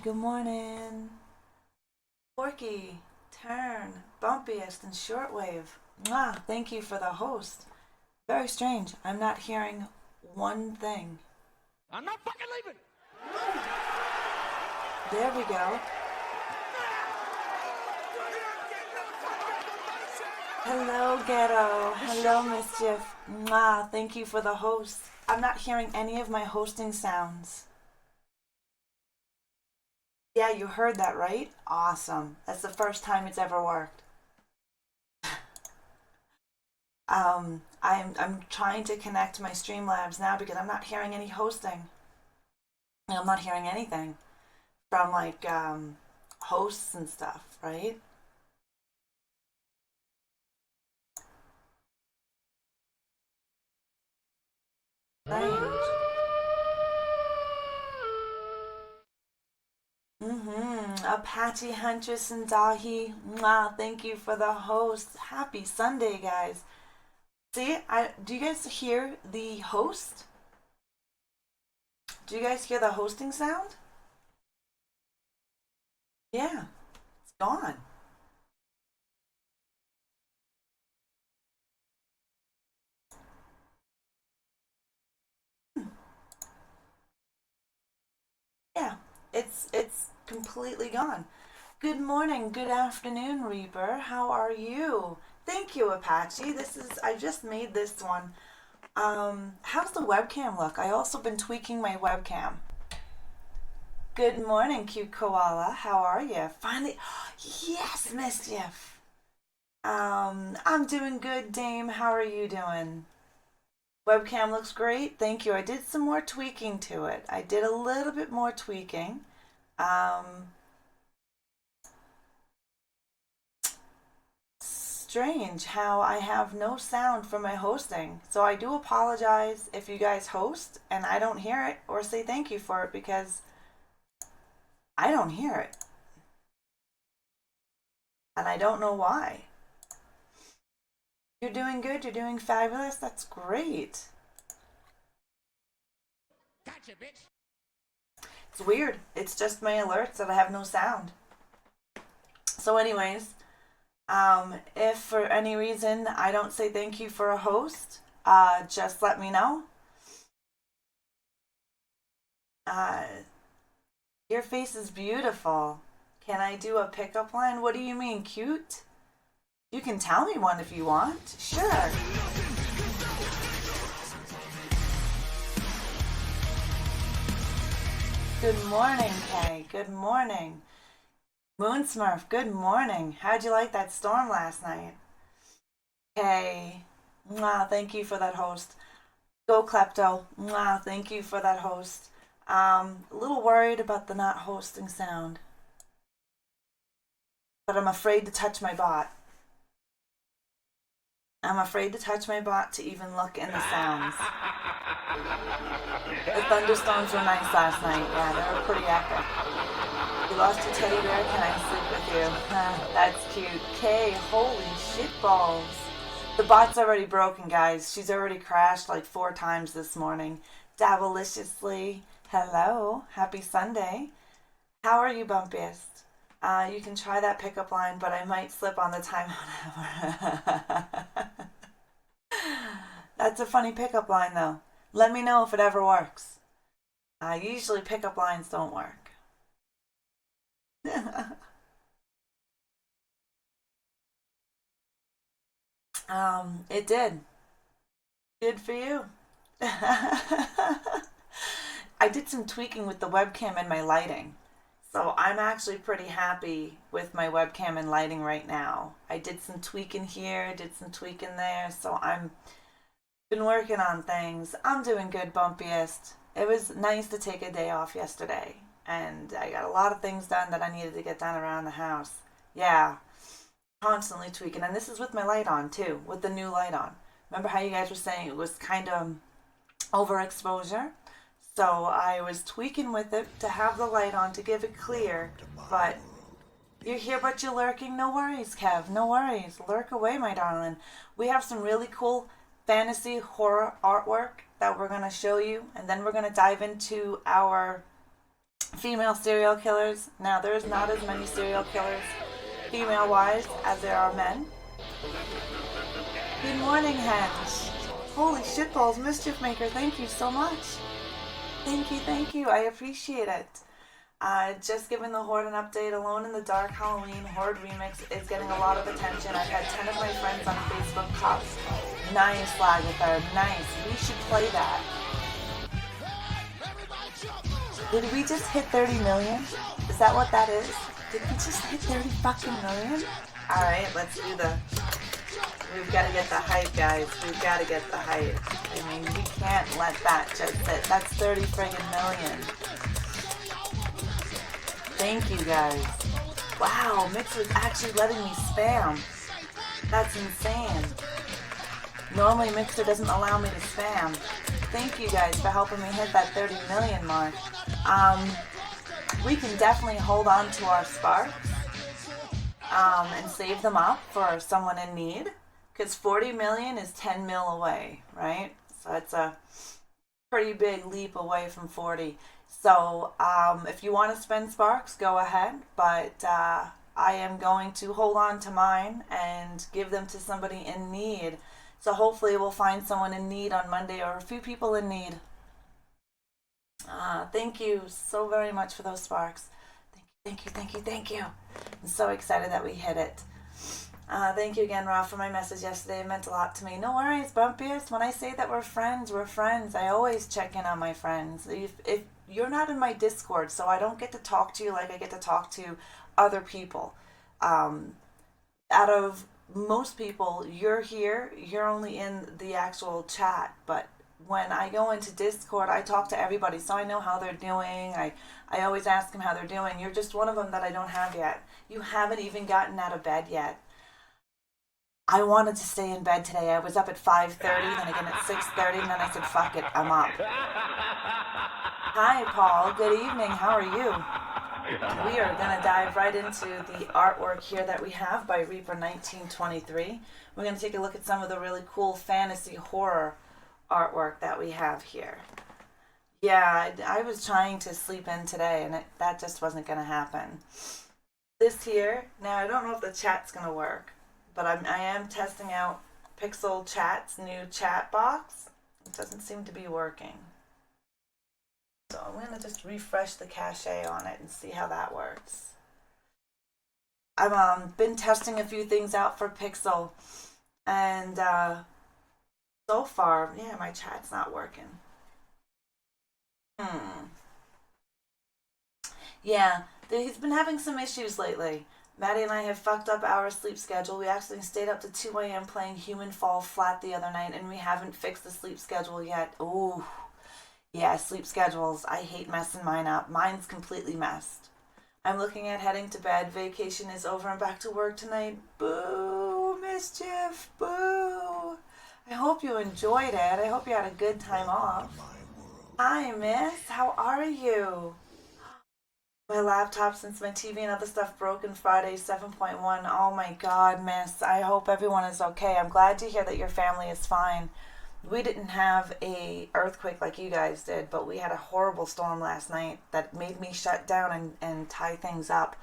Good morning. Porky, Turn, Bumpiest, and Shortwave. Mwah, thank you for the host. Very strange. I'm not hearing one thing. I'm not fucking leaving. There we go. Hello, Ghetto. Hello, Mischief. Mwah, thank you for the host. I'm not hearing any of my hosting sounds. Yeah, you heard that, right? Awesome. That's the first time it's ever worked. I'm trying to connect my Streamlabs now because I'm not hearing any hosting. I'm not hearing anything from like hosts and stuff, right? Strange. Apache Huntress and Dahi. Mwah, thank you for the host. Happy Sunday, guys. See, do you guys hear the host? Do you guys hear the hosting sound? Yeah, it's gone. Yeah, it's completely gone. Good morning, good afternoon, Reaper. How are you? Thank you, Apache. I just made this one. How's the webcam look? I also been tweaking my webcam. Good morning, cute koala. How are you? Finally, yes, Mischief. I'm doing good, Dame. How are you doing? Webcam looks great. Thank you. I did some more tweaking to it. I did a little bit more tweaking. Strange how I have no sound from my hosting. So I do apologize if you guys host and I don't hear it or say thank you for it because I don't hear it. And I don't know why. You're doing good. You're doing fabulous. That's great. Gotcha, bitch. It's weird. It's just my alerts that I have no sound. So anyways, if for any reason I don't say thank you for a host, just let me know. Your face is beautiful. Can I do a pickup line? What do you mean, cute? You can tell me one if you want. Sure. Good morning, Kay. Good morning. Moon Smurf, good morning. How'd you like that storm last night? Kay. Mwah, thank you for that host. Go Klepto. Mwah, thank you for that host. A little worried about the not hosting sound. But I'm afraid to touch my bot. I'm afraid to touch my bot to even look in the sounds. The thunderstorms were nice last night. Yeah, they were pretty epic. You lost your teddy bear? Can I sleep with you? That's cute. Kay, holy shitballs. The bot's already broken, guys. She's already crashed like 4 times this morning. Dabeliciously. Hello. Happy Sunday. How are you, Bumpiest? You can try that pickup line, but I might slip on the timeout hour. That's a funny pickup line, though. Let me know if it ever works. Usually pickup lines don't work. It did. Good for you. I did some tweaking with the webcam and my lighting. So I'm actually pretty happy with my webcam and lighting right now. I did some tweaking here, did some tweaking there, so I'm been working on things. I'm doing good, Bumpiest. It was nice to take a day off yesterday, and I got a lot of things done that I needed to get done around the house. Yeah, constantly tweaking, and this is with my light on too, with the new light on. Remember how you guys were saying it was kind of overexposure? So I was tweaking with it to have the light on to give it clear, but you're here but you're lurking. No worries, Kev, no worries. Lurk away, my darling. We have some really cool fantasy horror artwork that we're going to show you, and then we're going to dive into our Female serial killers. Now, there's not as many serial killers female-wise as there are men. Good morning, Hens. Holy shitballs, Mischief Maker, thank you so much. Thank you, I appreciate it. Just giving the Horde an update. Alone in the Dark Halloween Horde remix is getting a lot of attention. I've had 10 of my friends on Facebook cop. Nice, Lagather, nice. We should play that. Did we just hit 30 million? Is that what that is? Did we just hit 30 fucking million? Alright, let's do the... We've got to get the hype, guys. We've got to get the hype. I mean, we can't let that just sit. That's 30 friggin' million. Thank you, guys. Wow, Mixer's actually letting me spam. That's insane. Normally, Mixer doesn't allow me to spam. Thank you, guys, for helping me hit that 30 million mark. We can definitely hold on to our sparks and save them up for someone in need. Because 40 million is 10 mil away, right? So it's a pretty big leap away from 40. So if you want to spend sparks, go ahead. But I am going to hold on to mine and give them to somebody in need. So hopefully we'll find someone in need on Monday, or a few people in need. Thank you so very much for those sparks. Thank you. I'm so excited that we hit it. Thank you again, Rob, for my message yesterday. It meant a lot to me. No worries, Bumpiest. When I say that we're friends, we're friends. I always check in on my friends. If you're not in my Discord, so I don't get to talk to you like I get to talk to other people. Out of most people, you're here, you're only in the actual chat, but when I go into Discord, I talk to everybody, so I know how they're doing. I always ask them how they're doing. You're just one of them that I don't have yet. You haven't even gotten out of bed yet. I wanted to stay in bed today. I was up at 5:30, then again at 6:30, and then I said, fuck it, I'm up. Hi, Paul. Good evening. How are you? We are going to dive right into the artwork here that we have by Reaper 1923. We're going to take a look at some of the really cool fantasy horror artwork that we have here. Yeah, I was trying to sleep in today, and that just wasn't going to happen. This here, now I don't know if the chat's going to work, but I am testing out Pixel Chat's new chat box. It doesn't seem to be working. So I'm going to just refresh the cache on it and see how that works. I've been testing a few things out for Pixel, and so far, yeah, my chat's not working. Yeah, he's been having some issues lately. Maddie and I have fucked up our sleep schedule. We actually stayed up to 2 a.m. playing Human Fall Flat the other night, and we haven't fixed the sleep schedule yet. Ooh. Yeah, sleep schedules. I hate messing mine up. Mine's completely messed. I'm looking at heading to bed. Vacation is over. I'm back to work tonight. Boo, Mischief. Boo. I hope you enjoyed it. I hope you had a good time off. Hi, Miss. How are you? My laptop, since my TV and other stuff broke in Friday 7.1. Oh my God, Miss. I hope everyone is okay. I'm glad to hear that your family is fine. We didn't have a earthquake like you guys did, but we had a horrible storm last night that made me shut down and tie things up.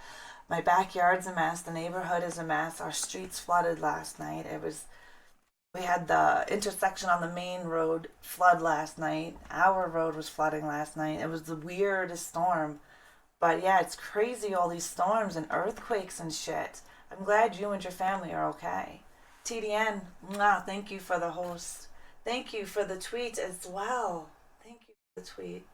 My backyard's a mess. The neighborhood is a mess. Our streets flooded last night. We had the intersection on the main road flood last night. Our road was flooding last night. It was the weirdest storm. But yeah, it's crazy, all these storms and earthquakes and shit. I'm glad you and your family are okay. TDN, thank you for the host. Thank you for the tweet as well. Thank you for the tweet.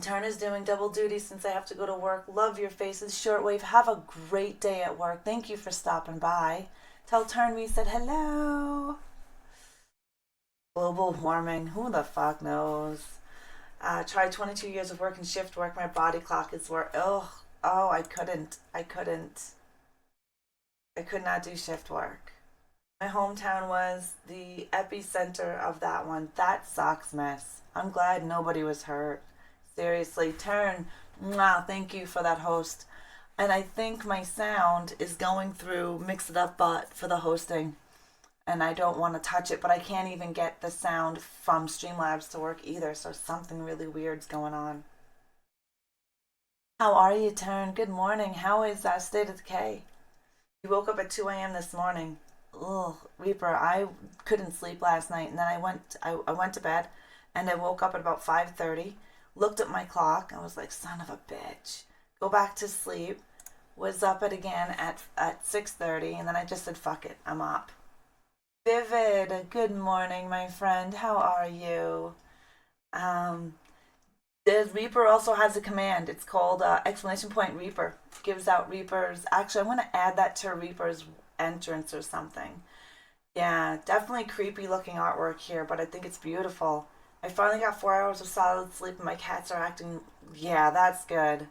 Turner's doing double duty since I have to go to work. Love your faces, Shortwave. Have a great day at work. Thank you for stopping by. Tell Turn we said hello. Global warming. Who the fuck knows? Tried 22 years of work and shift work. My body clock is where... Oh, I couldn't. I could not do shift work. My hometown was the epicenter of that one. That sucks, Miss. I'm glad nobody was hurt. Seriously, Turn, thank you for that host. And I think my sound is going through Mix It Up Bot for the hosting. and I don't want to touch it, but I can't even get the sound from Streamlabs to work either, so something really weird's going on. How are you, Turn? Good morning. How is that State of Decay? You woke up at 2 a.m. this morning. Ugh, Reaper, I couldn't sleep last night, and then I went to bed, and I woke up at about 5:30, looked at my clock, I was like, son of a bitch. Go back to sleep, was up at again at 6:30, and then I just said, fuck it, I'm up. Vivid, good morning, my friend. How are you? Um, the Reaper also has a command. It's called exclamation point Reaper. Gives out Reapers. Actually, I'm going to add that to Reaper's entrance or something. Yeah, definitely creepy looking artwork here, but I think it's beautiful. I finally got 4 hours of solid sleep and my cats are acting. Yeah, that's good.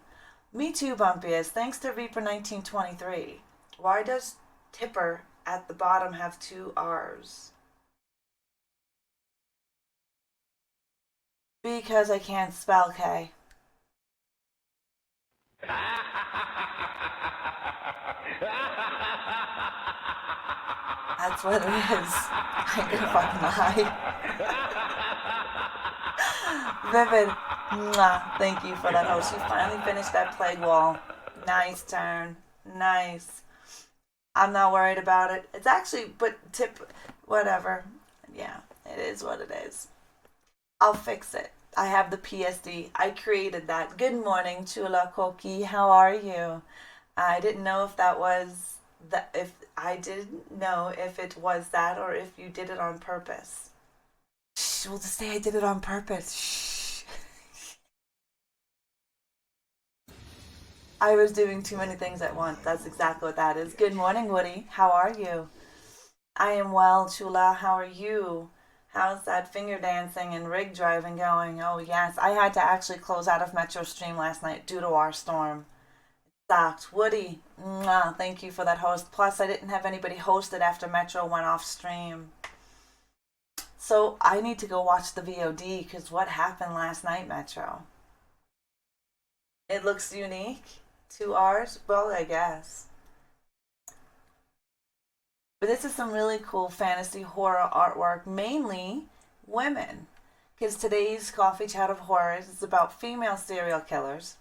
Me too, Bumpiest. Thanks to Reaper 1923. Why does Tipper at the bottom have two R's? Because I can't spell K. That's what it is. I can fucking lie. Vivid. Mwah. Thank you for that host. You finally finished that plague wall. Nice turn. Nice. I'm not worried about it. It's actually, but whatever. Yeah, it is what it is. I'll fix it. I have the PSD. I created that. Good morning, Chula Koki. How are you? I didn't know if that was that. If I didn't know if it was that or if you did it on purpose. Shh. We'll just say I did it on purpose. Shh. I was doing too many things at once. That's exactly what that is. Good morning, Woody. How are you? I am well, Chula. How are you? How's that finger dancing and rig driving going? Oh, yes. I had to actually close out of Metro Stream last night due to our storm. Sucked. Woody, mwah, thank you for that host. Plus, I didn't have anybody host it after Metro went off stream. So I need to go watch the VOD because what happened last night, Metro? It looks unique. 2 R's? Well, I guess. But this is some really cool fantasy horror artwork, mainly women. Because today's Coffee Chat of Horrors is about female serial killers.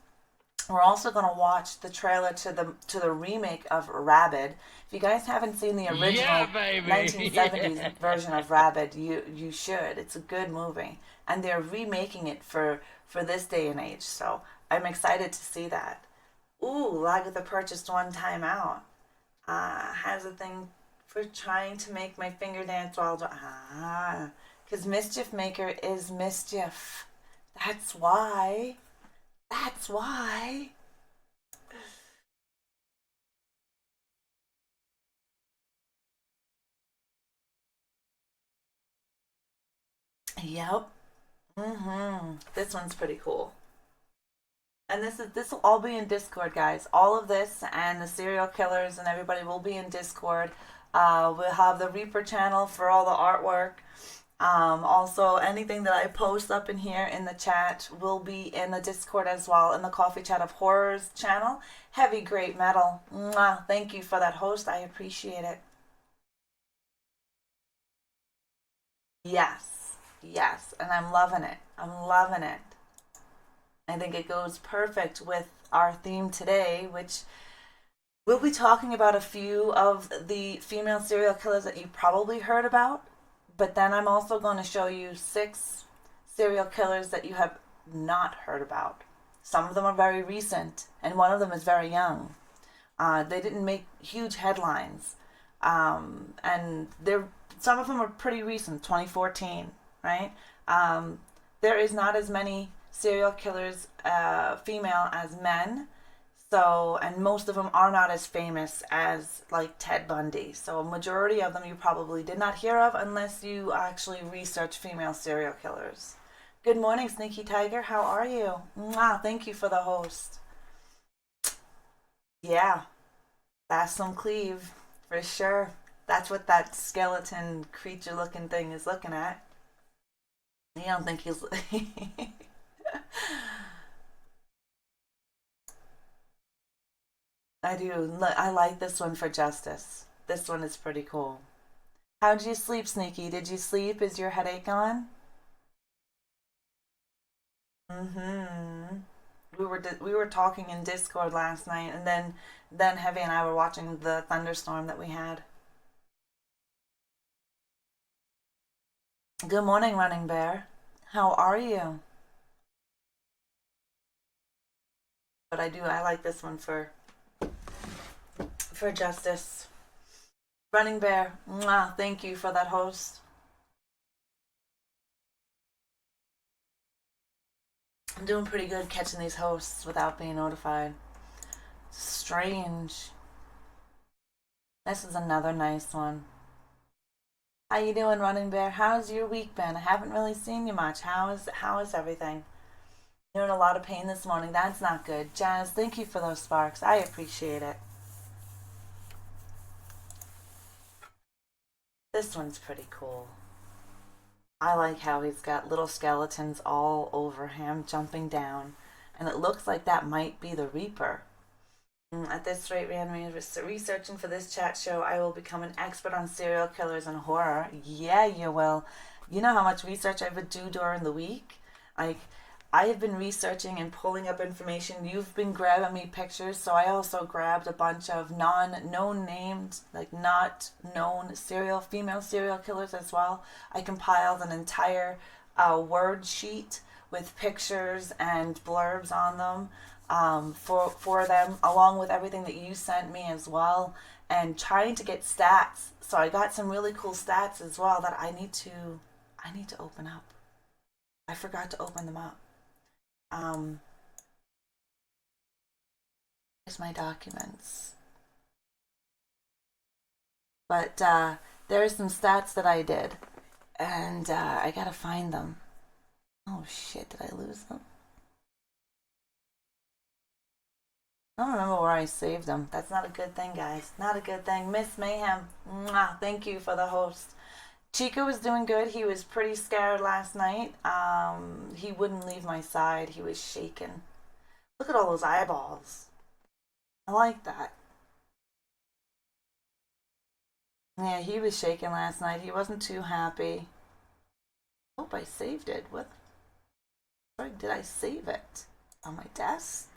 We're also going to watch the trailer to the remake of Rabid. If you guys haven't seen the original 1970s version of Rabid, you should. It's a good movie, and they're remaking it for this day and age. So I'm excited to see that. Ooh, Lagatha purchased one time out. Has a thing for trying to make my finger dance while because Mischief Maker is mischief. That's why. That's why. Yep. This one's pretty cool. And this will all be in Discord, guys. All of this and the serial killers and everybody will be in Discord. We'll have the Reaper channel for all the artwork. Also, anything that I post up in here in the chat will be in the Discord as well, in the Coffee Chat of Horrors channel. Heavy Great Metal. Mwah. Thank you for that host. I appreciate it. Yes. Yes. And I'm loving it. I'm loving it. I think it goes perfect with our theme today, which we'll be talking about a few of the female serial killers that you probably heard about. But then I'm also going to show you 6 serial killers that you have not heard about. Some of them are very recent, and one of them is very young. They didn't make huge headlines, and some of them are pretty recent, 2014, right? There is not as many serial killers, female, as men. So, and most of them are not as famous as like Ted Bundy. So, a majority of them you probably did not hear of unless you actually research female serial killers. Good morning, Sneaky Tiger. How are you? Mwah, thank you for the host. Yeah, that's some cleave for sure. That's what that skeleton creature looking thing is looking at. You don't think he's. I do. I like this one for justice. This one is pretty cool. How'd you sleep, Sneaky? Did you sleep? Is your headache gone? Mm-hmm. We were talking in Discord last night, and then Heavy and I were watching the thunderstorm that we had. Good morning, Running Bear. How are you? But I like this one for justice. Running Bear, mwah, thank you for that host. I'm doing pretty good catching these hosts without being notified. Strange. This is another nice one. How you doing, Running Bear? How's your week been? I haven't really seen you much. How is everything? You're in a lot of pain this morning. That's not good. Jazz, thank you for those sparks. I appreciate it. This one's pretty cool. I like how he's got little skeletons all over him jumping down, and it looks like that might be the Reaper. At this rate, Rand, researching for this chat show, I will become an expert on serial killers and horror. Yeah, you will. You know how much research I would do during the week? Like, I have been researching and pulling up information. You've been grabbing me pictures, so I also grabbed a bunch of non-known named, like not known female serial killers as well. I compiled an entire word sheet with pictures and blurbs on them for them, along with everything that you sent me as well, and trying to get stats. So I got some really cool stats as well that I need to open up. I forgot to open them up. Here's my documents. But there are some stats that I did, and I gotta find them. Oh shit, did I lose them? I don't remember where I saved them. That's not a good thing, guys. Not a good thing. Miss Mayhem, mwah, thank you for the host. Chico was doing good. He was pretty scared last night. He wouldn't leave my side. He was shaking. Look at all those eyeballs. I like that. Yeah, he was shaking last night. He wasn't too happy. Hope I saved it. What? Where did I save it? On my desk?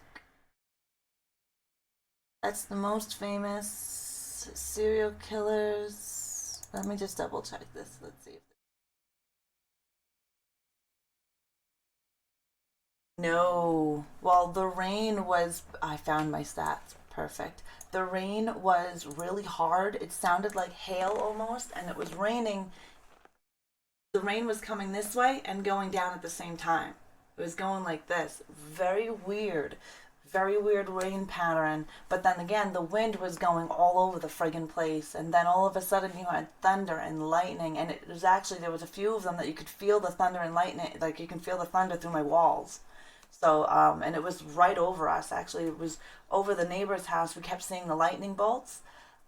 That's the most famous serial killers. Let me just double check this. Let's see if no. Well, the rain was. I found my stats. Perfect. The rain was really hard. It sounded like hail almost, and it was raining. The rain was coming this way and going down at the same time. It was going like this. Very weird. Very weird rain pattern. But then again, the wind was going all over the friggin' place. And then all of a sudden you had thunder and lightning. And it was actually, there was a few of them that you could feel the thunder and lightning. Like you can feel the thunder through my walls. So, and it was right over us. Actually, it was over the neighbor's house. We kept seeing the lightning bolts.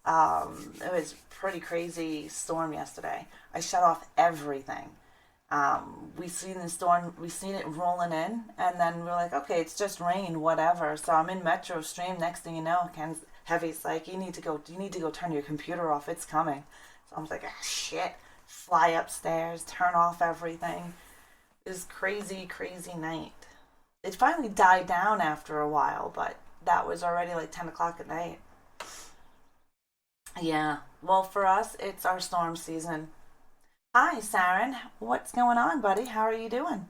It was pretty crazy storm yesterday. I shut off everything. We seen the storm, we seen it rolling in, and then we're like, okay, it's just rain, whatever. So I'm in Metro Stream. Next thing you know, Ken's Heavy's like, you need to go turn your computer off. It's coming. So I was like, ah, shit. Fly upstairs, turn off everything. It was crazy, crazy night. It finally died down after a while, but that was already like 10 o'clock at night. Yeah. Well, for us, it's our storm season. Hi, Saren. What's going on, buddy? How are you doing?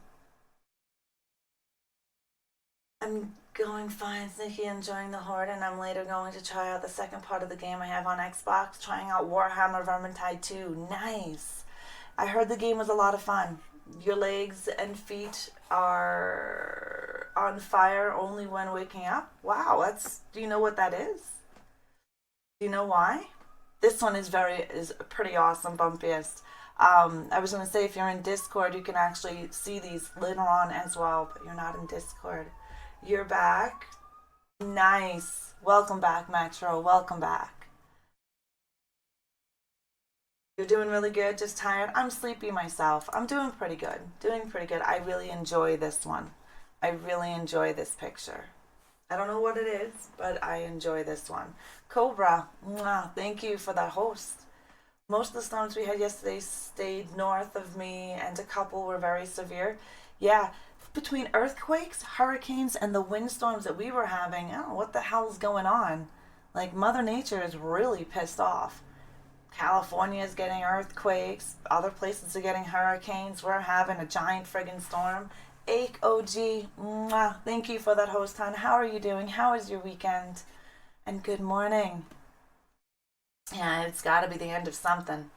I'm going fine, Sneaky, enjoying the Horde, and I'm later going to try out the second part of the game I have on Xbox, trying out Warhammer Vermintide 2. Nice! I heard the game was a lot of fun. Your legs and feet are on fire only when waking up? Wow, do you know what that is? Do you know why? This one is pretty awesome, Bumpiest. I was going to say, if you're in Discord, you can actually see these later on as well, but you're not in Discord. You're back. Nice. Welcome back, Metro. Welcome back. You're doing really good, just tired. I'm sleepy myself. I'm doing pretty good. Doing pretty good. I really enjoy this one. I really enjoy this picture. I don't know what it is, but I enjoy this one. Cobra, mwah, thank you for that host. Most of the storms we had yesterday stayed north of me, and a couple were very severe. Yeah, between earthquakes, hurricanes, and the windstorms that we were having, I don't know what the hell's going on. Like, Mother Nature is really pissed off. California is getting earthquakes, other places are getting hurricanes. We're having a giant friggin' storm. Ake OG, mwah, thank you for that host, hon. How are you doing? How was your weekend? And good morning. Yeah, it's got to be the end of something.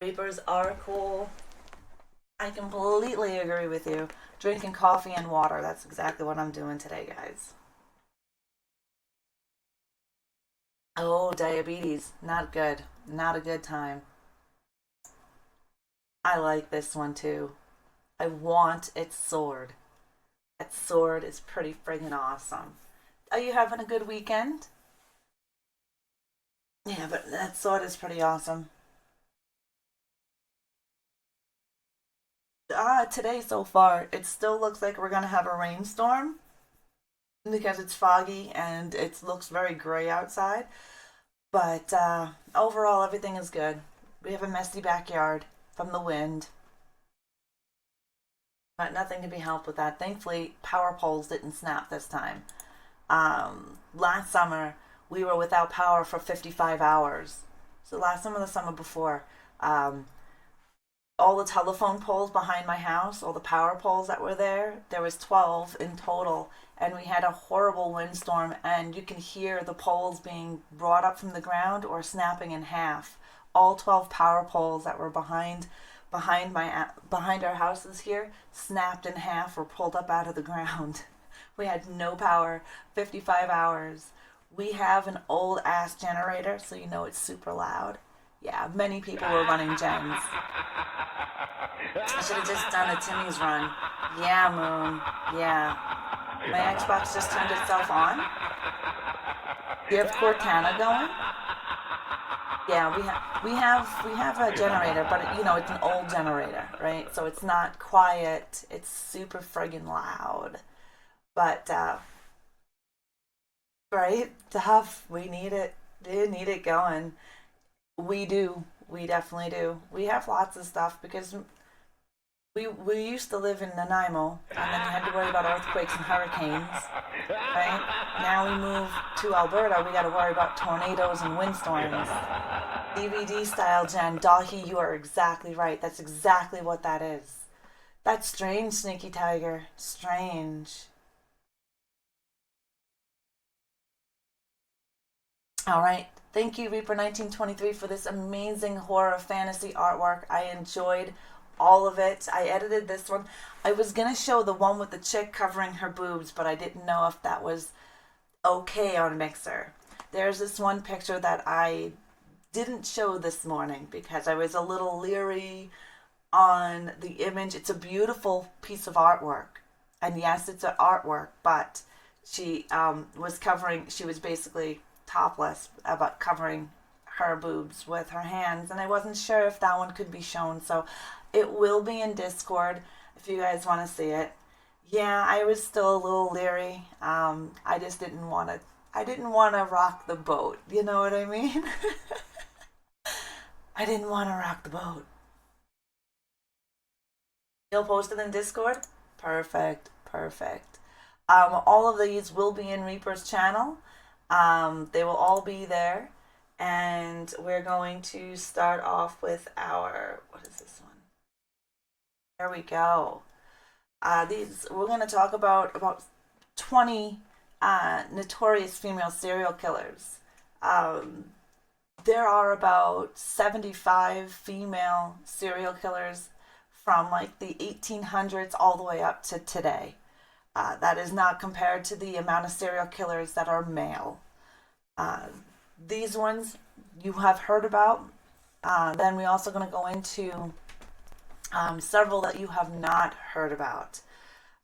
Reapers are cool. I completely agree with you. Drinking coffee and water. That's exactly what I'm doing today, guys. Oh, diabetes. Not good. Not a good time. I like this one too. I want its sword. That sword is pretty friggin' awesome. Are you having a good weekend? Yeah, but that sword is pretty awesome. Today so far, it still looks like we're gonna have a rainstorm because it's foggy and it looks very gray outside. But overall, everything is good. We have a messy backyard from the wind, but nothing can be helped with that. Thankfully, power poles didn't snap this time. Last summer, we were without power for 55 hours. So last summer, the summer before, um, all the telephone poles behind my house, all the power poles that were there was 12 in total, and we had a horrible windstorm, and you can hear the poles being brought up from the ground or snapping in half. All 12 power poles that were behind our houses here snapped in half or pulled up out of the ground. We had no power, 55 hours. We have an old ass generator, so you know it's super loud. Yeah, many people were running gens. I should have just done a Timmy's run. Yeah, Moon. Yeah. My Xbox just turned itself on. You have Cortana going? Yeah, we have a generator, but you know it's an old generator, right? So it's not quiet. It's super friggin' loud. But right, tough. We need it. We need it going. We do. We definitely do. We have lots of stuff because we used to live in Nanaimo, and then you had to worry about earthquakes and hurricanes, right? Now we move to Alberta, we got to worry about tornadoes and windstorms. DVD style, Jen. Dahi, you are exactly right. That's exactly what that is. That's strange, Sneaky Tiger. Strange. All right. Thank you, Reaper 1923, for this amazing horror fantasy artwork. I enjoyed all of it. I edited this one. I was going to show the one with the chick covering her boobs, but I didn't know if that was okay on Mixer. There's this one picture that I didn't show this morning because I was a little leery on the image. It's a beautiful piece of artwork. And yes, it's an artwork, but she she was basically topless, about covering her boobs with her hands. And I wasn't sure if that one could be shown. So it will be in Discord if you guys want to see it. Yeah, I was still a little leery. I just didn't want to. I didn't want to rock the boat. You know what I mean? I didn't want to rock the boat. You'll post it in Discord? Perfect, perfect. All of these will be in Reaper's channel. They will all be there. And we're going to start off with our, what is this one? There we go. These we're going to talk about 20 notorious female serial killers. Um, there are about 75 female serial killers from like the 1800s all the way up to today. That is not compared to the amount of serial killers that are male. Uh, these ones you have heard about. Then we're also going to go into several that you have not heard about.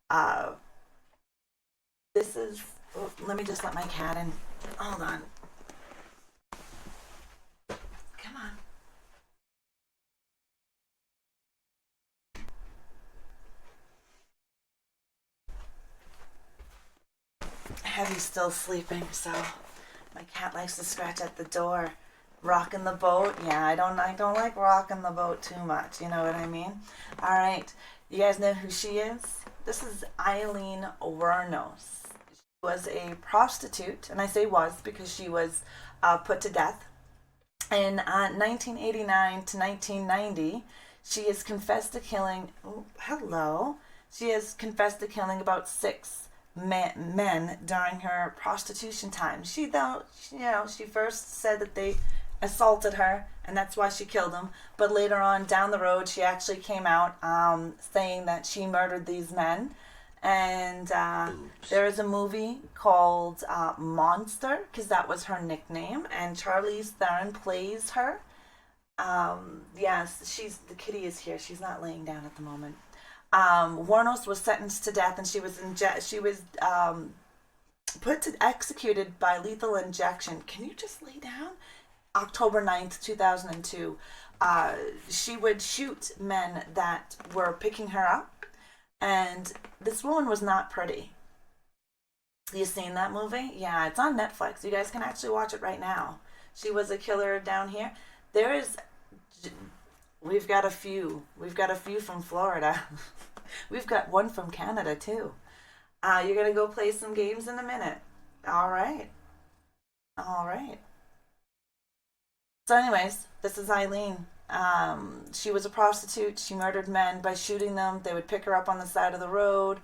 Uh, this is. Oh, let me just let my cat in. Hold on. Come on. Heavy's still sleeping, so My cat likes to scratch at the door. Rocking the boat. Yeah, I don't like rocking the boat too much. You know what I mean? All right. You guys know who she is? This is Eileen Wuornos. She was a prostitute, and I say was because she was put to death in 1989 to 1990. She has confessed to killing. Oh, hello. She has confessed to killing about six men during her prostitution time. She though she first said that they assaulted her and that's why she killed them. But later on down the road, she actually came out saying that she murdered these men. And there is a movie called Monster, because that was her nickname, and Charlize Theron plays her. Yes, the kitty is here. She's not laying down at the moment. Wuornos was sentenced to death, and she was executed by lethal injection. Can you just lay down? October 9th, 2002. She would shoot men that were picking her up, and this woman was not pretty. You seen that movie? Yeah, it's on Netflix. You guys can actually watch it right now. She was a killer down here. We've got a few. We've got a few from Florida. We've got one from Canada too. You're gonna go play some games in a minute. All right. All right. So, anyways, this is Eileen. She was a prostitute. She murdered men by shooting them. They would pick her up on the side of the road.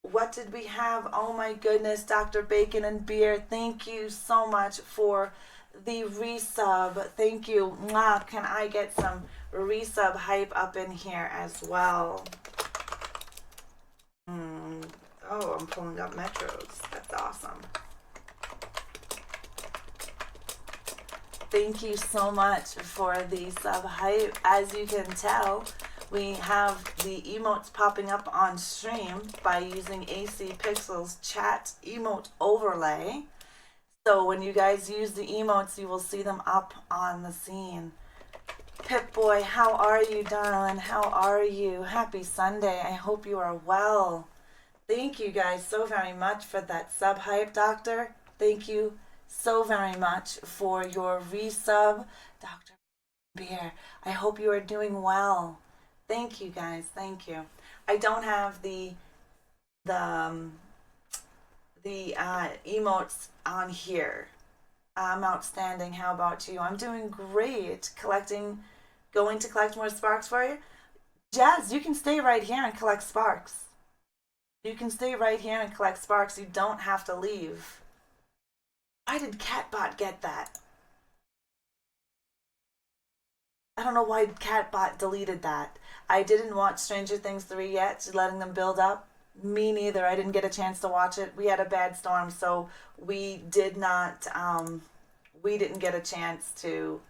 What did we have? Oh my goodness, Dr. Bacon and Beer. Thank you so much for the resub. Thank you. Mwah. Can I get some resub hype up in here as well? Oh, I'm pulling up Metros. That's awesome. Thank you so much for the sub hype. As you can tell, we have the emotes popping up on stream by using AC Pixel's chat emote overlay. So when you guys use the emotes, you will see them up on the scene. Pip-Boy, how are you, darling? How are you? Happy Sunday. I hope you are well. Thank you guys so very much for that sub hype, Doctor. Thank you so very much for your resub, Dr. Beer. I hope you are doing well. Thank you guys. Thank you. I don't have the emotes on here. I'm outstanding. How about you? I'm doing great. Going to collect more sparks for you. Jazz, you can stay right here and collect sparks. You can stay right here and collect sparks. You don't have to leave. Why did Catbot get that? I don't know why Catbot deleted that. I didn't watch Stranger Things 3 yet, letting them build up. Me neither. I didn't get a chance to watch it. We had a bad storm, so we didn't get a chance to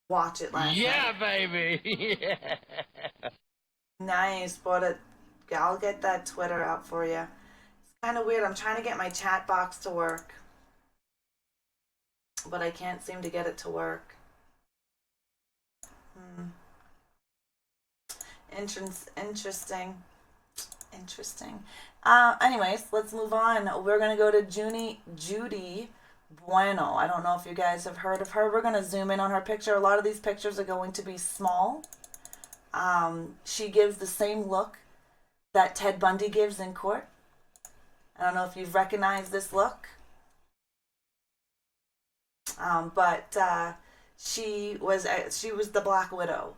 watch it last night. Yeah, baby. Yeah. Nice, but I'll get that Twitter out for you. It's kind of weird. I'm trying to get my chat box to work, but I can't seem to get it to work. Interesting. Anyways, let's move on. We're gonna go to Judy Bueno. I don't know if you guys have heard of her. We're gonna zoom in on her picture. A lot of these pictures are going to be small. She gives the same look that Ted Bundy gives in court. I don't know if you've recognized this look. But she was the Black Widow.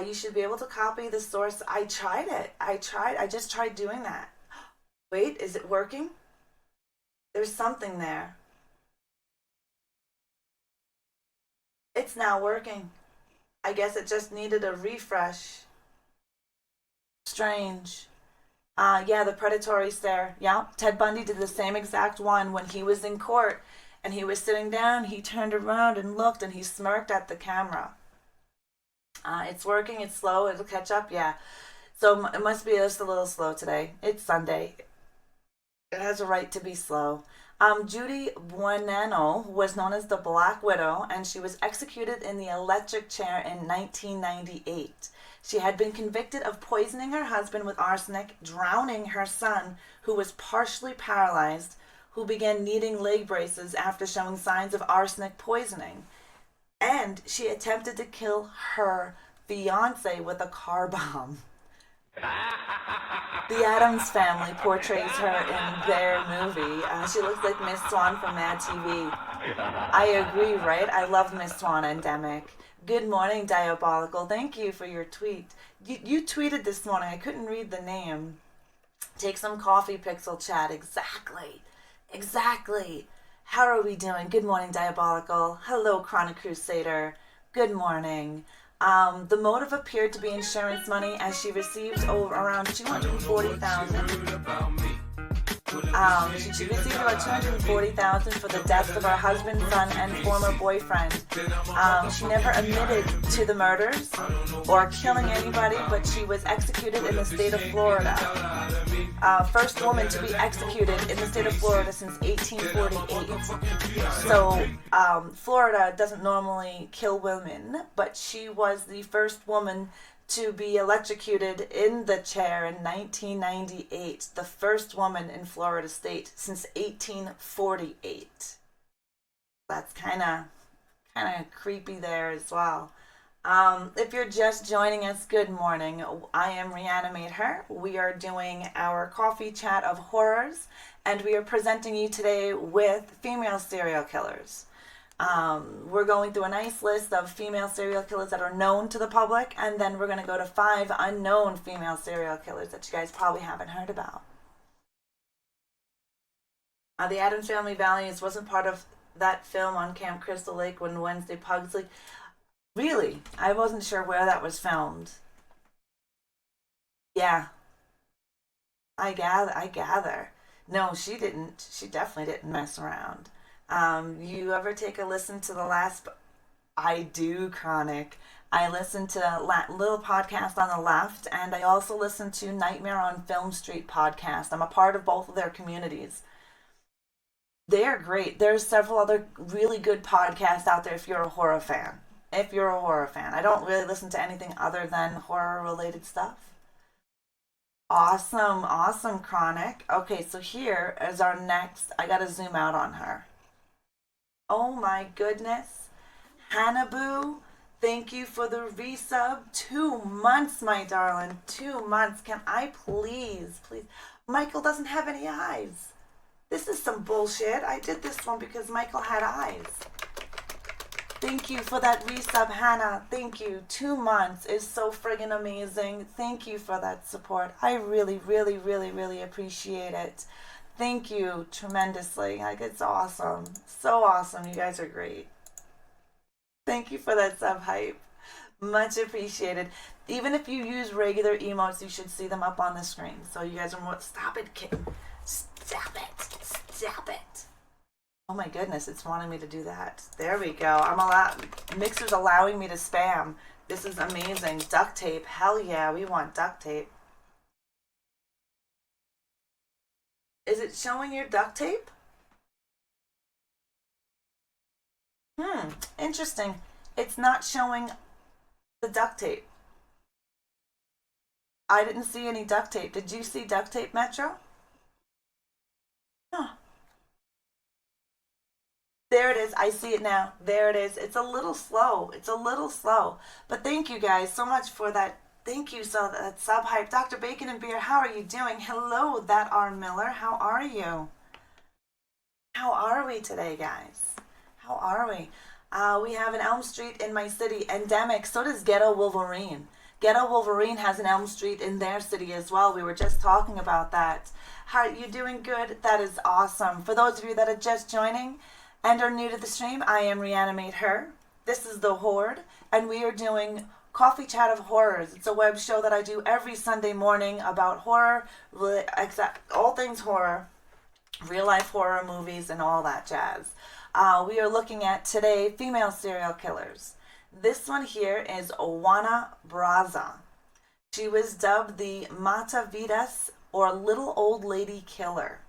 You should be able to copy the source. I tried it. I just tried doing that. Wait, is it working? There's something there. It's now working. I guess it just needed a refresh. Strange. Yeah, the predatory stare. Yeah, Ted Bundy did the same exact one when he was in court and he was sitting down. He turned around and looked and he smirked at the camera. It's working. It's slow. It'll catch up. Yeah. So it must be just a little slow today. It's Sunday. It has a right to be slow. Judy Buonanno was known as the Black Widow, and she was executed in the electric chair in 1998. She had been convicted of poisoning her husband with arsenic, drowning her son, who was partially paralyzed, who began needing leg braces after showing signs of arsenic poisoning. And she attempted to kill her fiance with a car bomb. The Addams Family portrays her in their movie. She looks like Miss Swan from Mad TV. I agree, right? I love Miss Swan endemic. Good morning, Diabolical. Thank you for your tweet. You tweeted this morning. I couldn't read the name. Take some coffee, Pixel Chat. Exactly. Exactly. How are we doing? Good morning, Diabolical. Hello, Chronic Crusader. Good morning. The motive appeared to be insurance money, as she received around $240,000. She received about $240,000 for the deaths of her husband, son, and former boyfriend. She never admitted to the murders or killing anybody, but she was executed in the state of Florida. First woman to be executed in the state of Florida since 1848. So Florida doesn't normally kill women, but she was the first woman to be electrocuted in the chair in 1998, the first woman in Florida state since 1848. That's kind of creepy there as well. If you're just joining us, good morning. I am Reanimate Her. We are doing our coffee chat of horrors, and we are presenting you today with female serial killers. We're going through a nice list of female serial killers that are known to the public, and then we're going to go to 5 unknown female serial killers that you guys probably haven't heard about. The Addams Family Values wasn't part of that film on Camp Crystal Lake when Wednesday Pugsley. Really? I wasn't sure where that was filmed. Yeah. I gather. No, she didn't. She definitely didn't mess around. You ever take a listen to the last... I do, Chronic. I listen to Little Podcast on the Left, and I also listen to Nightmare on Film Street podcast. I'm a part of both of their communities. They're great. There's several other really good podcasts out there if you're a horror fan. I don't really listen to anything other than horror-related stuff. Awesome, Chronic. Okay, so here is our next... I gotta zoom out on her. Oh my goodness. Hannah thank you for the resub. 2 months, my darling. 2 months. Can I please? Michael doesn't have any eyes. This is some bullshit. I did this one because Michael had eyes. Thank you for that resub, Hannah. Thank you. 2 months is so friggin' amazing. Thank you for that support. I really, really, really, really appreciate it. Thank you tremendously. Like, it's awesome. So awesome. You guys are great. Thank you for that sub hype. Much appreciated. Even if you use regular emotes, you should see them up on the screen. So you guys are more... Stop it, kitten. Stop it. Oh my goodness, it's wanting me to do that. There we go. Mixer's allowing me to spam. This is amazing. Duct tape. Hell yeah, we want duct tape. Is it showing your duct tape? Interesting. It's not showing the duct tape. I didn't see any duct tape. Did you see duct tape, Metro? Huh. There it is. I see it now. There it is. It's a little slow. But thank you guys so much for that. Thank you so that sub hype. Dr. Bacon and Beer, how are you doing? Hello, that R. Miller. How are you? How are we today, guys? How are we? We have an Elm Street in my city, endemic. So does Ghetto Wolverine. Ghetto Wolverine has an Elm Street in their city as well. We were just talking about that. How are you doing? Good. That is awesome. For those of you that are just joining and are new to the stream, I am Reanimate Her. This is The Horde, and we are doing Coffee Chat of Horrors. It's a web show that I do every Sunday morning about horror, all things horror, real life horror movies, and all that jazz. We are looking at today female serial killers. This one here is Juana Braza. She was dubbed the Mata Vidas, or Little Old Lady Killer.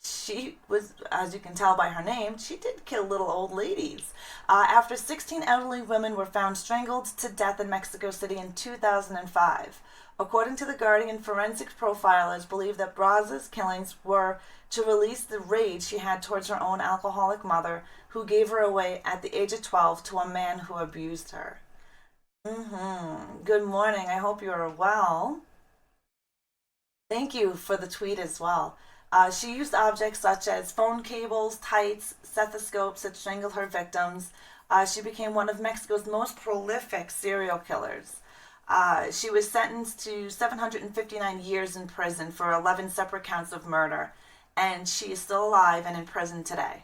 She was, as you can tell by her name, she did kill little old ladies. After 16 elderly women were found strangled to death in Mexico City in 2005. According to The Guardian, forensic profilers believe that Brazza's killings were to release the rage she had towards her own alcoholic mother, who gave her away at the age of 12 to a man who abused her. Good morning. I hope you are well. Thank you for the tweet as well. She used objects such as phone cables, tights, stethoscopes that strangled her victims. She became one of Mexico's most prolific serial killers. She was sentenced to 759 years in prison for 11 separate counts of murder, and she is still alive and in prison today.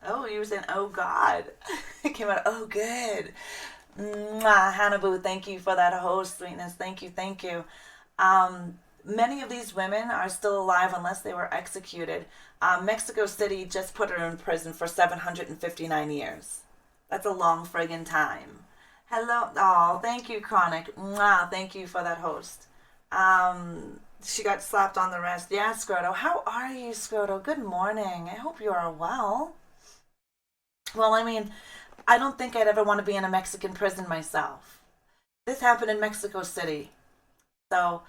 Oh, you were saying, oh God. It came out, oh good. Mwah, Hannah Boo, thank you for that host, sweetness. Thank you, thank you. Many of these women are still alive unless they were executed. Mexico City just put her in prison for 759 years. That's a long friggin' time. Hello. Oh, thank you, Chronic. Mwah, thank you for that host. She got slapped on the wrist. Yeah, Scroto. How are you, Scroto? Good morning. I hope you are well. Well, I mean, I don't think I'd ever want to be in a Mexican prison myself. This happened in Mexico City. So,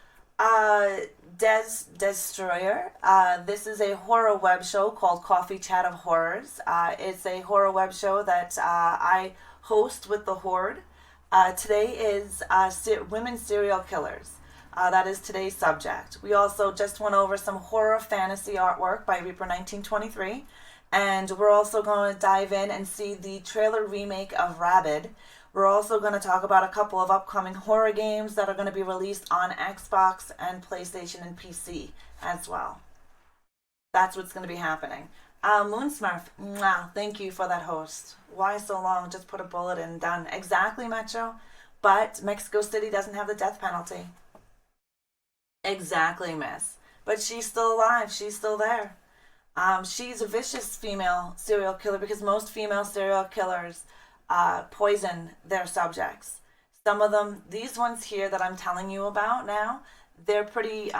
Destroyer. This is a horror web show called Coffee Chat of Horrors. It's a horror web show that I host with the Horde. Today is women serial killers. That is today's subject. We also just went over some horror fantasy artwork by Reaper 1923. And we're also going to dive in and see the trailer remake of Rabid. We're also going to talk about a couple of upcoming horror games that are going to be released on Xbox and PlayStation and PC as well. That's what's going to be happening. Moonsmurf, thank you for that host. Why so long? Just put a bullet in, done. Exactly, Metro. But Mexico City doesn't have the death penalty. Exactly, miss. But she's still alive. She's still there. She's a vicious female serial killer because most female serial killers poison their subjects. Some of them, these ones here that I'm telling you about now, they're pretty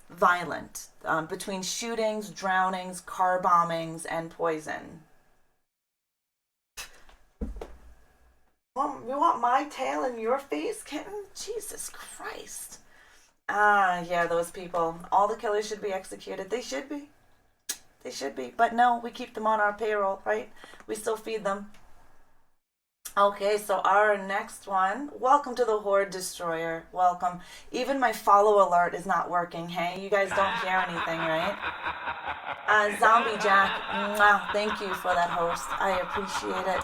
violent. Between shootings, drownings, car bombings, and poison. You want my tail in your face, kitten? Jesus Christ. Yeah, those people. All the killers should be executed. They should be. They should be. But no, we keep them on our payroll, right? We still feed them. Okay, so our next one. Welcome to the Horde Destroyer. Welcome. Even my follow alert is not working, hey? You guys don't hear anything, right? Zombie Jack, thank you for that host. I appreciate it.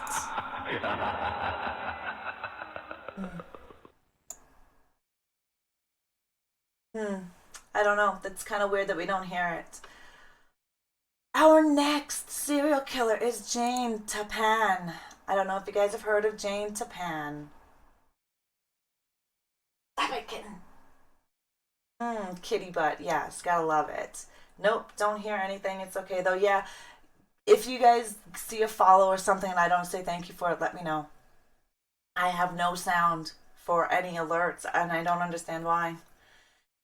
I don't know. That's kind of weird that we don't hear it. Our next serial killer is Jane Tapan. I don't know if you guys have heard of Jane Tapan. Stop it, kitten. Kitty butt. Yes, gotta love it. Nope, don't hear anything. It's okay though. Yeah, if you guys see a follow or something and I don't say thank you for it, let me know. I have no sound for any alerts and I don't understand why.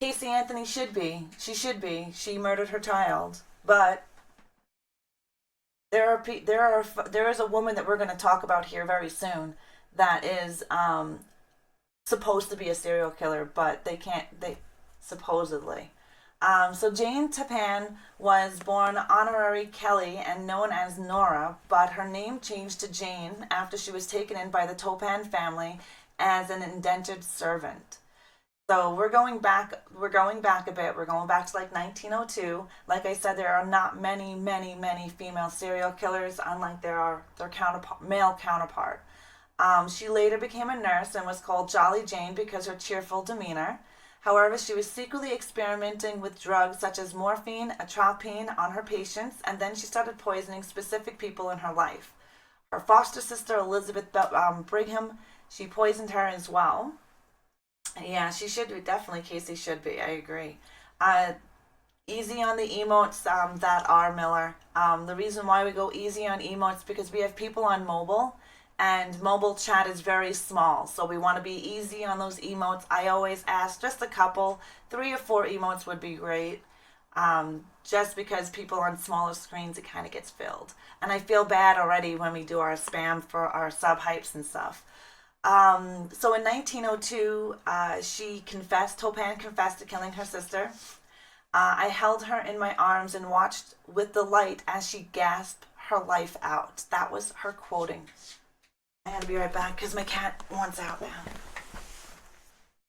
Casey Anthony should be. She should be. She murdered her child. But there is a woman that we're going to talk about here very soon that is supposed to be a serial killer, but they supposedly. So Jane Tapan was born Honorary Kelly and known as Nora, but her name changed to Jane after she was taken in by the Topan family as an indentured servant. So we're going back a bit. We're going back to like 1902. Like I said, there are not many female serial killers, unlike their male counterpart. She later became a nurse and was called Jolly Jane because of her cheerful demeanor. However, she was secretly experimenting with drugs such as morphine, atropine on her patients, and then she started poisoning specific people in her life. Her foster sister, Elizabeth Brigham, she poisoned her as well. Yeah, she should be. Definitely, Casey should be. I agree. Easy on the emotes that are Miller. The reason why we go easy on emotes because we have people on mobile and mobile chat is very small. So we want to be easy on those emotes. I always ask just a couple, 3 or 4 emotes would be great. Just because people on smaller screens, it kind of gets filled. And I feel bad already when we do our spam for our sub hypes and stuff. So in 1902, Topan confessed to killing her sister. I held her in my arms and watched with delight as she gasped her life out. That was her quoting. I had to be right back because my cat wants out now.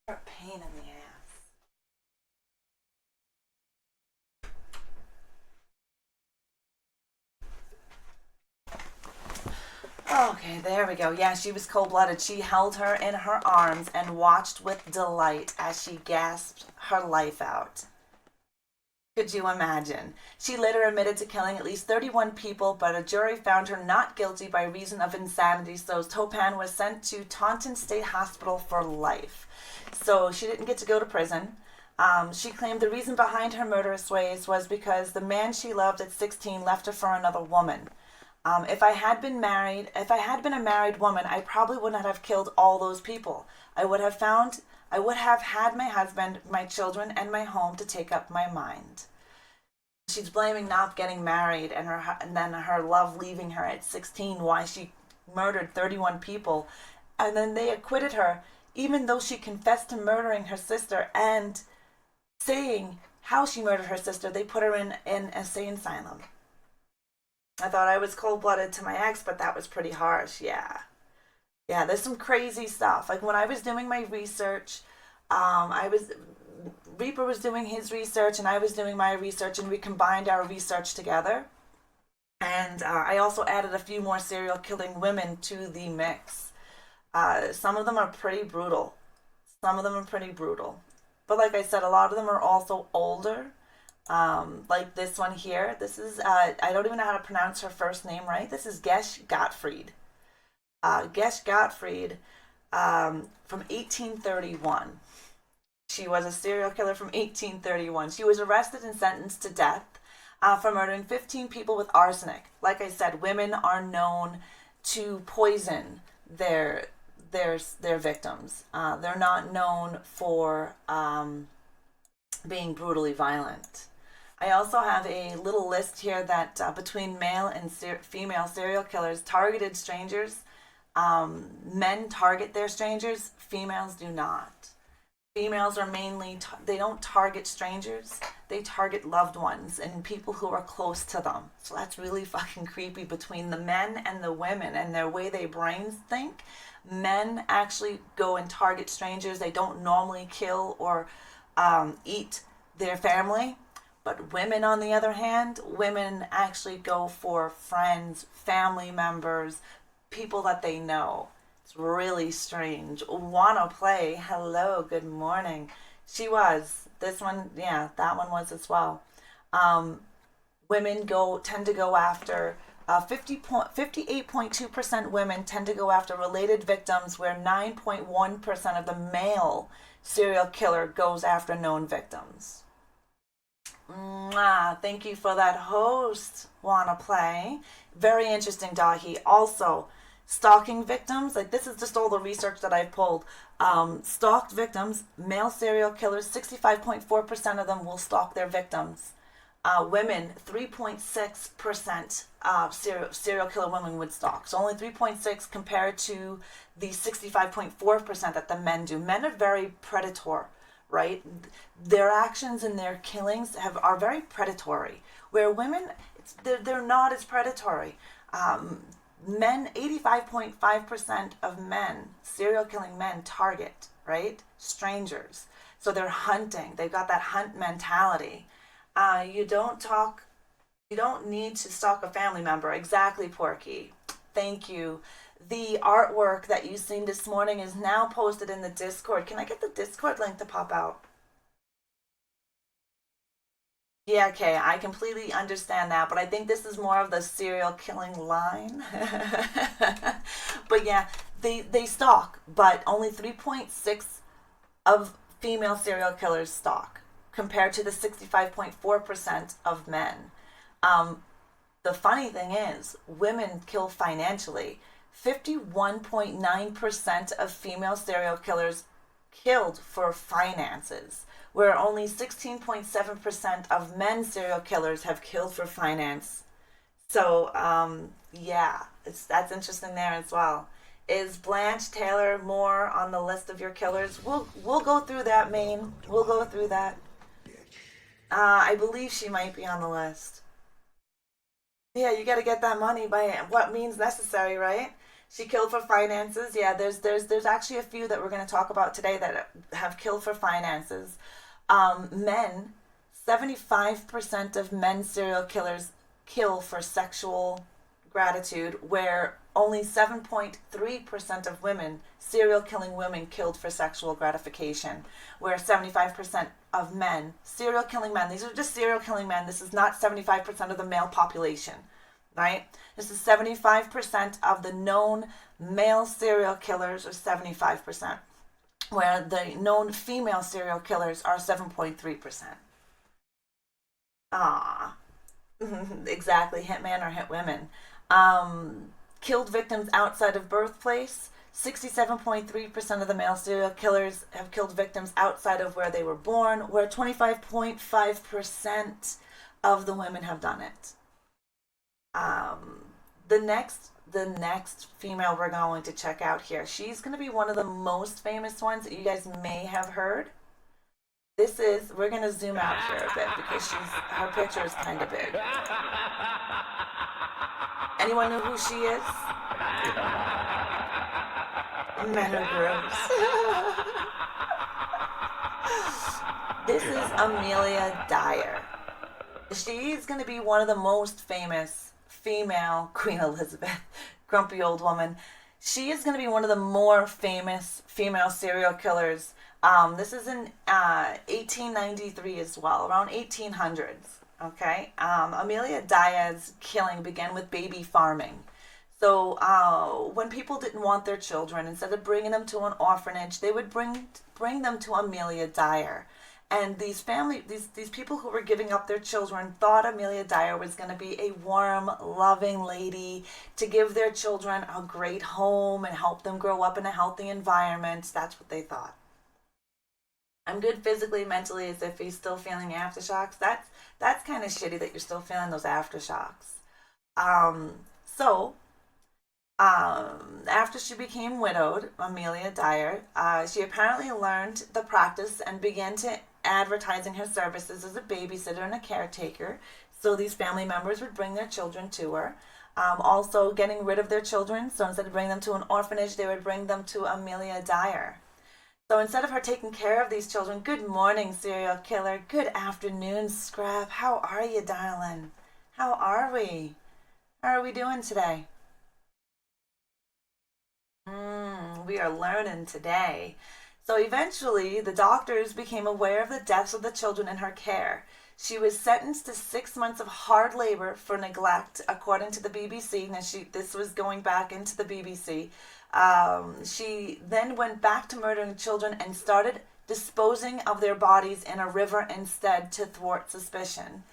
What a pain in the ass. Okay, there we go. Yeah, she was cold-blooded. She held her in her arms and watched with delight as she gasped her life out. Could you imagine? She later admitted to killing at least 31 people, but a jury found her not guilty by reason of insanity, so Topan was sent to Taunton State Hospital for life. So she didn't get to go to prison. She claimed the reason behind her murderous ways was because the man she loved at 16 left her for another woman. If I had been a married woman, I probably would not have killed all those people. I would have had my husband, my children, and my home to take up my mind. She's blaming not getting married and then her love leaving her at 16, why she murdered 31 people. And then they acquitted her, even though she confessed to murdering her sister and saying how she murdered her sister. They put her in an insane asylum. I thought I was cold-blooded to my ex, but that was pretty harsh. Yeah. Yeah, there's some crazy stuff. Like when I was doing my research, Reaper was doing his research and I was doing my research, and we combined our research together. And I also added a few more serial killing women to the mix. Some of them are pretty brutal. But like I said, a lot of them are also older. Like this one here. This is, I don't even know how to pronounce her first name right. This is Gesh Gottfried. Gesh Gottfried from 1831. She was a serial killer from 1831. She was arrested and sentenced to death for murdering 15 people with arsenic. Like I said, women are known to poison their victims. They're not known for being brutally violent. I also have a little list here that between male and female serial killers, targeted strangers. Men target their strangers, females do not. Females are mainly, they don't target strangers, they target loved ones and people who are close to them. So that's really fucking creepy between the men and the women and their way they brains think. Men actually go and target strangers. They don't normally kill or eat their family. But women, on the other hand, women actually go for friends, family members, people that they know. It's really strange. Wanna play? Hello, good morning. She was. This one, yeah, that one was as well. Women tend to go after 58.2% women tend to go after related victims, where 9.1% of the male serial killer goes after known victims. Mwah, thank you for that host. Wanna play? Very interesting, Dahi. Also, stalking victims, like this is just all the research that I've pulled. Stalked victims, male serial killers, 65.4% of them will stalk their victims. Women, 3.6% serial killer women would stalk. So only 3.6 compared to the 65.4% that the men do. Men are very predator, right? Their actions and their killings are very predatory, where women, they're not as predatory. Men, 85.5% of men, serial killing men, target, right? Strangers. So they're hunting. They've got that hunt mentality. You don't need to stalk a family member. Exactly, Porky. Thank you. The artwork that you seen this morning is now posted in the Discord. Can I get the Discord link to pop out? Yeah, okay, I completely understand that, but I think this is more of the serial killing line. But yeah, they stalk, but only 3.6 of female serial killers stalk, compared to the 65.4% of men. The funny thing is, women kill financially. 51.9% of female serial killers killed for finances, where only 16.7% of men serial killers have killed for finance. So, yeah, that's interesting there as well. Is Blanche Taylor Moore on the list of your killers? We'll go through that, Maine. We'll go through that. I believe she might be on the list. Yeah, you got to get that money by what means necessary, right? She killed for finances. Yeah, there's actually a few that we're going to talk about today that have killed for finances. Men, 75% of men serial killers kill for sexual gratitude, where only 7.3% of women, serial killing women, killed for sexual gratification, where 75% of men, serial killing men, these are just serial killing men, this is not 75% of the male population, right? This is 75% of the known male serial killers, or 75%, where the known female serial killers are 7.3%. Ah, exactly, hitman or hit women. Killed victims outside of birthplace. 67.3% of the male serial killers have killed victims outside of where they were born, where 25.5% of the women have done it. The next female we're going to check out here, she's going to be one of the most famous ones that you guys may have heard. We're going to zoom out here a bit because her picture is kind of big. Anyone know who she is? Men are gross. This is Amelia Dyer. She's going to be one of the most famous female, Queen Elizabeth, grumpy old woman. She is going to be one of the more famous female serial killers. This is in 1893 as well, around 1800s. Okay, Amelia Dyer's killing began with baby farming. So when people didn't want their children, instead of bringing them to an orphanage, they would bring them to Amelia Dyer. And these people who were giving up their children thought Amelia Dyer was going to be a warm, loving lady to give their children a great home and help them grow up in a healthy environment. That's what they thought. I'm good physically, mentally, as if he's still feeling aftershocks. That's kind of shitty that you're still feeling those aftershocks. After she became widowed, Amelia Dyer, she apparently learned the practice and began to advertising her services as a babysitter and a caretaker. So these family members would bring their children to her. Also getting rid of their children. So instead of bringing them to an orphanage, they would bring them to Amelia Dyer. So instead of her taking care of these children, good morning, serial killer. Good afternoon, Scrap. How are you, darling? How are we? How are we doing today? We are learning today. So eventually, the doctors became aware of the deaths of the children in her care. She was sentenced to 6 months of hard labor for neglect, according to the BBC. Now, this was going back into the BBC. She then went back to murdering children and started disposing of their bodies in a river instead to thwart suspicion.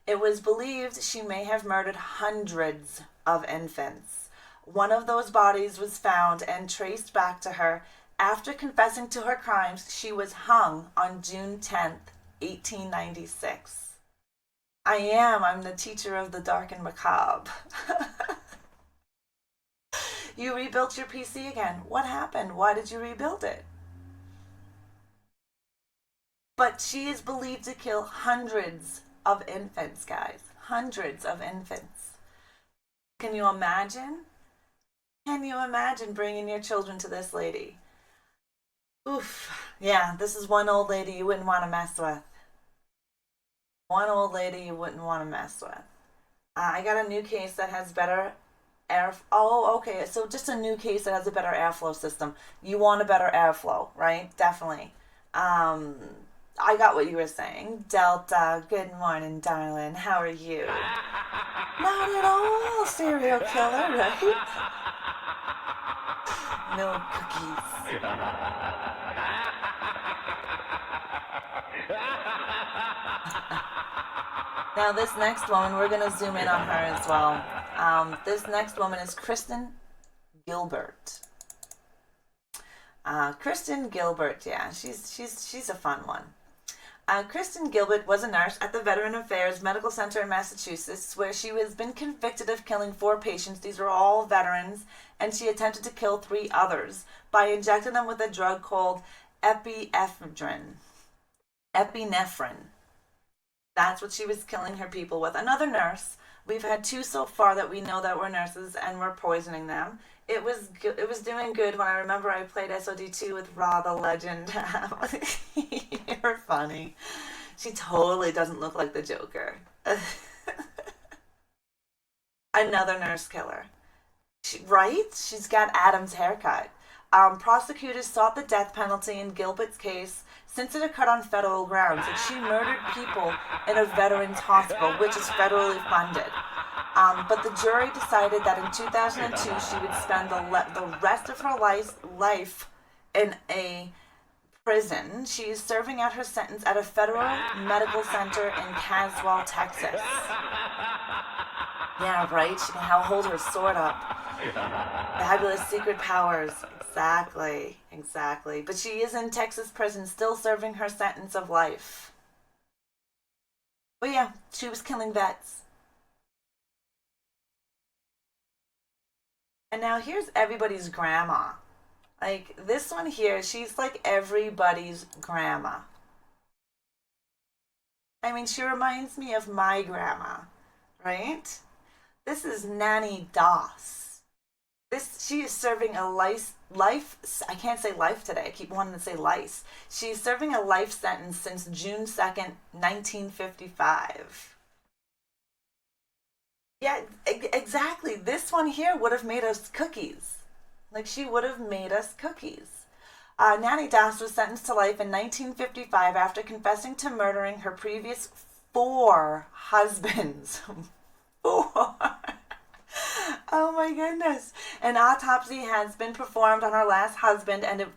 It was believed she may have murdered hundreds of infants. One of those bodies was found and traced back to her. After confessing to her crimes, she was hung on June 10th, 1896. I'm the teacher of the dark and macabre. You rebuilt your PC again. What happened? Why did you rebuild it? But she is believed to kill hundreds of infants, guys. Hundreds of infants. Can you imagine? Can you imagine bringing your children to this lady? Oof. Yeah, this is one old lady you wouldn't want to mess with. One old lady you wouldn't want to mess with. I got a new case that has better air. Oh, okay. So just a new case that has a better airflow system. You want a better airflow, right? Definitely. I got what you were saying. Delta, good morning, darling. How are you? Not at all, serial killer, right? No cookies. Now this next woman, we're going to zoom in on her as well. This next woman is Kristen Gilbert. Kristen Gilbert, yeah, she's a fun one. Kristen Gilbert was a nurse at the Veteran Affairs Medical Center in Massachusetts, where she has been convicted of killing 4 patients. These are all veterans, and she attempted to kill 3 others by injecting them with a drug called epinephrine. Epinephrine. That's what she was killing her people with. Another nurse. We've had 2 so far that we know that were nurses, and we're poisoning them. It was doing good when I remember I played SOD2 with Raw the Legend. You're funny. She totally doesn't look like the Joker. Another nurse killer. Right? She's got Adam's haircut. Prosecutors sought the death penalty in Gilbert's case since it occurred on federal grounds, and she murdered people in a veterans hospital, which is federally funded. But the jury decided that in 2002 she would spend the rest of her life in a prison. She is serving out her sentence at a federal medical center in Caswell, Texas. Yeah, right? She can hold her sword up. Fabulous secret powers. Exactly. But she is in Texas prison, still serving her sentence of life. But yeah, she was killing vets. And now here's everybody's grandma. Like, this one here, she's like everybody's grandma. I mean, she reminds me of my grandma, right? This is Nanny Doss. She is serving a life, I can't say life today. I keep wanting to say lice. She's serving a life sentence since June 2nd, 1955. Yeah, exactly. This one here would have made us cookies. Like, she would have made us cookies. Nanny Doss was sentenced to life in 1955 after confessing to murdering her previous 4 husbands. 4. Oh my goodness. An autopsy has been performed on her last husband, and it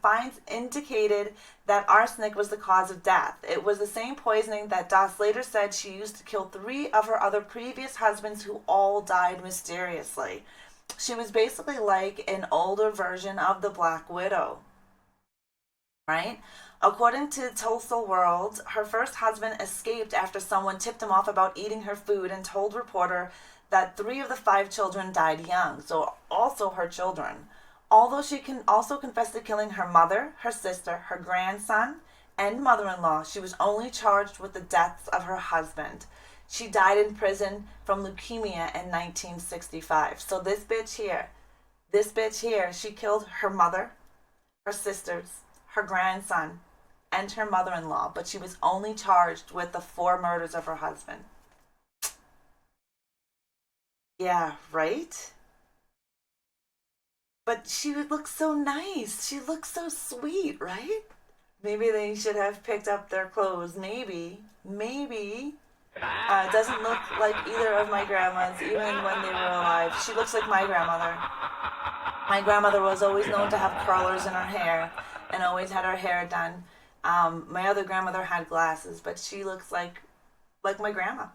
indicated that arsenic was the cause of death. It was the same poisoning that Doss later said she used to kill 3 of her other previous husbands, who all died mysteriously. She was basically like an older version of the Black Widow, right? According to Tulsa World, her first husband escaped after someone tipped him off about eating her food and told reporter that 3 of the 5 children died young, so also her children. Although she can also confess to killing her mother, her sister, her grandson, and mother-in-law, she was only charged with the deaths of her husband. She died in prison from leukemia in 1965. So this bitch here, she killed her mother, her sisters, her grandson, and her mother-in-law, but she was only charged with the 4 murders of her husband. Yeah, right? But she would look so nice. She looks so sweet, right? Maybe they should have picked up their clothes. Maybe. Doesn't look like either of my grandmas, even when they were alive. She looks like my grandmother. My grandmother was always known to have curlers in her hair and always had her hair done. My other grandmother had glasses, but she looks like my grandma.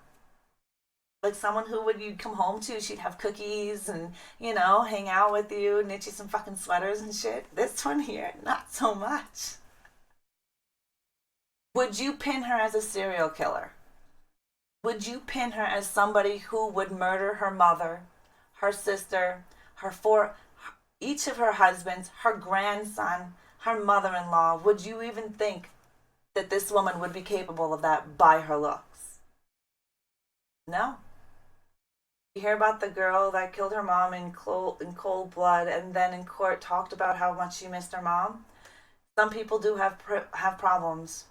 Like someone who would you'd come home to, she'd have cookies and, hang out with you, knit you some fucking sweaters and shit. This one here, not so much. Would you pin her as a serial killer? Would you pin her as somebody who would murder her mother, her sister, each of her husbands, her grandson, her mother-in-law? Would you even think that this woman would be capable of that by her looks? No. You hear about the girl that killed her mom in cold blood, and then in court talked about how much she missed her mom? Some people do have problems.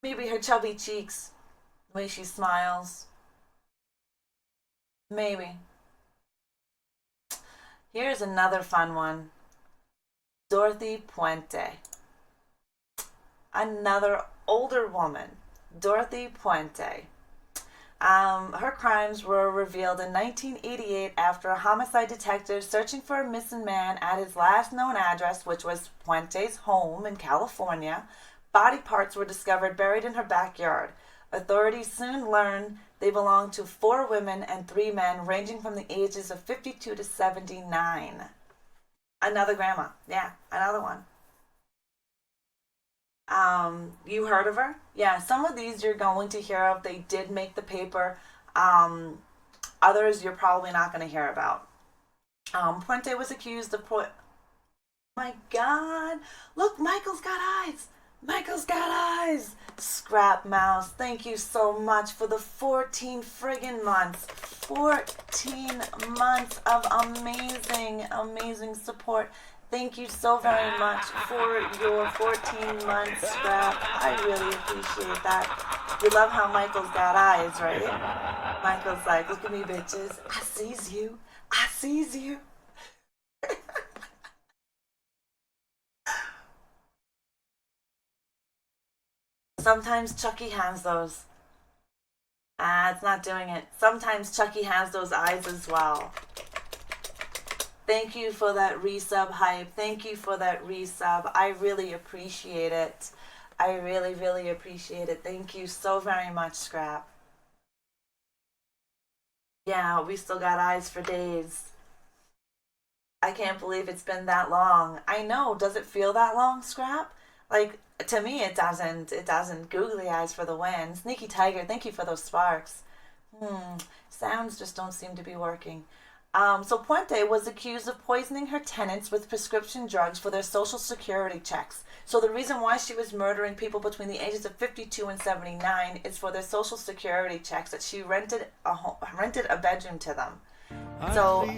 Maybe her chubby cheeks, the way she smiles. Maybe. Here's another fun one. Dorothy Puente. Another older woman. Dorothy Puente. Her crimes were revealed in 1988 after a homicide detective searching for a missing man at his last known address, which was Puente's home in California. Body parts were discovered buried in her backyard. Authorities soon learn they belong to 4 women and 3 men, ranging from the ages of 52 to 79. Another grandma. Yeah, another one. You heard of her? Yeah, some of these you're going to hear of. They did make the paper. Others you're probably not going to hear about. Puente was accused of my God, look, Michael's got eyes. Michael's got eyes. Scrap Mouse, thank you so much for the 14 friggin' months. 14 months of amazing, amazing support. Thank you so very much for your 14 months, Scrap. I really appreciate that. You love how Michael's got eyes, right? Michael's like, look at me, bitches. I sees you. I sees you. Sometimes Chucky has those. It's not doing it. Sometimes Chucky has those eyes as well. Thank you for that resub hype. Thank you for that resub. I really appreciate it. I really, really appreciate it. Thank you so very much, Scrap. Yeah, we still got eyes for days. I can't believe it's been that long. I know. Does it feel that long, Scrap? Like, to me, it doesn't. It doesn't. Googly eyes for the win. Sneaky Tiger, thank you for those sparks. Sounds just don't seem to be working. So Puente was accused of poisoning her tenants with prescription drugs for their social security checks. So the reason why she was murdering people between the ages of 52 and 79 is for their social security checks, that she rented a bedroom to them. So,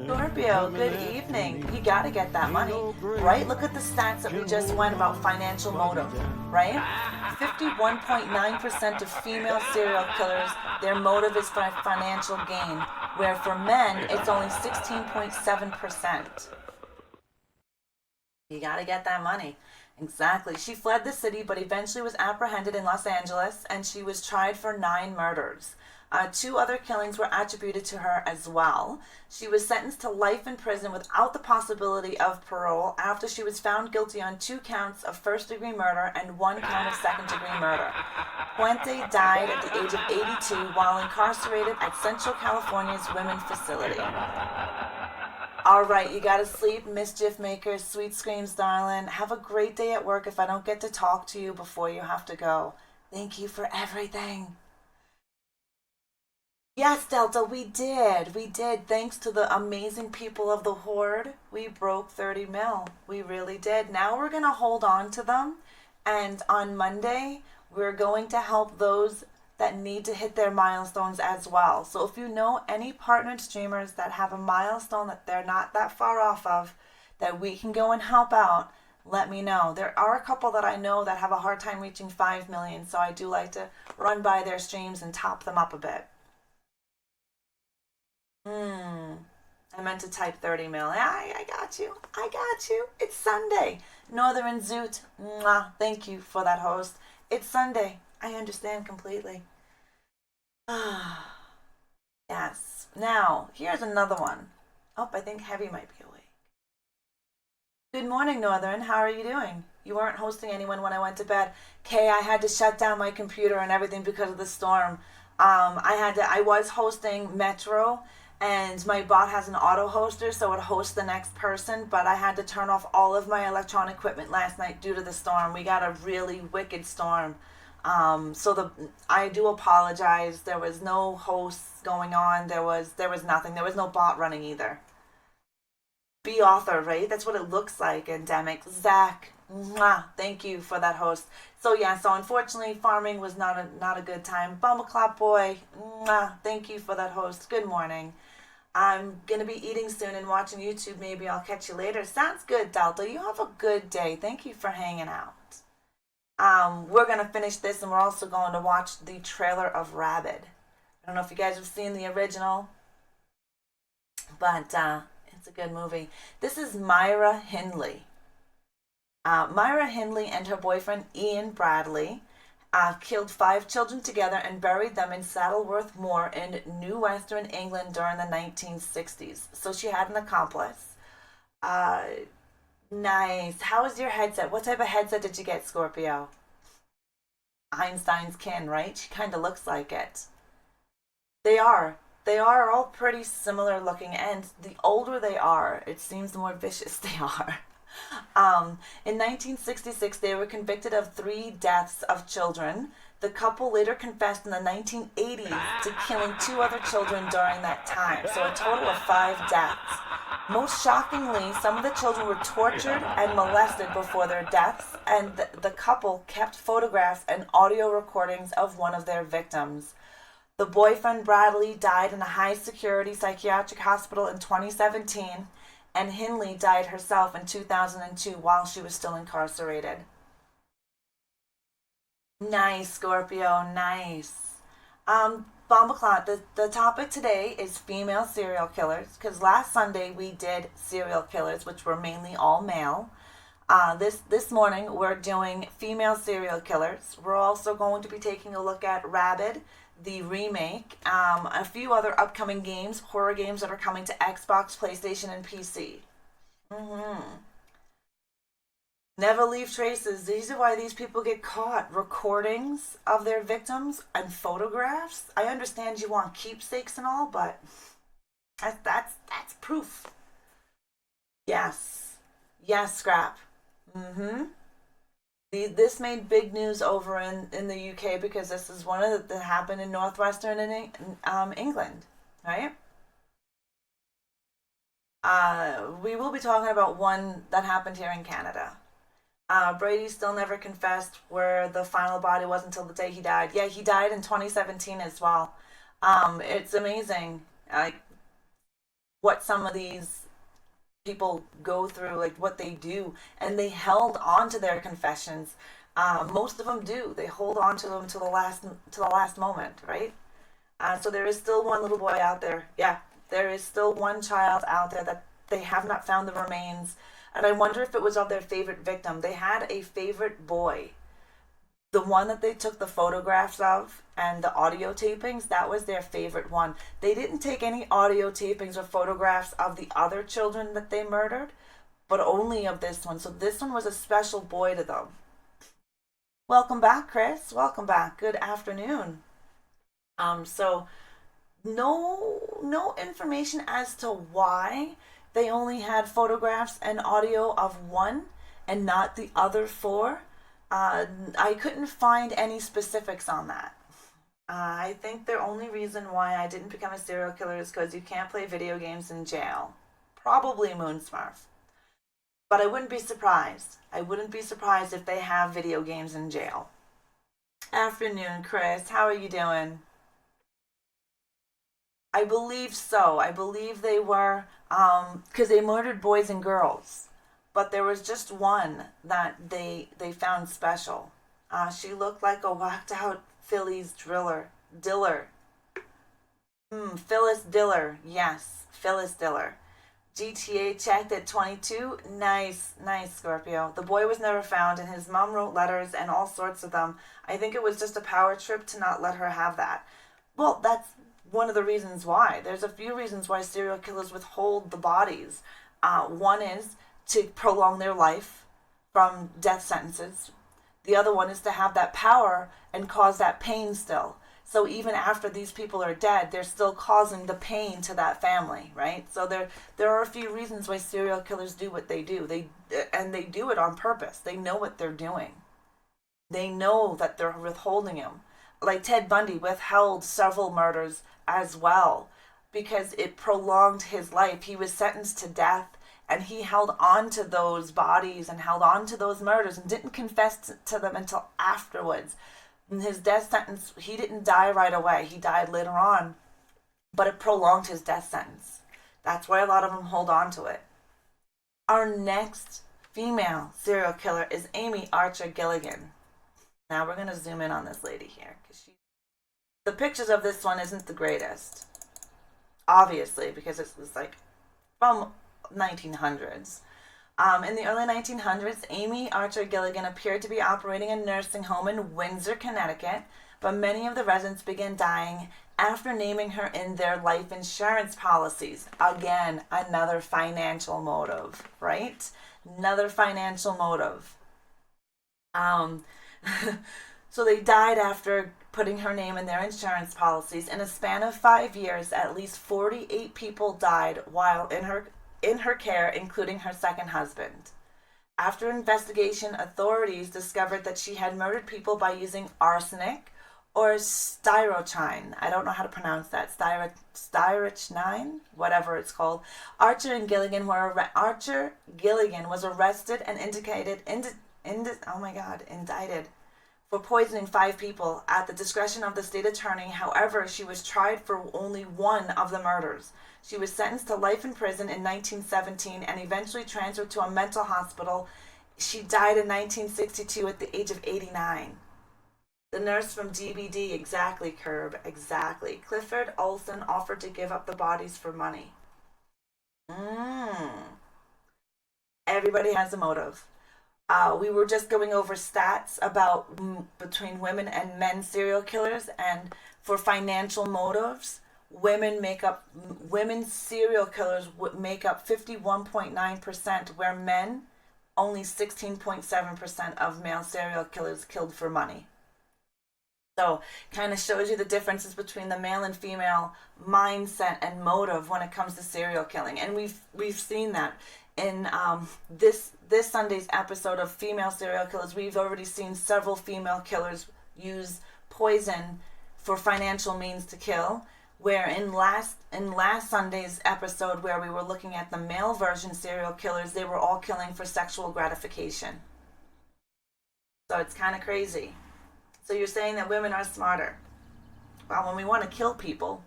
Scorpio, good evening. You gotta get that money, right? Look at the stats that we just went about financial motive, right? 51.9% of female serial killers, their motive is for financial gain, where for men, it's only 16.7%. You gotta get that money. Exactly. She fled the city, but eventually was apprehended in Los Angeles, and she was tried for 9 murders. 2 other killings were attributed to her as well. She was sentenced to life in prison without the possibility of parole after she was found guilty on 2 counts of first-degree murder and 1 count of second-degree murder. Puente died at the age of 82 while incarcerated at Central California's women's facility. All right, you gotta sleep, mischief makers, sweet screams, darling. Have a great day at work if I don't get to talk to you before you have to go. Thank you for everything. Yes, Delta, we did. We did. Thanks to the amazing people of the Horde, we broke 30 mil. We really did. Now we're going to hold on to them. And on Monday, we're going to help those that need to hit their milestones as well. So if you know any partnered streamers that have a milestone that they're not that far off of, that we can go and help out, let me know. There are a couple that I know that have a hard time reaching 5 million. So I do like to run by their streams and top them up a bit. I meant to type 30 mil. I got you. I got you. It's Sunday. Northern Zoot. Mwah. Thank you for that host. It's Sunday. I understand completely. Yes. Now, here's another one. Oh, I think Heavy might be awake. Good morning, Northern. How are you doing? You weren't hosting anyone when I went to bed. Kay, I had to shut down my computer and everything because of the storm. I was hosting Metro, and my bot has an auto hoster, so it hosts the next person, but I had to turn off all of my electronic equipment last night due to the storm. We got a really wicked storm. I do apologize. There was no hosts going on. There was nothing. There was no bot running either. Be author, right? That's what it looks like. Endemic. Zach, mwah, thank you for that host. So yeah, so unfortunately, farming was not a good time. Bumaclap boy, mwah, thank you for that host. Good morning. I'm gonna be eating soon and watching YouTube. Maybe I'll catch you later. Sounds good, Delta. You have a good day. Thank you for hanging out. We're gonna finish this, and we're also going to watch the trailer of Rabid. I don't know if you guys have seen the original, but it's a good movie. This is Myra Hindley. Myra Hindley and her boyfriend Ian Bradley killed 5 children together and buried them in Saddleworth Moor in New Western England during the 1960s. So she had an accomplice. Nice. How is your headset? What type of headset did you get, Scorpio? Einstein's kin, right? She kind of looks like it. They are. They are all pretty similar looking, and the older they are, it seems the more vicious they are. In 1966, they were convicted of 3 deaths of children. The couple later confessed in the 1980s to killing 2 other children during that time, so a total of 5 deaths. Most shockingly, some of the children were tortured and molested before their deaths, and the couple kept photographs and audio recordings of one of their victims. The boyfriend, Bradley, died in a high security psychiatric hospital in 2017, and Hindley died herself in 2002 while she was still incarcerated. Nice, Scorpio, nice. Bombaclat, the topic today is female serial killers, because last Sunday we did serial killers, which were mainly all male. This morning we're doing female serial killers. We're also going to be taking a look at Rabid, the remake, a few other upcoming games, horror games that are coming to Xbox, PlayStation, and PC. Never leave traces. These are why these people get caught. Recordings of their victims and photographs. I understand you want keepsakes and all, but that's proof. Yes. Yes, Scrap. This made big news over in the UK because this is one of that happened in northwestern England, right? We will be talking about one that happened here in Canada. Brady still never confessed where the final body was until the day he died. Yeah, he died in 2017 as well. It's amazing, like what some of these people go through, like what they do, and they held on to their confessions. Most of them do. They hold on to them to the last moment, right? So there is still one little boy out there. Yeah, there is still one child out there that they have not found the remains. And I wonder if it was of their favorite victim. They had a favorite boy. The one that they took the photographs of and the audio tapings, that was their favorite one. They didn't take any audio tapings or photographs of the other children that they murdered, but only of this one. So this one was a special boy to them. Welcome back, Chris. Welcome back. Good afternoon. So no information as to why they only had photographs and audio of one and not the other 4. I couldn't find any specifics on that. I think the only reason why I didn't become a serial killer is because you can't play video games in jail. Probably Moonsmurf. But I wouldn't be surprised. I wouldn't be surprised if they have video games in jail. Afternoon, Chris. How are you doing? I believe so. I believe they were, because they murdered boys and girls. But there was just one that they found special. She looked like a whacked out Phillies Diller. Phyllis Diller. Yes, Phyllis Diller. GTA checked at 22. Nice, nice, Scorpio. The boy was never found, and his mom wrote letters and all sorts of them. I think it was just a power trip to not let her have that. Well, that's one of the reasons why. There's a few reasons why serial killers withhold the bodies. One is to prolong their life from death sentences. The other one is to have that power and cause that pain still. So even after these people are dead, they're still causing the pain to that family, right? So there are a few reasons why serial killers do what they do. They do it on purpose. They know what they're doing. They know that they're withholding him. Like Ted Bundy withheld several murders as well because it prolonged his life. He was sentenced to death, and he held on to those bodies and held on to those murders and didn't confess to them until afterwards. In his death sentence, he didn't die right away. He died later on, but it prolonged his death sentence. That's why a lot of them hold on to it. Our next female serial killer is Amy Archer Gilligan. Now we're going to zoom in on this lady here, because the pictures of this one isn't the greatest, obviously, because it was like from 1900s. In the early 1900s, Amy Archer Gilligan appeared to be operating a nursing home in Windsor, Connecticut, but many of the residents began dying after naming her in their life insurance policies. Again, another financial motive, right? Another financial motive. So they died after putting her name in their insurance policies. In a span of 5 years, at least 48 people died while in her care, including her second husband. After investigation, authorities discovered that she had murdered people by using arsenic or styrochnine. I don't know how to pronounce that. Styrochnine, whatever it's called. Archer Gilligan was arrested and indicted for poisoning 5 people at the discretion of the state attorney. However, she was tried for only one of the murders. She was sentenced to life in prison in 1917 and eventually transferred to a mental hospital. She died in 1962 at the age of 89. The nurse from GBD, exactly, Curb, exactly. Clifford Olson offered to give up the bodies for money. Everybody has a motive. We were just going over stats about between women and men serial killers, and for financial motives, women serial killers make up 51.9%, where men only 16.7% of male serial killers killed for money. So, kind of shows you the differences between the male and female mindset and motive when it comes to serial killing, and we've seen that in this Sunday's episode of female serial killers. We've already seen several female killers use poison for financial means to kill. Where in last Sunday's episode, where we were looking at the male version serial killers, they were all killing for sexual gratification. So it's kind of crazy. So you're saying that women are smarter? Well, when we want to kill people.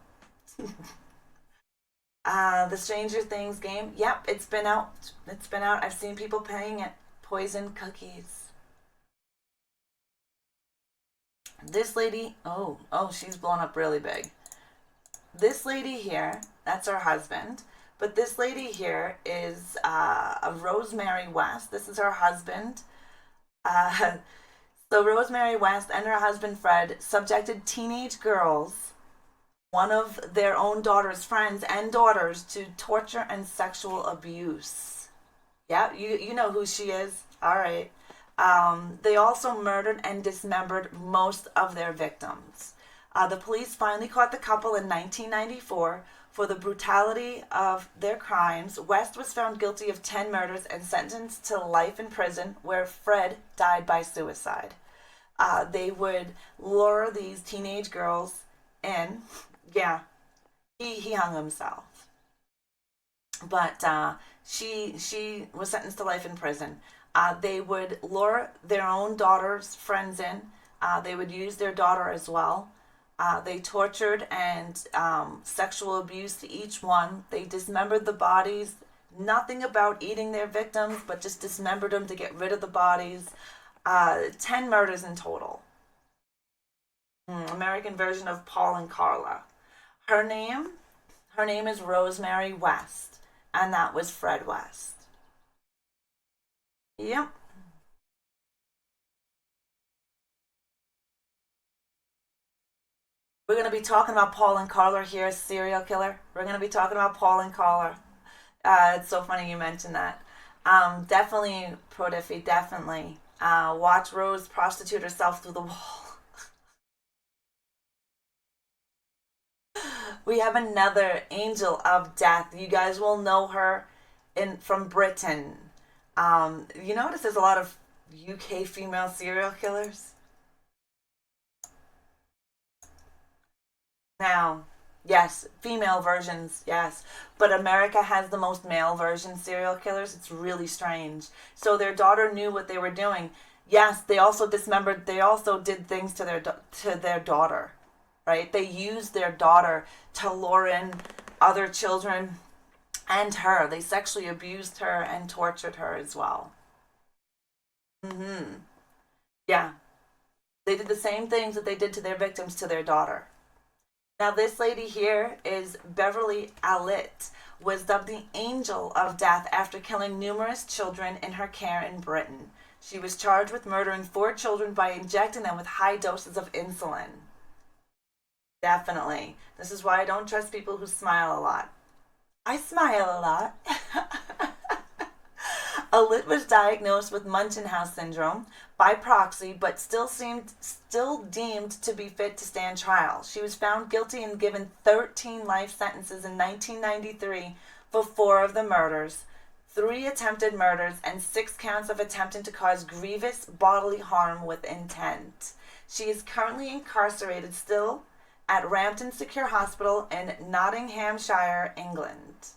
The Stranger Things game. Yep, it's been out. I've seen people paying it. Poison cookies. This lady, oh, she's blown up really big. This lady here, that's her husband. But this lady here is a Rosemary West. This is her husband. So Rosemary West and her husband Fred subjected teenage girls, one of their own daughter's friends and daughters, to torture and sexual abuse. Yeah, you know who she is. All right. They also murdered and dismembered most of their victims. The police finally caught the couple in 1994 for the brutality of their crimes. West was found guilty of 10 murders and sentenced to life in prison, where Fred died by suicide. They would lure these teenage girls in. Yeah, he hung himself. But she was sentenced to life in prison. They would lure their own daughter's friends in. They would use their daughter as well. They tortured and sexual abuse to each one. They dismembered the bodies. Nothing about eating their victims, but just dismembered them to get rid of the bodies. 10 murders in total. American version of Paul and Carla. Her name is Rosemary West, and that was Fred West. Yep. We're going to be talking about Paul and Carla here, serial killer. We're going to be talking about Paul and Carla. It's so funny you mentioned that. Definitely, Pro Diffie, definitely. Watch Rose prostitute herself through the wall. We have another angel of death. You guys will know her from Britain. You notice there's a lot of UK female serial killers? Now, yes, female versions, yes. But America has the most male version serial killers. It's really strange. So their daughter knew what they were doing. Yes, they also dismembered, they also did things to their daughter, right? They used their daughter to lure in other children and her. They sexually abused her and tortured her as well. Yeah, they did the same things that they did to their victims to their daughter. Now, this lady here is Beverly Allitt, was dubbed the Angel of Death after killing numerous children in her care in Britain. She was charged with murdering 4 children by injecting them with high doses of insulin. Definitely. This is why I don't trust people who smile a lot. I smile a lot. Alit was diagnosed with Munchausen syndrome by proxy, but still deemed to be fit to stand trial. She was found guilty and given 13 life sentences in 1993 for 4 of the murders, 3 attempted murders, and 6 counts of attempting to cause grievous bodily harm with intent. She is currently incarcerated still at Rampton Secure Hospital in Nottinghamshire, England.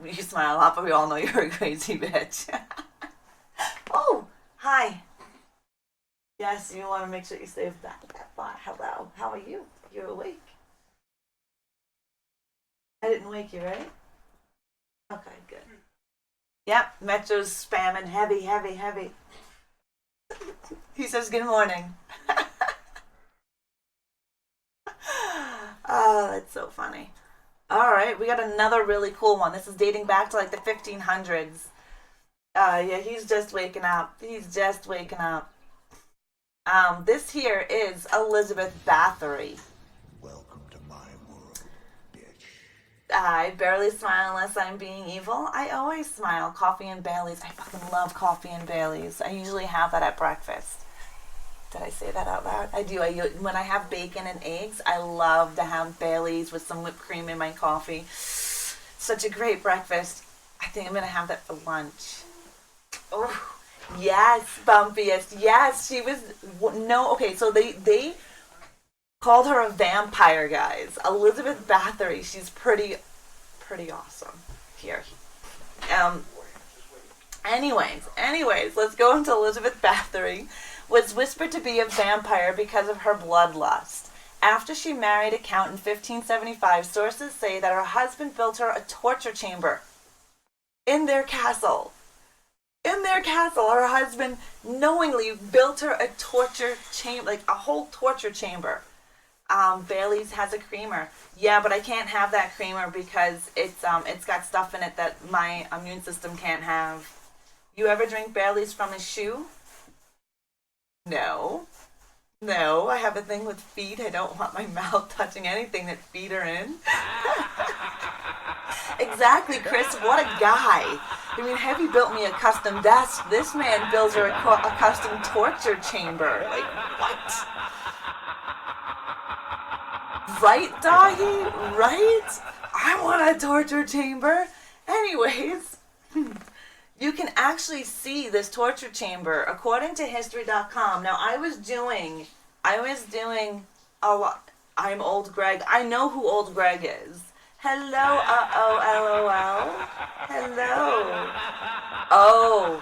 You smile a lot, but we all know you're a crazy bitch. Oh, hi. Yes, you want to make sure you save that thought. Hello, how are you? You're awake. I didn't wake you, right? Okay, good. Yep, Metro's spamming heavy, heavy, heavy. He says good morning. Oh, that's so funny. All right, we got another really cool one. This is dating back to like the 1500s. Yeah, he's just waking up. He's just waking up. This here is Elizabeth Bathory. Welcome to my world, bitch. I barely smile unless I'm being evil. I always smile. Coffee and Baileys. I fucking love coffee and Baileys. I usually have that at breakfast. Did I say that out loud? I do. When I have bacon and eggs, I love to have Baileys with some whipped cream in my coffee. Such a great breakfast. I think I'm going to have that for lunch. Oh, yes, bumpiest. Yes, she was... No, okay, so they called her a vampire, guys. Elizabeth Bathory. She's pretty awesome. Here. Anyways, let's go into Elizabeth Bathory. Was whispered to be a vampire because of her bloodlust. After she married a count in 1575, sources say that her husband built her a torture chamber in their castle. In their castle, her husband knowingly built her a torture chamber, like a whole torture chamber. Bailey's has a creamer. Yeah, but I can't have that creamer because it's got stuff in it that my immune system can't have. You ever drink Bailey's from a shoe? No, I have a thing with feet. I don't want my mouth touching anything that feet are in. Exactly, Chris. What a guy. I mean, Heavy built me a custom desk. This man builds her a custom torture chamber. Like, what? Right, doggy? Right? I want a torture chamber. Anyways... You can actually see this torture chamber according to history.com. Now, I was doing a lot. I'm Old Greg. I know who Old Greg is. Hello, LOL. Hello. Oh.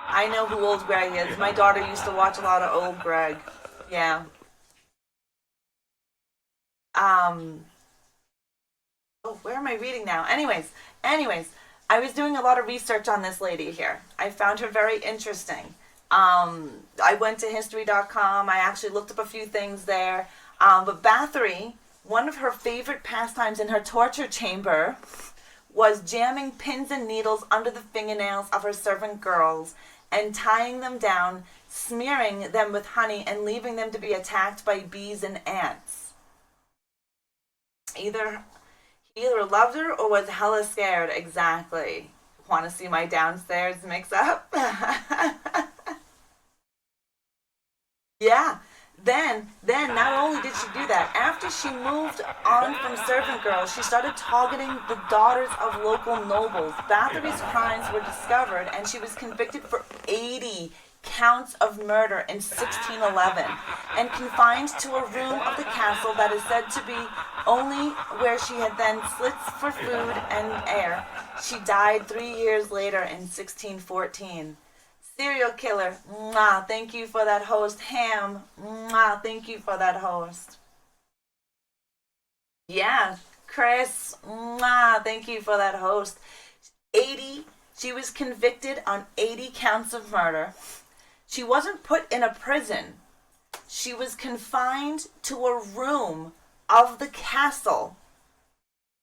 I know who Old Greg is. My daughter used to watch a lot of Old Greg. Yeah. Oh, where am I reading now? Anyways. I was doing a lot of research on this lady here. I found her very interesting. I went to history.com. I actually looked up a few things there. But Bathory, one of her favorite pastimes in her torture chamber was jamming pins and needles under the fingernails of her servant girls and tying them down, smearing them with honey, and leaving them to be attacked by bees and ants. He either loved her or was hella scared. Exactly. Want to see my downstairs mix up? Yeah. Then, not only did she do that, after she moved on from servant girls, she started targeting the daughters of local nobles. Bathory's crimes were discovered, and she was convicted for 80 counts of murder in 1611 and confined to a room of the castle that is said to be only where she had then slits for food and air. She died 3 years later in 1614. Serial killer. Mwah, thank you for that host. Ham. Mwah, thank you for that host. Yeah, Chris. Mwah, thank you for that host. She was convicted on 80 counts of murder. She wasn't put in a prison. She was confined to a room of the castle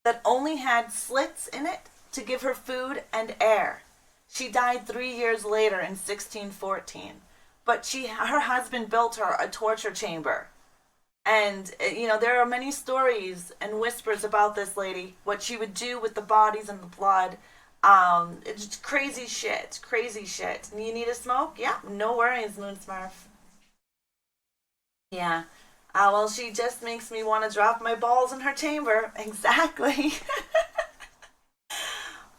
that only had slits in it to give her food and air. She died 3 years later in 1614. But her husband built her a torture chamber. And, there are many stories and whispers about this lady, what she would do with the bodies and the blood. It's crazy shit. Crazy shit. You need a smoke? Yeah, no worries, Moon Smurf. Yeah. Well, she just makes me want to drop my balls in her chamber. Exactly.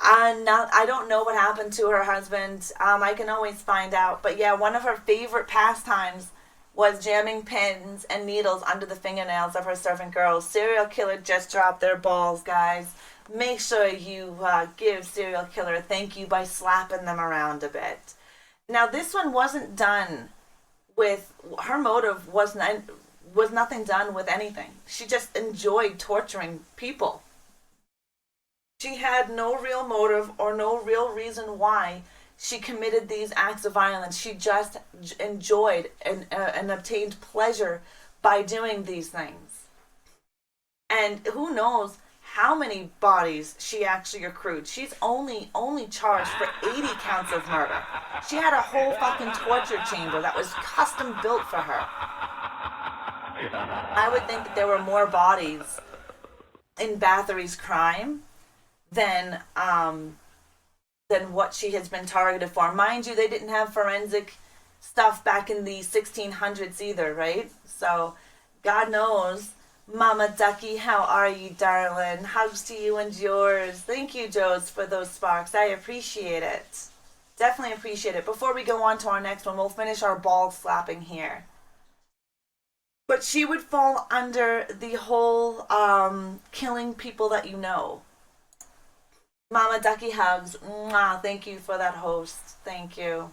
I don't know what happened to her husband. I can always find out. But yeah, one of her favorite pastimes was jamming pins and needles under the fingernails of her servant girls. Serial killer just dropped their balls, guys. Make sure you give serial killer a thank you by slapping them around a bit. Now, this one wasn't done with her motive was nothing done with anything. She just enjoyed torturing people. She had no real motive or no real reason why she committed these acts of violence. She just enjoyed and obtained pleasure by doing these things. And who knows how many bodies she actually accrued. She's only charged for 80 counts of murder. She had a whole fucking torture chamber that was custom built for her. I would think that there were more bodies in Bathory's crime than what she has been targeted for. Mind you, they didn't have forensic stuff back in the 1600s either, right? So, God knows. Mama Ducky, how are you, darling? Hugs to you and yours. Thank you, Joes, for those sparks. I appreciate it. Definitely appreciate it. Before we go on to our next one, we'll finish our ball slapping here. But she would fall under the whole killing people that you know. Mama Ducky hugs. Mwah, thank you for that host. Thank you.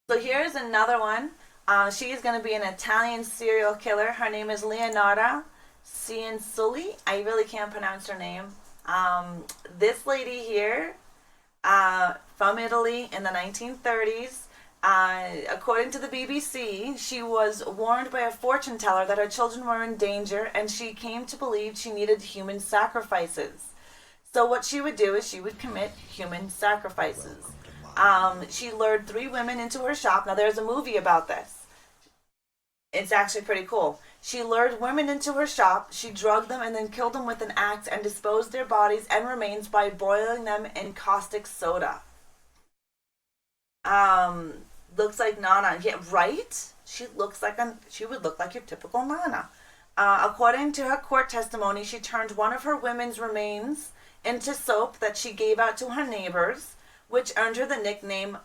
So here's another one. She is going to be an Italian serial killer. Her name is Leonarda Cianciulli. I really can't pronounce her name. This lady here, from Italy in the 1930s, according to the BBC, she was warned by a fortune teller that her children were in danger, and she came to believe she needed human sacrifices. So what she would do is she would commit human sacrifices. She lured 3 women into her shop. Now, there's a movie about this. It's actually pretty cool. She lured women into her shop, she drugged them and then killed them with an axe and disposed their bodies and remains by boiling them in caustic soda. Looks like Nana. Yeah, right? She would look like your typical Nana. According to her court testimony, she turned one of her women's remains into soap that she gave out to her neighbors, which earned her the nickname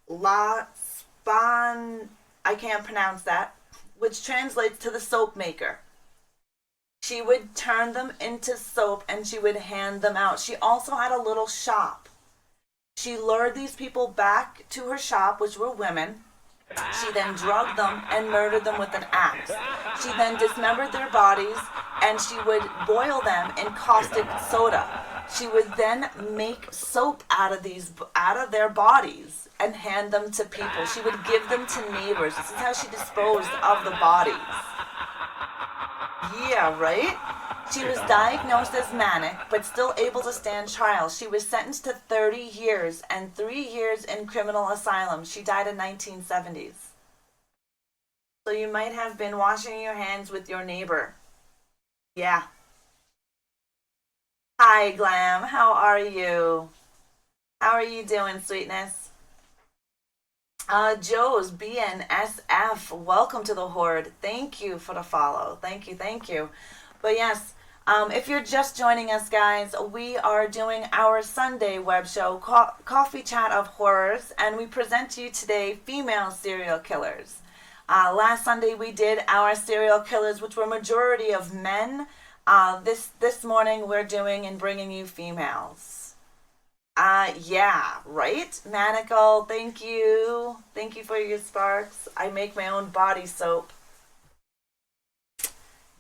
La Span... I can't pronounce that, which translates to the soap maker. She would turn them into soap and she would hand them out. She also had a little shop. She lured these people back to her shop, which were women. She then drugged them and murdered them with an axe. She then dismembered their bodies and she would boil them in caustic soda. She would then make soap out of their bodies and hand them to people. She would give them to neighbors. This is how she disposed of the bodies. Yeah, right? She was diagnosed as manic, but still able to stand trial. She was sentenced to 30 years and 3 years in criminal asylum. She died in 1970s. So you might have been washing your hands with your neighbor. Yeah. Hi, Glam. How are you? How are you doing, sweetness? Joe's BNSF. Welcome to the Horde. Thank you for the follow. Thank you, thank you. But yes, if you're just joining us, guys, we are doing our Sunday web show, Coffee Chat of Horrors, and we present to you today female serial killers. Last Sunday we did our serial killers, which were majority of men. This morning we're doing and bringing you females. Yeah, right? Manacle, thank you. Thank you for your sparks. I make my own body soap.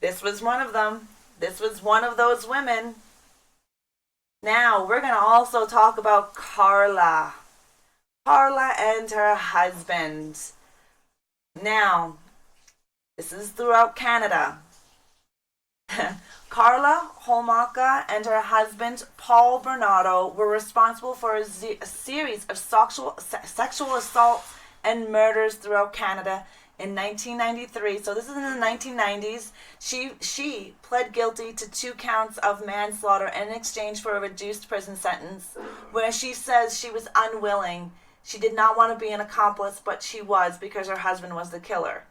This was one of them. This was one of those women. Now, we're going to also talk about Carla. Carla and her husband. Now, this is throughout Canada. Carla Holmaka and her husband, Paul Bernardo, were responsible for a series of sexual assaults and murders throughout Canada in 1993. So this is in the 1990s. She pled guilty to 2 counts of manslaughter in exchange for a reduced prison sentence, where she says she was unwilling. She did not want to be an accomplice, but she was because her husband was the killer.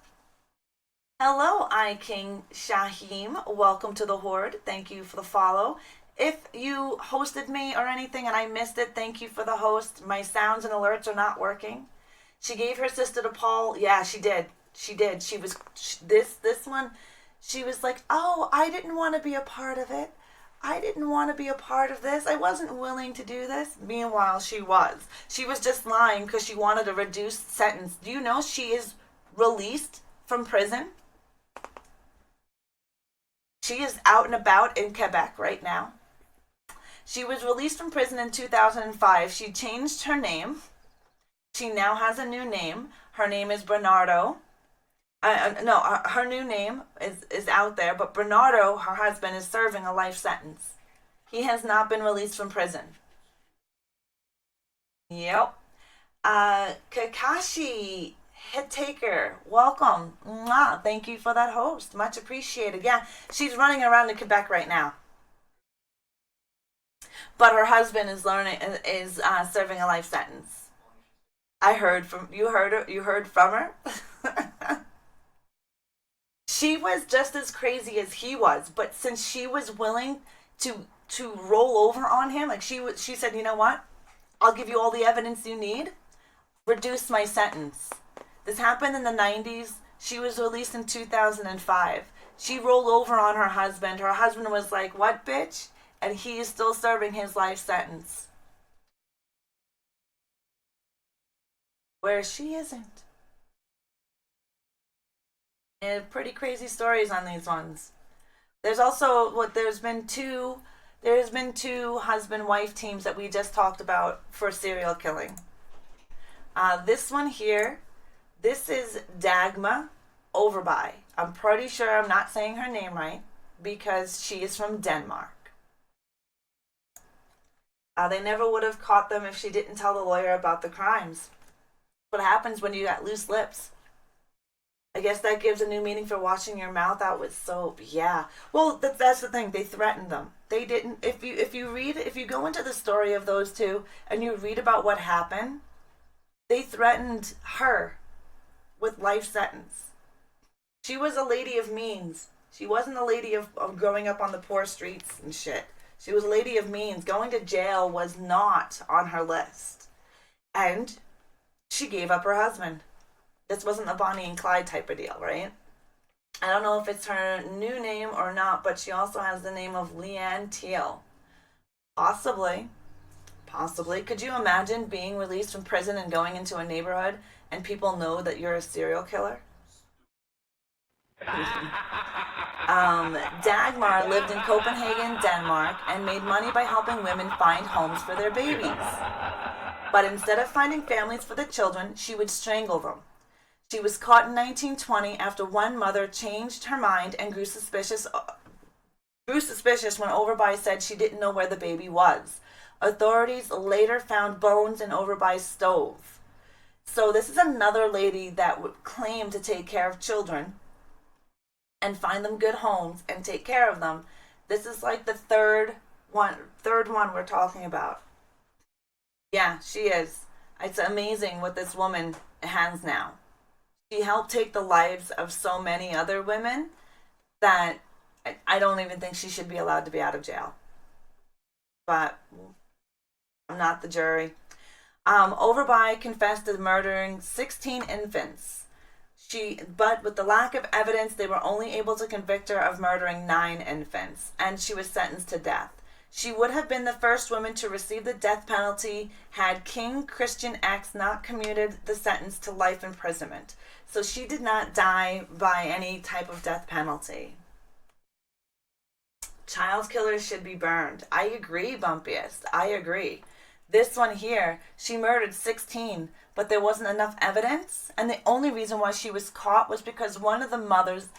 Hello, I King Shaheem. Welcome to the Horde. Thank you for the follow. If you hosted me or anything and I missed it, thank you for the host. My sounds and alerts are not working. She gave her sister to Paul. Yeah, she did. This one, she was like, oh, I didn't want to be a part of it. I didn't want to be a part of this. I wasn't willing to do this. Meanwhile, she was. She was just lying because she wanted a reduced sentence. Do you know she is released from prison? She is out and about in Quebec right now. She was released from prison in 2005. She changed her name. She now has a new name. Her name is Bernardo. Her new name is out there, but Bernardo, her husband, is serving a life sentence. He has not been released from prison. Yep. Kakashi Hittaker, welcome. Mwah. Thank you for that host. Much appreciated. Yeah, she's running around in Quebec right now. But her husband is serving a life sentence. I heard from you. You heard from her. She was just as crazy as he was, but since she was willing to roll over on him, like she said, you know what? I'll give you all the evidence you need. Reduce my sentence. This happened in the 90s. She was released in 2005. She rolled over on her husband. Her husband was like, what, bitch? And he is still serving his life sentence. Where she isn't. And pretty crazy stories on these ones. There's also there's been two husband-wife teams that we just talked about for serial killing. This one here, this is Dagma Overby. I'm pretty sure I'm not saying her name right because she is from Denmark. They never would have caught them if she didn't tell the lawyer about the crimes. What happens when you got loose lips? I guess that gives a new meaning for washing your mouth out with soap. Yeah. Well, that's the thing. They threatened them. They didn't. If you go into the story of those two and you read about what happened, they threatened her with life sentence. She was a lady of means. She wasn't a lady of growing up on the poor streets and shit. She was a lady of means. Going to jail was not on her list. And she gave up her husband. This wasn't a Bonnie and Clyde type of deal, right? I don't know if it's her new name or not, but she also has the name of Leanne Teal. Possibly. Could you imagine being released from prison and going into a neighborhood and people know that you're a serial killer? Dagmar lived in Copenhagen, Denmark, and made money by helping women find homes for their babies. But instead of finding families for the children, she would strangle them. She was caught in 1920 after one mother changed her mind and grew suspicious when Overby said she didn't know where the baby was. Authorities later found bones in Overby's stove. So this is another lady that would claim to take care of children and find them good homes and take care of them. This is like the third one we're talking about. Yeah, she is. It's amazing what this woman has now. She helped take the lives of so many other women that I don't even think she should be allowed to be out of jail. But I'm not the jury. Overby confessed to murdering 16 infants. But with the lack of evidence, they were only able to convict her of murdering 9 infants, and she was sentenced to death. She would have been the first woman to receive the death penalty had King Christian X not commuted the sentence to life imprisonment. So she did not die by any type of death penalty. Child killers should be burned. I agree, Bumpiest. I agree. This one here, she murdered 16, but there wasn't enough evidence. And the only reason why she was caught was because one of the mothers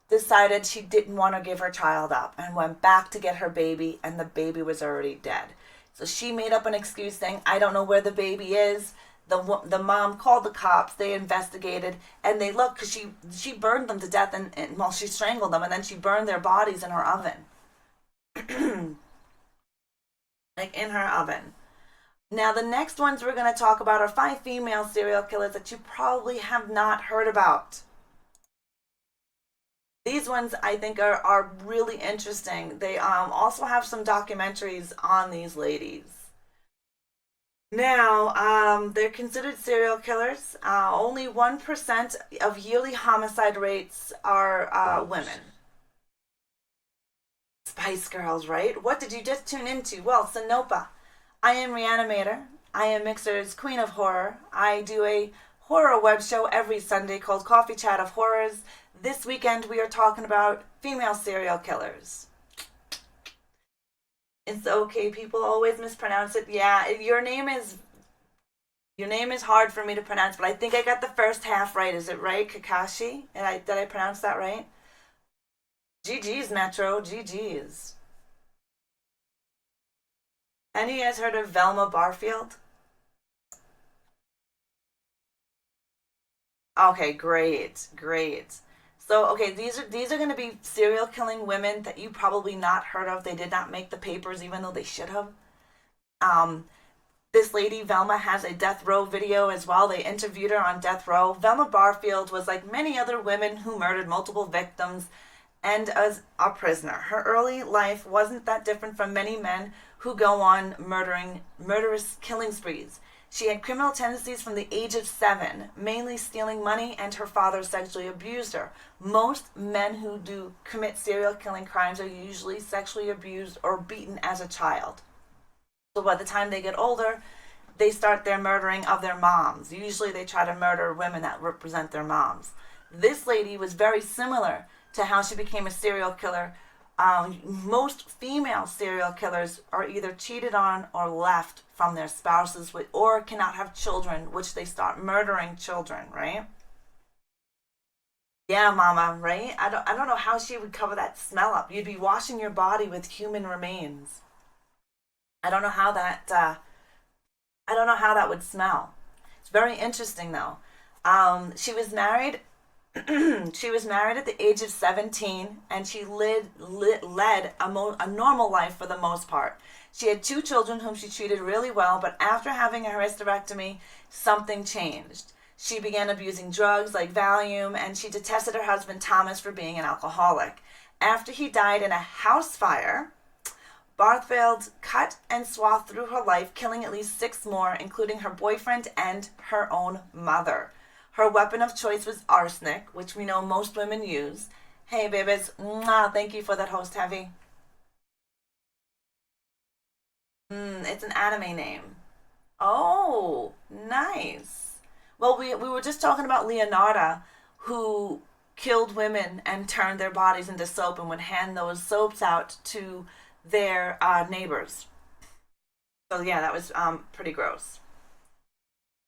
decided she didn't want to give her child up and went back to get her baby, and the baby was already dead. So she made up an excuse saying, I don't know where the baby is. The mom called the cops. They investigated, and they looked because she burned them to death, and well, she strangled them, and then she burned their bodies in her oven, like in her oven. Now, the next ones we're going to talk about are 5 female serial killers that you probably have not heard about. These ones I think are really interesting. They also have some documentaries on these ladies. Now, they're considered serial killers. Only 1% of yearly homicide rates are women. Spice Girls, right? What did you just tune into? Well, Sinopa. I am Reanimator. I am Mixer's Queen of Horror. I do a horror web show every Sunday called Coffee Chat of Horrors. This weekend we are talking about female serial killers. It's okay, people always mispronounce it. Yeah, your name is hard for me to pronounce, but I think I got the first half right. Is it right, Kakashi? Did I pronounce that right? GG's, Metro. GG's. Any of you guys heard of Velma Barfield? Okay, great, great. So, okay, these are going to be serial killing women that you probably not heard of. They did not make the papers, even though they should have. This lady, Velma, has a death row video as well. They interviewed her on death row. Velma Barfield was like many other women who murdered multiple victims and as a prisoner. Her early life wasn't that different from many men who go on murderous killing sprees. She had criminal tendencies from the age of 7, mainly stealing money, and her father sexually abused her. Most men who do commit serial killing crimes are usually sexually abused or beaten as a child. So by the time they get older, they start their murdering of their moms. Usually they try to murder women that represent their moms. This lady was very similar to how she became a serial killer. Most female serial killers are either cheated on or left from their spouses or cannot have children, which they start murdering children, right? Yeah, mama, right? I don't know how she would cover that smell up. You'd be washing your body with human remains. I don't know how that would smell. It's very interesting though. She was married she was married at the age of 17, and she led a normal life for the most part. She had 2 children whom she treated really well, but after having a hysterectomy, something changed. She began abusing drugs like Valium, and she detested her husband Thomas for being an alcoholic. After he died in a house fire, Barfield cut and swathed through her life, killing at least 6 more, including her boyfriend and her own mother. Her weapon of choice was arsenic, which we know most women use. Hey, babies. Mwah, thank you for that host heavy. It's an anime name. Oh, nice. Well, we were just talking about Leonarda, who killed women and turned their bodies into soap and would hand those soaps out to their neighbors. So yeah, that was pretty gross.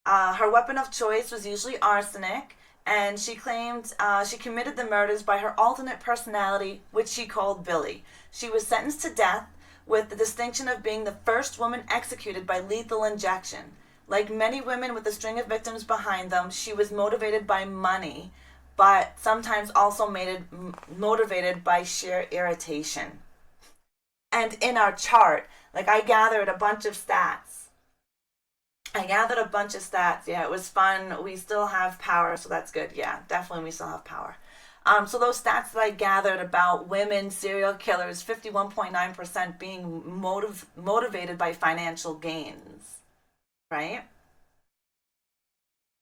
Her weapon of choice was usually arsenic, and she claimed she committed the murders by her alternate personality, which she called Billy. She was sentenced to death with the distinction of being the first woman executed by lethal injection. Like many women with a string of victims behind them, she was motivated by money, but sometimes also motivated by sheer irritation. And in our chart, like I gathered a bunch of stats. Yeah, it was fun. We still have power, so that's good. Yeah, definitely we still have power. So those stats that I gathered about women serial killers, 51.9% being motivated by financial gains, right?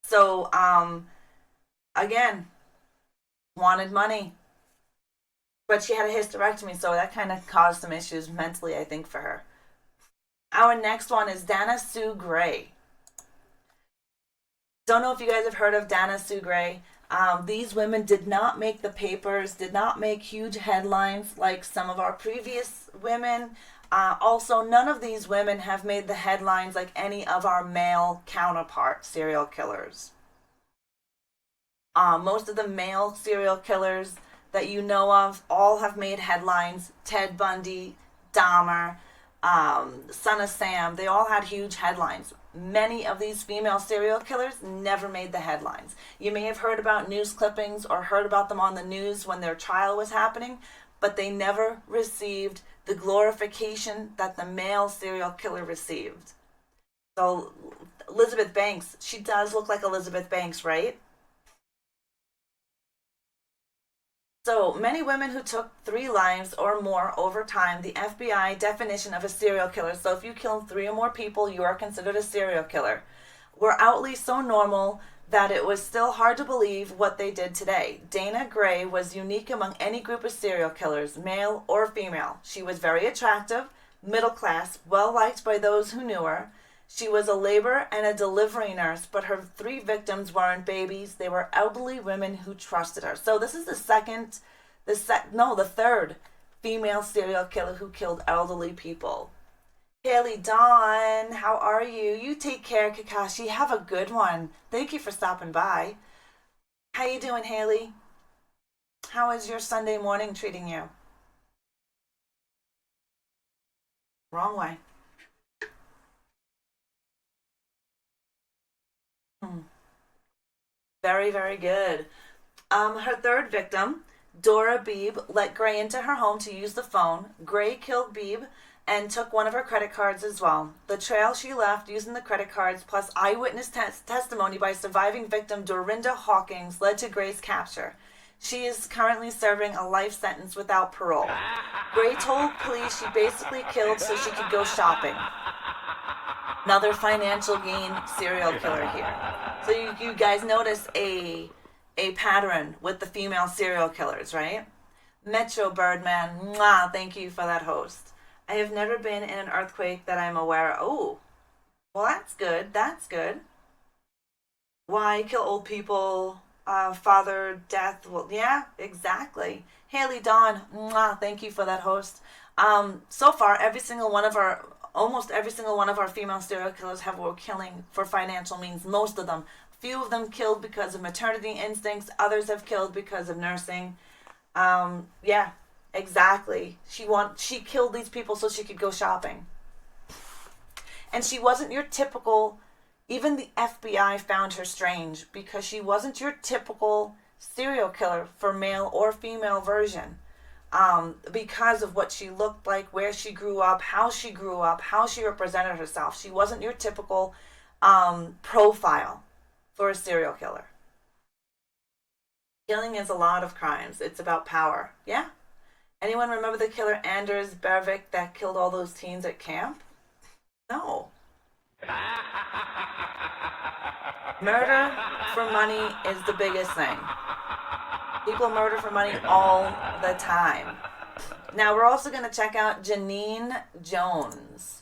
So, again, wanted money. But she had a hysterectomy, so that kind of caused some issues mentally, I think, for her. Our next one is Dana Sue Gray. Don't know if you guys have heard of Dana Sue Gray. These women did not make the papers, did not make huge headlines like some of our previous women. Also, none of these women have made the headlines like any of our male counterpart serial killers. Most of the male serial killers that you know of all have made headlines. Ted Bundy, Dahmer, Son of Sam, they all had huge headlines. Many of these female serial killers never made the headlines. You may have heard about news clippings or heard about them on the news when their trial was happening, but they never received the glorification that the male serial killer received. So Elizabeth Banks, she does look like Elizabeth Banks, right? So many women who took 3 lives or more over time, the FBI definition of a serial killer. So if you kill 3 or more people, you are considered a serial killer. Were outly so normal that it was still hard to believe what they did today. Dana Gray was unique among any group of serial killers, male or female. She was very attractive, middle class, well liked by those who knew her. She was a labor and a delivery nurse, but her 3 victims weren't babies. They were elderly women who trusted her. So this is the third female serial killer who killed elderly people. Haley Dawn, how are you? You take care, Kakashi. Have a good one. Thank you for stopping by. How you doing, Haley? How is your Sunday morning treating you? Wrong way. Very, very good. Her 3rd victim, Dora Beebe, let Gray into her home to use the phone. Gray killed Beebe and took one of her credit cards as well. The trail she left using the credit cards plus eyewitness testimony by surviving victim Dorinda Hawkins led to Gray's capture. She is currently serving a life sentence without parole. Gray told police she basically killed so she could go shopping. Another financial gain serial killer here. So you guys notice a pattern with the female serial killers, right? Metro Birdman, mwah, thank you for that host. I have never been in an earthquake that I'm aware of. Oh, well, that's good. That's good. Why kill old people? Father, death. Well, yeah, exactly. Haley Dawn, mwah, thank you for that host. So far, almost every single one of our female serial killers were killing for financial means. Most of them. Few of them killed because of maternity instincts. Others have killed because of nursing. Yeah, exactly. She killed these people so she could go shopping. And she wasn't your typical, even the FBI found her strange because she wasn't your typical serial killer for male or female version. Because of what she looked like, where she grew up, how she represented herself. She wasn't your typical profile for a serial killer. Killing is a lot of crimes. It's about power. Yeah? Anyone remember the killer Anders Breivik that killed all those teens at camp? No. Murder for money is the biggest thing. People murder for money all the time. Now we're also going to check out Janine Jones.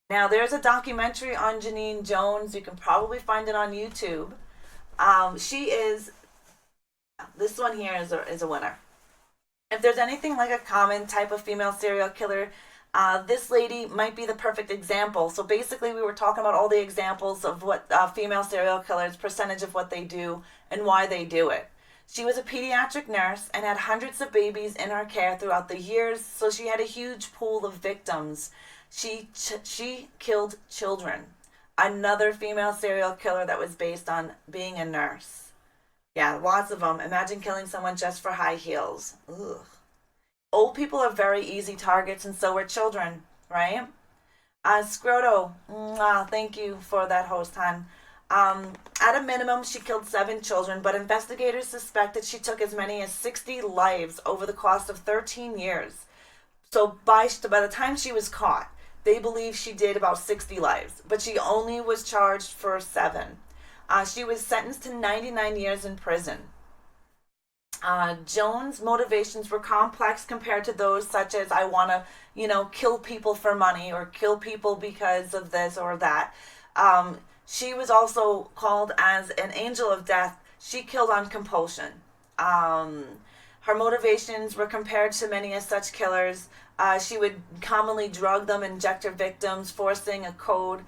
Now there's a documentary on Janine Jones. You can probably find it on YouTube. This one here is a winner. If there's anything like a common type of female serial killer, this lady might be the perfect example. So basically we were talking about all the examples of what female serial killers, percentage of what they do and why they do it. She was a pediatric nurse and had hundreds of babies in her care throughout the years, so she had a huge pool of victims. She killed children. Another female serial killer that was based on being a nurse. Yeah, lots of them. Imagine killing someone just for high heels. Ugh. Old people are very easy targets, and so are children, right? Scroto, thank you for that host, hon. At a minimum, she killed 7 children, but investigators suspect that she took as many as 60 lives over the course of 13 years. So by the time she was caught, they believe she did about 60 lives, but she only was charged for 7. She was sentenced to 99 years in prison. Jones' motivations were complex compared to those such as I want to, kill people for money or kill people because of this or that. She was also called as an angel of death. She killed on compulsion. Her motivations were compared to many as such killers. She would commonly drug them, inject her victims, forcing a code.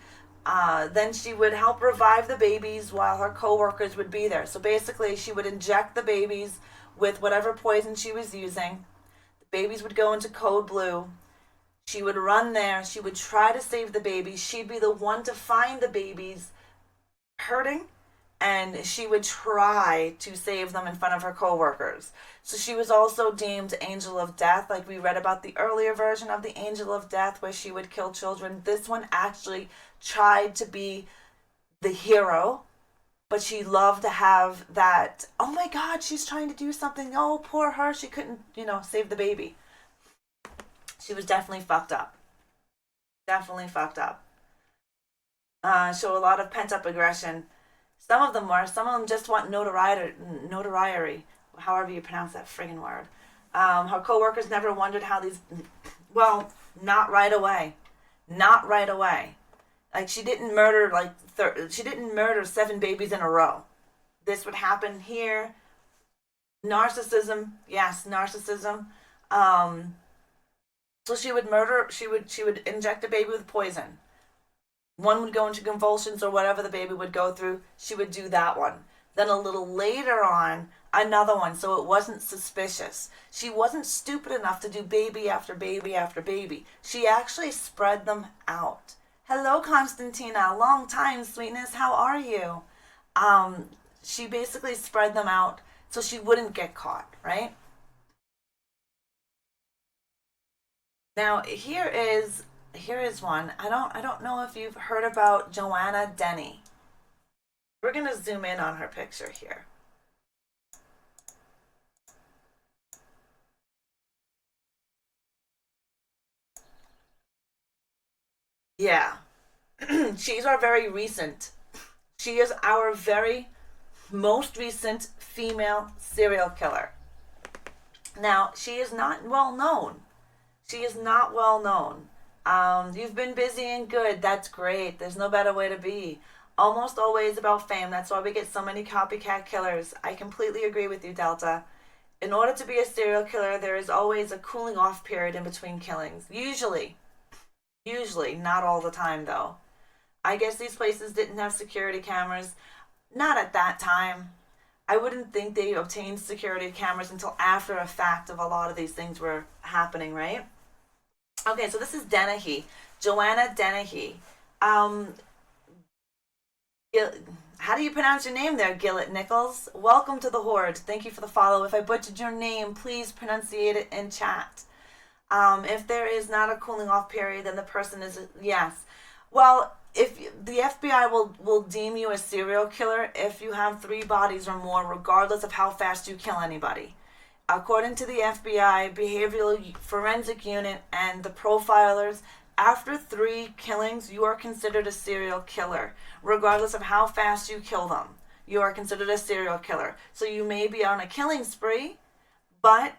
Then she would help revive the babies while her co-workers would be there. So basically, she would inject the babies with whatever poison she was using. The babies would go into code blue. She would run there. She would try to save the babies. She'd be the one to find the babies hurting, and she would try to save them in front of her coworkers. So she was also deemed angel of death, like we read about the earlier version of the angel of death where she would kill children. This one actually tried to be the hero, but she loved to have that, oh my God, she's trying to do something. Oh, poor her. She couldn't, save the baby. She was definitely fucked up. Definitely fucked up. Show a lot of pent-up aggression. Some of them just want notoriety, however you pronounce that friggin' word. Her coworkers never wondered how well, not right away. Not right away. Like, she didn't murder, she didn't murder 7 babies in a row. This would happen here. Narcissism, yes, narcissism. So she would inject a baby with poison. One would go into convulsions or whatever the baby would go through. She would do that one. Then a little later on, another one, so it wasn't suspicious. She wasn't stupid enough to do baby after baby after baby. She actually spread them out. Hello, Constantina. Long time, sweetness. How are you? She basically spread them out so she wouldn't get caught, right? Now, here is one. I don't know if you've heard about Joanna Denny. We're going to zoom in on her picture here. Yeah. She's our very recent. She is our very most recent female serial killer. Now, she is not well known. She is not well known. You've been busy and good. That's great. There's no better way to be. Almost always about fame. That's why we get so many copycat killers. I completely agree with you, Delta. In order to be a serial killer, there is always a cooling off period in between killings. Usually, not all the time though. I guess these places didn't have security cameras. Not at that time. I wouldn't think they obtained security cameras until after a fact of a lot of these things were happening, right? Okay, so this is Dennehy. Joanna Dennehy. How do you pronounce your name there, Gillett Nichols? Welcome to the Horde. Thank you for the follow. If I butchered your name, please pronunciate it in chat. If there is not a cooling off period, then the person is, yes. Well, if the FBI will deem you a serial killer if you have 3 bodies or more, regardless of how fast you kill anybody. According to the FBI, Behavioral Forensic Unit, and the profilers, after 3 killings, you are considered a serial killer. Regardless of how fast you kill them, you are considered a serial killer. So you may be on a killing spree, but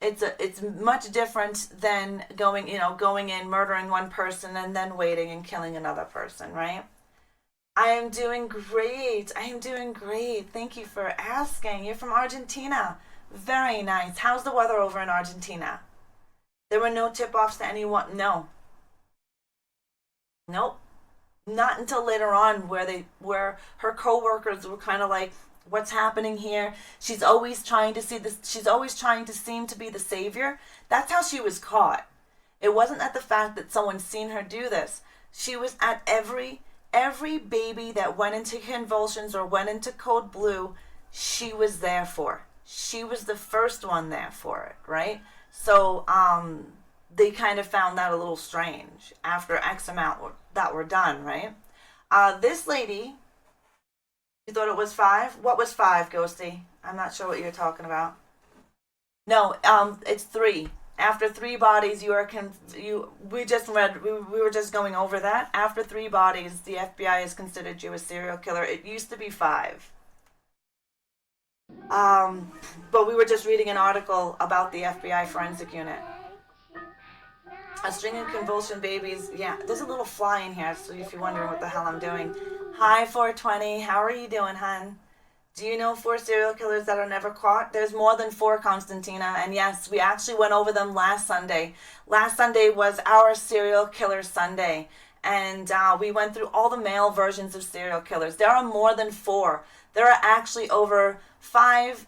it's much different than going in, murdering one person, and then waiting and killing another person, right? I am doing great. Thank you for asking. You're from Argentina. Very nice. How's the weather over in Argentina? There were no tip-offs to anyone. No. Nope. Not until later on where her coworkers were kind of like, what's happening here? She's always trying to seem to be the savior. That's how she was caught. It wasn't at the fact that someone's seen her do this. She was at every baby that went into convulsions or went into code blue, she was there for. She was the first one there for it, right? So they kind of found that a little strange after X amount that were done, right? This lady, you thought it was 5? What was 5, Ghosty? I'm not sure what you're talking about. No, it's 3. After 3 bodies, we were just going over that. After 3 bodies, the FBI has considered you a serial killer. It used to be 5. But we were just reading an article about the FBI forensic unit. A string of convulsion babies. Yeah, there's a little fly in here, so if you're wondering what the hell I'm doing. Hi, 420. How are you doing, hun? Do you know 4 serial killers that are never caught? There's more than 4, Constantina. And yes, we actually went over them last Sunday. Last Sunday was our serial killer Sunday. And we went through all the male versions of serial killers. There are more than 4. There are actually over 5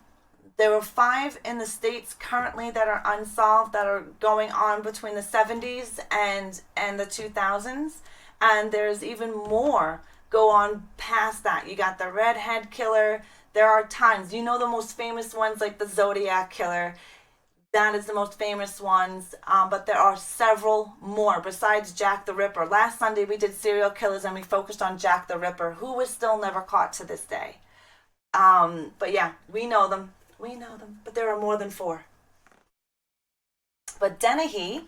There were 5 in the States currently that are unsolved, that are going on between the 70s and the 2000s. And there's even more go on past that. You got the redhead killer. There are tons. You know the most famous ones like the Zodiac killer. That is the most famous ones. But there are several more besides Jack the Ripper. Last Sunday we did serial killers and we focused on Jack the Ripper, who was still never caught to this day. But yeah, we know them. We know them. But there are more than 4. But Dennehy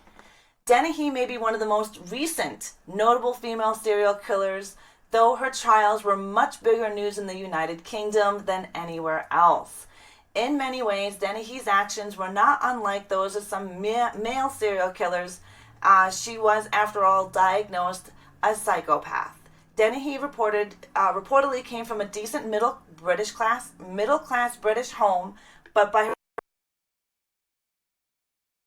may be one of the most recent notable female serial killers, though her trials were much bigger news in the United Kingdom than anywhere else. In many ways, Dennehy's actions were not unlike those of some male serial killers. She was, after all, diagnosed a psychopath. Dennehy reportedly came from a decent middle class British home, but by her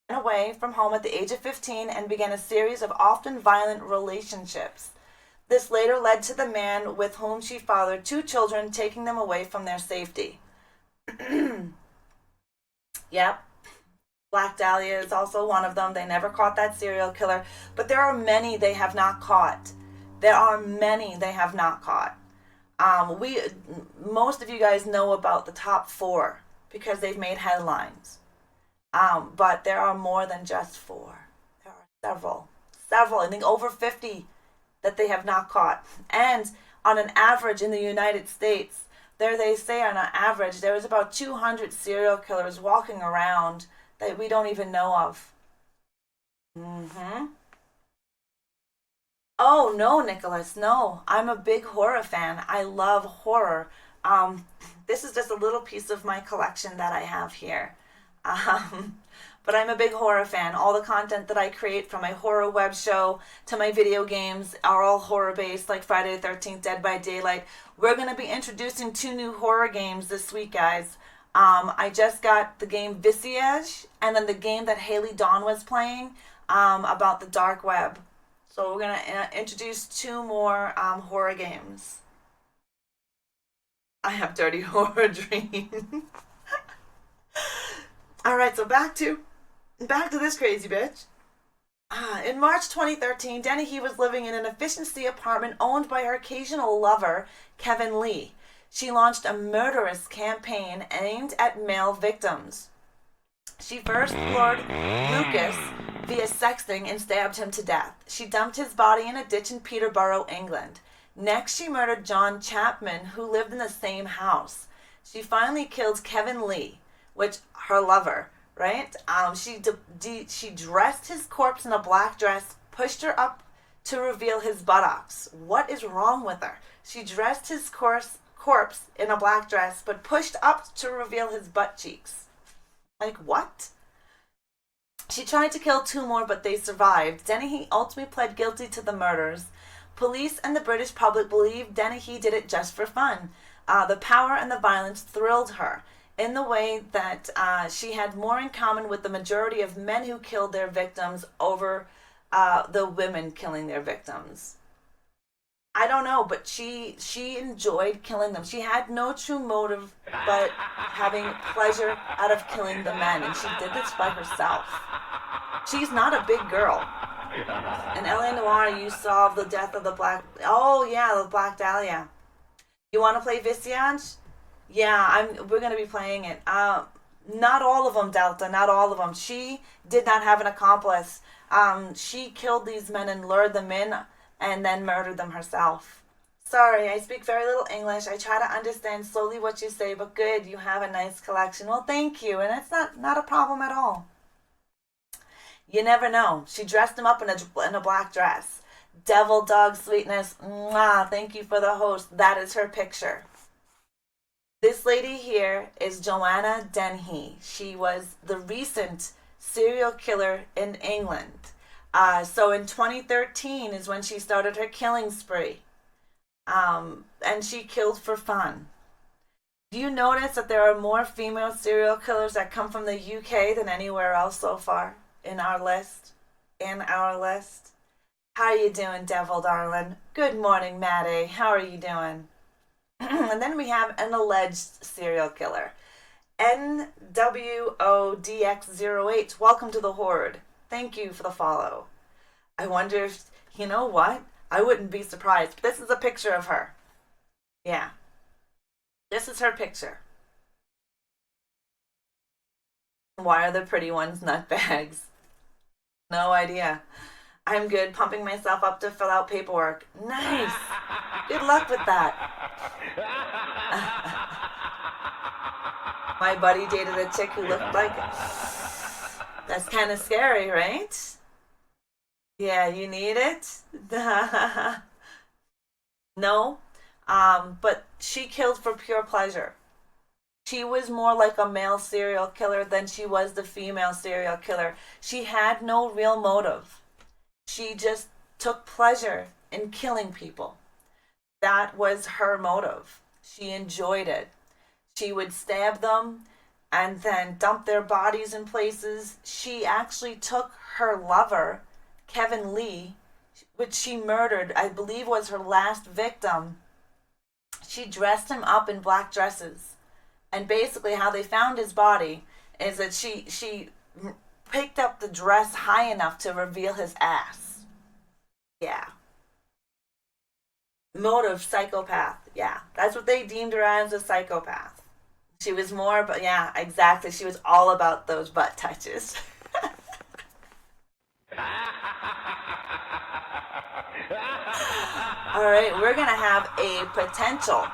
away from home at the age of 15 and began a series of often violent relationships. This later led to the man with whom she fathered 2 children, taking them away from their safety. Yep. Black Dahlia is also one of them. They never caught that serial killer, but there are many they have not caught. Most of you guys know about the top 4 because they've made headlines. But there are more than just 4. There are several. I think over 50 that they have not caught. And on an average in the United States, there they say on an average there is about 200 serial killers walking around that we don't even know of. Oh, no, Nicholas, no. I'm a big horror fan. I love horror. This is just a little piece of my collection that I have here. But I'm a big horror fan. All the content that I create, from my horror web show to my video games, are all horror based, like Friday the 13th, Dead by Daylight. We're going to be introducing 2 new horror games this week, guys. I just got the game Visage, and then the game that Haley Dawn was playing about the dark web. So we're going to introduce 2 more horror games. I have dirty horror dreams. All right, so back to this crazy bitch. In March 2013, Dennehy was living in an efficiency apartment owned by her occasional lover, Kevin Lee. She launched a murderous campaign aimed at male victims. She first lured Lucas via sexting and stabbed him to death. She dumped his body in a ditch in Peterborough, England. Next, she murdered John Chapman, who lived in the same house. She finally killed Kevin Lee, which her lover, right? She dressed his corpse in a black dress, pushed her up to reveal his buttocks. What is wrong with her? She dressed his corpse in a black dress, but pushed up to reveal his butt cheeks. Like, what? She tried to kill 2 more, but they survived. Dennehy ultimately pled guilty to the murders. Police and the British public believed Dennehy did it just for fun. The power and the violence thrilled her, in the way that she had more in common with the majority of men who killed their victims over the women killing their victims. I don't know, but she enjoyed killing them. She had no true motive but having pleasure out of killing the men, and she did this by herself. She's not a big girl. In L.A. Noire, you solved the death of the Black Dahlia. You want to play Visage? Yeah, we're going to be playing it. Not all of them, Delta, not all of them. She did not have an accomplice. She killed these men and lured them in and then murdered them herself. Sorry, I speak very little English. I try to understand slowly what you say, but good, you have a nice collection. Well, thank you, and it's not a problem at all. You never know. She dressed him up in a black dress. Devil dog sweetness. Mwah, thank you for the host. That is her picture. This lady here is Joanna Dennehy. She was the recent serial killer in England. So in 2013 is when she started her killing spree. And she killed for fun. Do you notice that there are more female serial killers that come from the UK than anywhere else so far in our list? How are you doing, Devil darling? Good morning, Maddie. How are you doing? And then we have an alleged serial killer. NWODX08. Welcome to the Horde. Thank you for the follow. I wonder if, you know what? I wouldn't be surprised. This is a picture of her. Yeah. This is her picture. Why are the pretty ones nutbags? No idea. I'm good, pumping myself up to fill out paperwork. Nice. Good luck with that. My buddy dated a chick who looked like... That's kind of scary, right? Yeah, you need it? No. But she killed for pure pleasure. She was more like a male serial killer than she was the female serial killer. She had no real motive. She just took pleasure in killing people. That was her motive. She enjoyed it. She would stab them and then dump their bodies in places. She actually took her lover, Kevin Lee, which she murdered, I believe was her last victim. She dressed him up in black dresses. And basically how they found his body is that she picked up the dress high enough to reveal his ass. Yeah. Motive, psychopath. Yeah, that's what they deemed her as, a psychopath. She was more, but yeah, exactly. She was all about those butt touches. All right, we're going to have a potential.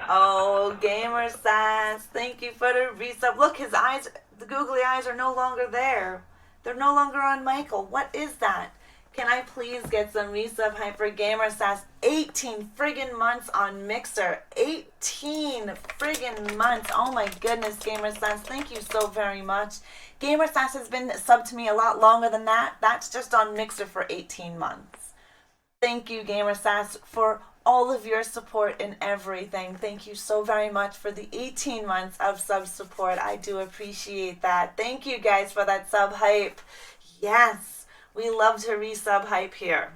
Oh, Gamer Sass, thank you for the resub. Look, his eyes, the googly eyes are no longer there. They're no longer on Michael. What is that? Can I please get some resub hype for Gamer Sass? 18 friggin' months on Mixer. 18 friggin' months. Oh my goodness, Gamer Sass. Thank you so very much. Gamer Sass has been subbed to me a lot longer than that. That's just on Mixer for 18 months. Thank you, Gamer Sass, for all of your support and everything. Thank you so very much for the 18 months of sub support. I do appreciate that. Thank you guys for that sub hype. Yes, we love to resub hype here.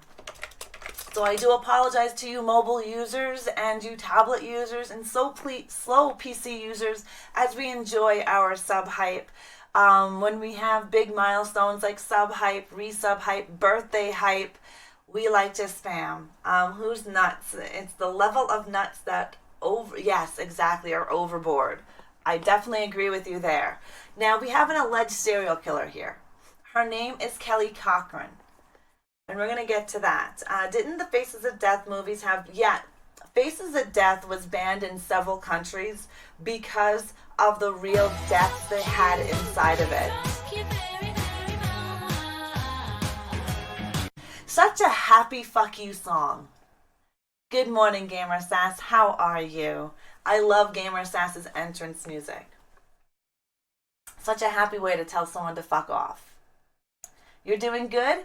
So I do apologize to you mobile users and you tablet users and slow PC users as we enjoy our sub hype. When we have big milestones like sub hype, resub hype, birthday hype, we like to spam. Who's nuts? It's the level of nuts that yes, exactly, are overboard. I definitely agree with you there. Now, we have an alleged serial killer here. Her name is Kelly Cochran. And we're going to get to that. Didn't the Faces of Death movies have... Yeah, Faces of Death was banned in several countries because of the real deaths they had inside of it. Such a happy fuck you song. Good morning, Gamer Sass. How are you? I love Gamer Sass's entrance music. Such a happy way to tell someone to fuck off. You're doing good?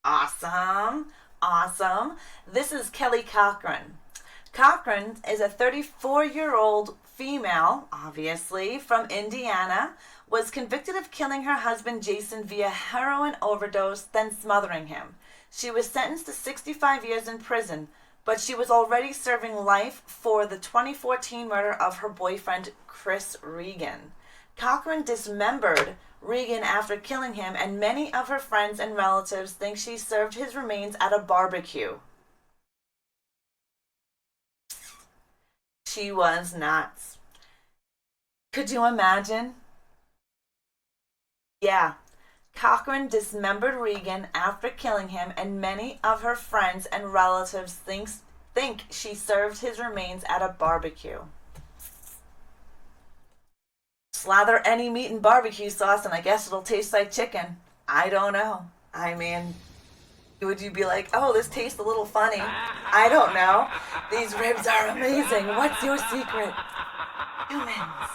Awesome. Awesome. This is Kelly Cochran. Cochran is a 34-year-old female, obviously, from Indiana, was convicted of killing her husband Jason via heroin overdose, then smothering him. She was sentenced to 65 years in prison, but she was already serving life for the 2014 murder of her boyfriend, Chris Regan. Cochran dismembered Regan after killing him, and many of her friends and relatives think she served his remains at a barbecue. She was nuts. Could you imagine? Yeah. Cochran dismembered Regan after killing him, and many of her friends and relatives think she served his remains at a barbecue. Slather any meat in barbecue sauce and I guess it'll taste like chicken. I don't know. I mean, would you be like, oh, this tastes a little funny? I don't know. These ribs are amazing. What's your secret? Humans.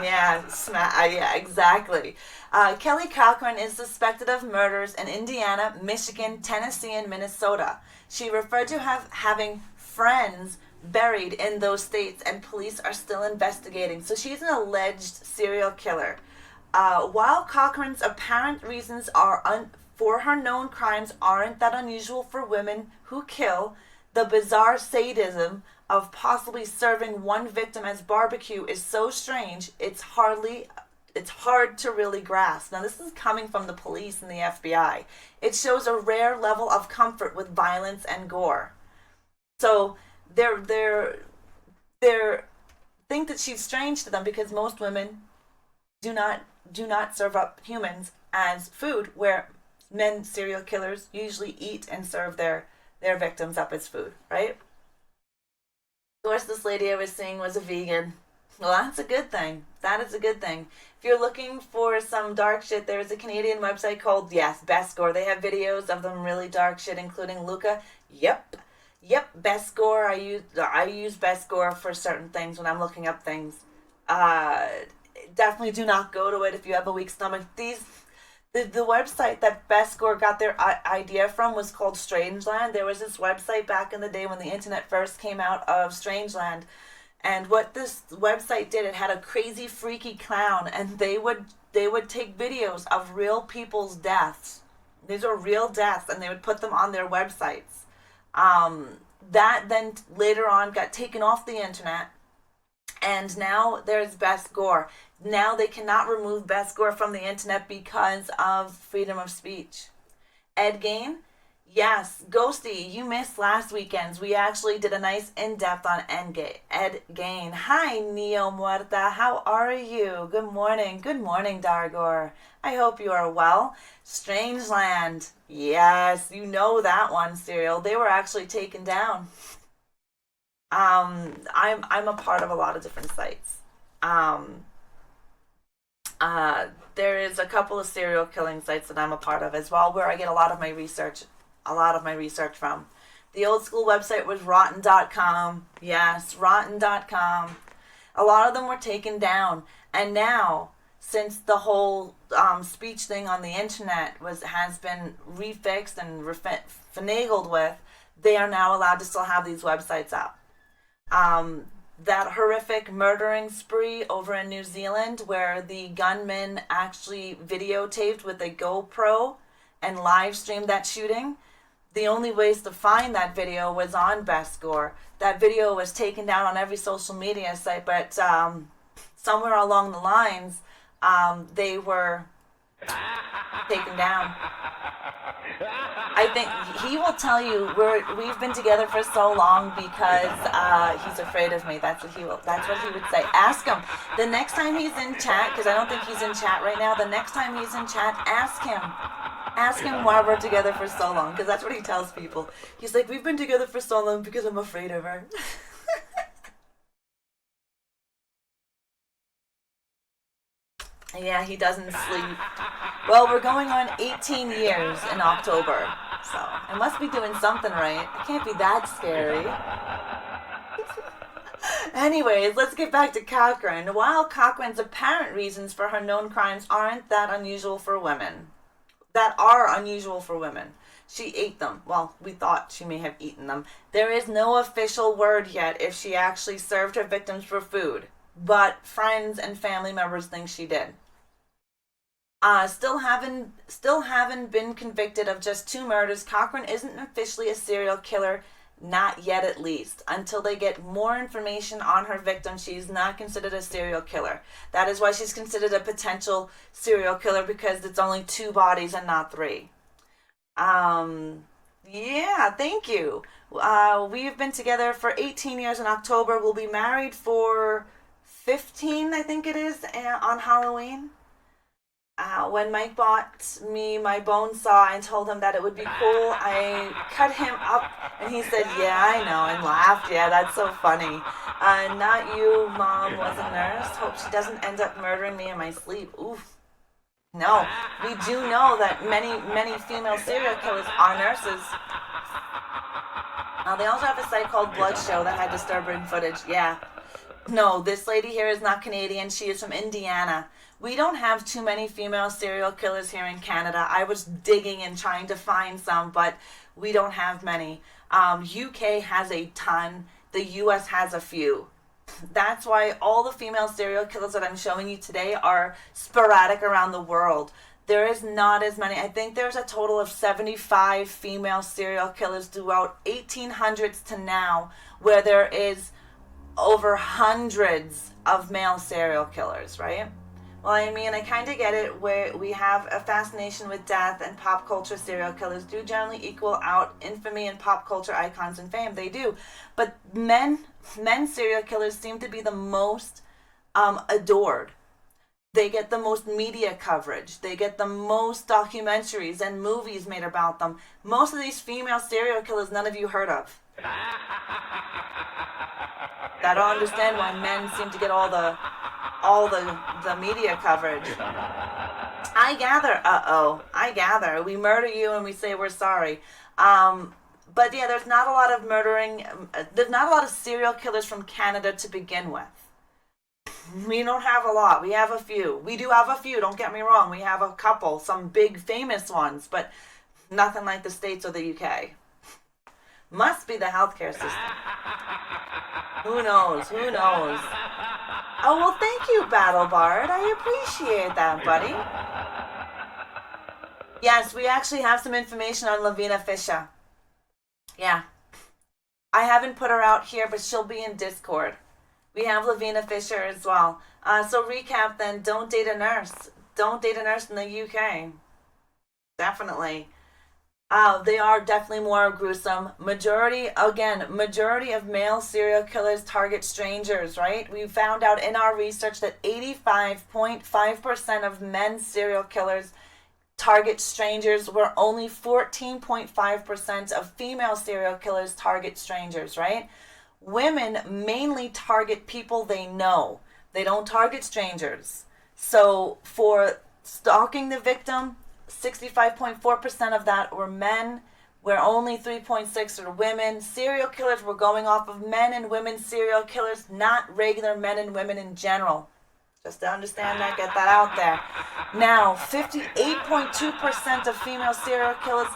Yeah, exactly. Kelly Cochran is suspected of murders in Indiana, Michigan, Tennessee, and Minnesota. She referred to having friends buried in those states, and police are still investigating. So she's an alleged serial killer. While Cochran's apparent reasons for her known crimes aren't that unusual for women who kill, the bizarre sadism of possibly serving one victim as barbecue is so strange, it's hard to really grasp. Now, this is coming from the police and the FBI. It shows a rare level of comfort with violence and gore. So they're think that she's strange to them because most women do not serve up humans as food, where men serial killers usually eat and serve their victims up as food, right? Of course, this lady I was seeing was a vegan. Well, that's a good thing. That is a good thing. If you're looking for some dark shit, there's a Canadian website called, yes, Best Gore. They have videos of them really dark shit, including Luca. Yep, Best Gore. I use Best Gore for certain things when I'm looking up things. Definitely do not go to it if you have a weak stomach. The website that Best Gore got their idea from was called Strangeland. There was this website back in the day when the internet first came out of Strangeland. And what this website did, it had a crazy, freaky clown, and they would take videos of real people's deaths. These are real deaths, and they would put them on their websites. That then later on got taken off the internet, and now there's Best Gore. Now they cannot remove Best Gore from the internet because of freedom of speech. Ed Gein? Yes, Ghosty, you missed last weekend's. We actually did a nice in-depth on Ed Gein. Hi, Neo Muerta. How are you? Good morning. Good morning, Dargor. I hope you are well. Strangeland. Yes, you know that one, Serial. They were actually taken down. I'm a part of a lot of different sites. There is a couple of serial killing sites that I'm a part of as well, where I get a lot of my research from. The old school website was rotten.com. Yes, rotten.com. A lot of them were taken down, and now, since the whole speech thing on the internet has been refixed and finagled with, they are now allowed to still have these websites up. That horrific murdering spree over in New Zealand, where the gunman actually videotaped with a GoPro and live streamed that shooting, the only ways to find that video was on Best Gore. That video was taken down on every social media site, but somewhere along the lines, they were taken down. I think he will tell you we've been together for so long because he's afraid of me. That's what he would say. Ask him the next time he's in chat, because I don't think he's in chat right now. The next time he's in chat, ask him why we're together for so long, because that's what he tells people. He's like, we've been together for so long because I'm afraid of her. Yeah, he doesn't sleep. Well, we're going on 18 years in October, so I must be doing something right. It can't be that scary. Anyways, let's get back to Cochran. While Cochran's apparent reasons for her known crimes aren't that unusual for women, she ate them. Well, we thought she may have eaten them. There is no official word yet if she actually served her victims for food, but friends and family members think she did. Still haven't been convicted of just 2 murders. Cochran isn't officially a serial killer, not yet at least. Until they get more information on her victim, she's not considered a serial killer. That is why she's considered a potential serial killer, because it's only 2 bodies and not 3. Yeah, thank you. We've been together for 18 years in October. We'll be married for 15, I think it is, on Halloween. When Mike bought me my bone saw and told him that it would be cool, I cut him up, and he said, yeah, I know, and laughed. Yeah, that's so funny. Not you, Mom was a nurse. Hope she doesn't end up murdering me in my sleep. Oof. No, we do know that many female serial killers are nurses. They also have a site called Blood Show that had disturbing footage. Yeah. No, this lady here is not Canadian. She is from Indiana. We don't have too many female serial killers here in Canada. I was digging and trying to find some, but we don't have many. UK has a ton. The US has a few. That's why all the female serial killers that I'm showing you today are sporadic around the world. There is not as many. I think there's a total of 75 female serial killers throughout 1800s to now, where there is over hundreds of male serial killers, right? Well, I mean, I kind of get it where we have a fascination with death, and pop culture serial killers do generally equal out infamy and pop culture icons and fame. They do. But men serial killers seem to be the most adored. They get the most media coverage. They get the most documentaries and movies made about them. Most of these female serial killers none of you heard of. I don't understand why men seem to get all the media coverage. I gather. We murder you and we say we're sorry. But yeah, there's not a lot of murdering. There's not a lot of serial killers from Canada to begin with. We don't have a lot. We have a few. We do have a few, don't get me wrong. We have a couple, some big famous ones, but nothing like the States or the UK. Must be the healthcare system. Who knows? Oh, well, thank you, Battle Bard. I appreciate that, buddy. Yes, we actually have some information on Lavina Fisher. Yeah. I haven't put her out here, but she'll be in Discord. We have Lavina Fisher as well. So recap then, don't date a nurse. Don't date a nurse in the UK. Definitely. They are definitely more gruesome. Majority of male serial killers target strangers, right? We found out in our research that 85.5% of men's serial killers target strangers, where only 14.5% of female serial killers target strangers, right? Women mainly target people they know. They don't target strangers. So for stalking the victim, 65.4% of that were men, where only 3.6% are women. Serial killers were going off of men and women serial killers, not regular men and women in general. Just to understand that, get that out there. Now, 58.2% of female serial killers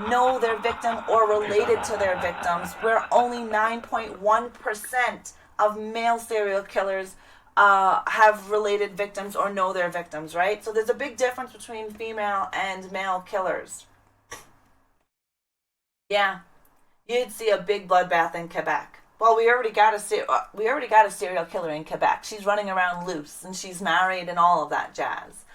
know their victim or related to their victims, where only 9.1% of male serial killers have related victims or know their victims, right? So there's a big difference between female and male killers. Yeah, you'd see a big bloodbath in Quebec. Well, we already got a serial killer in Quebec. She's running around loose, and she's married and all of that jazz.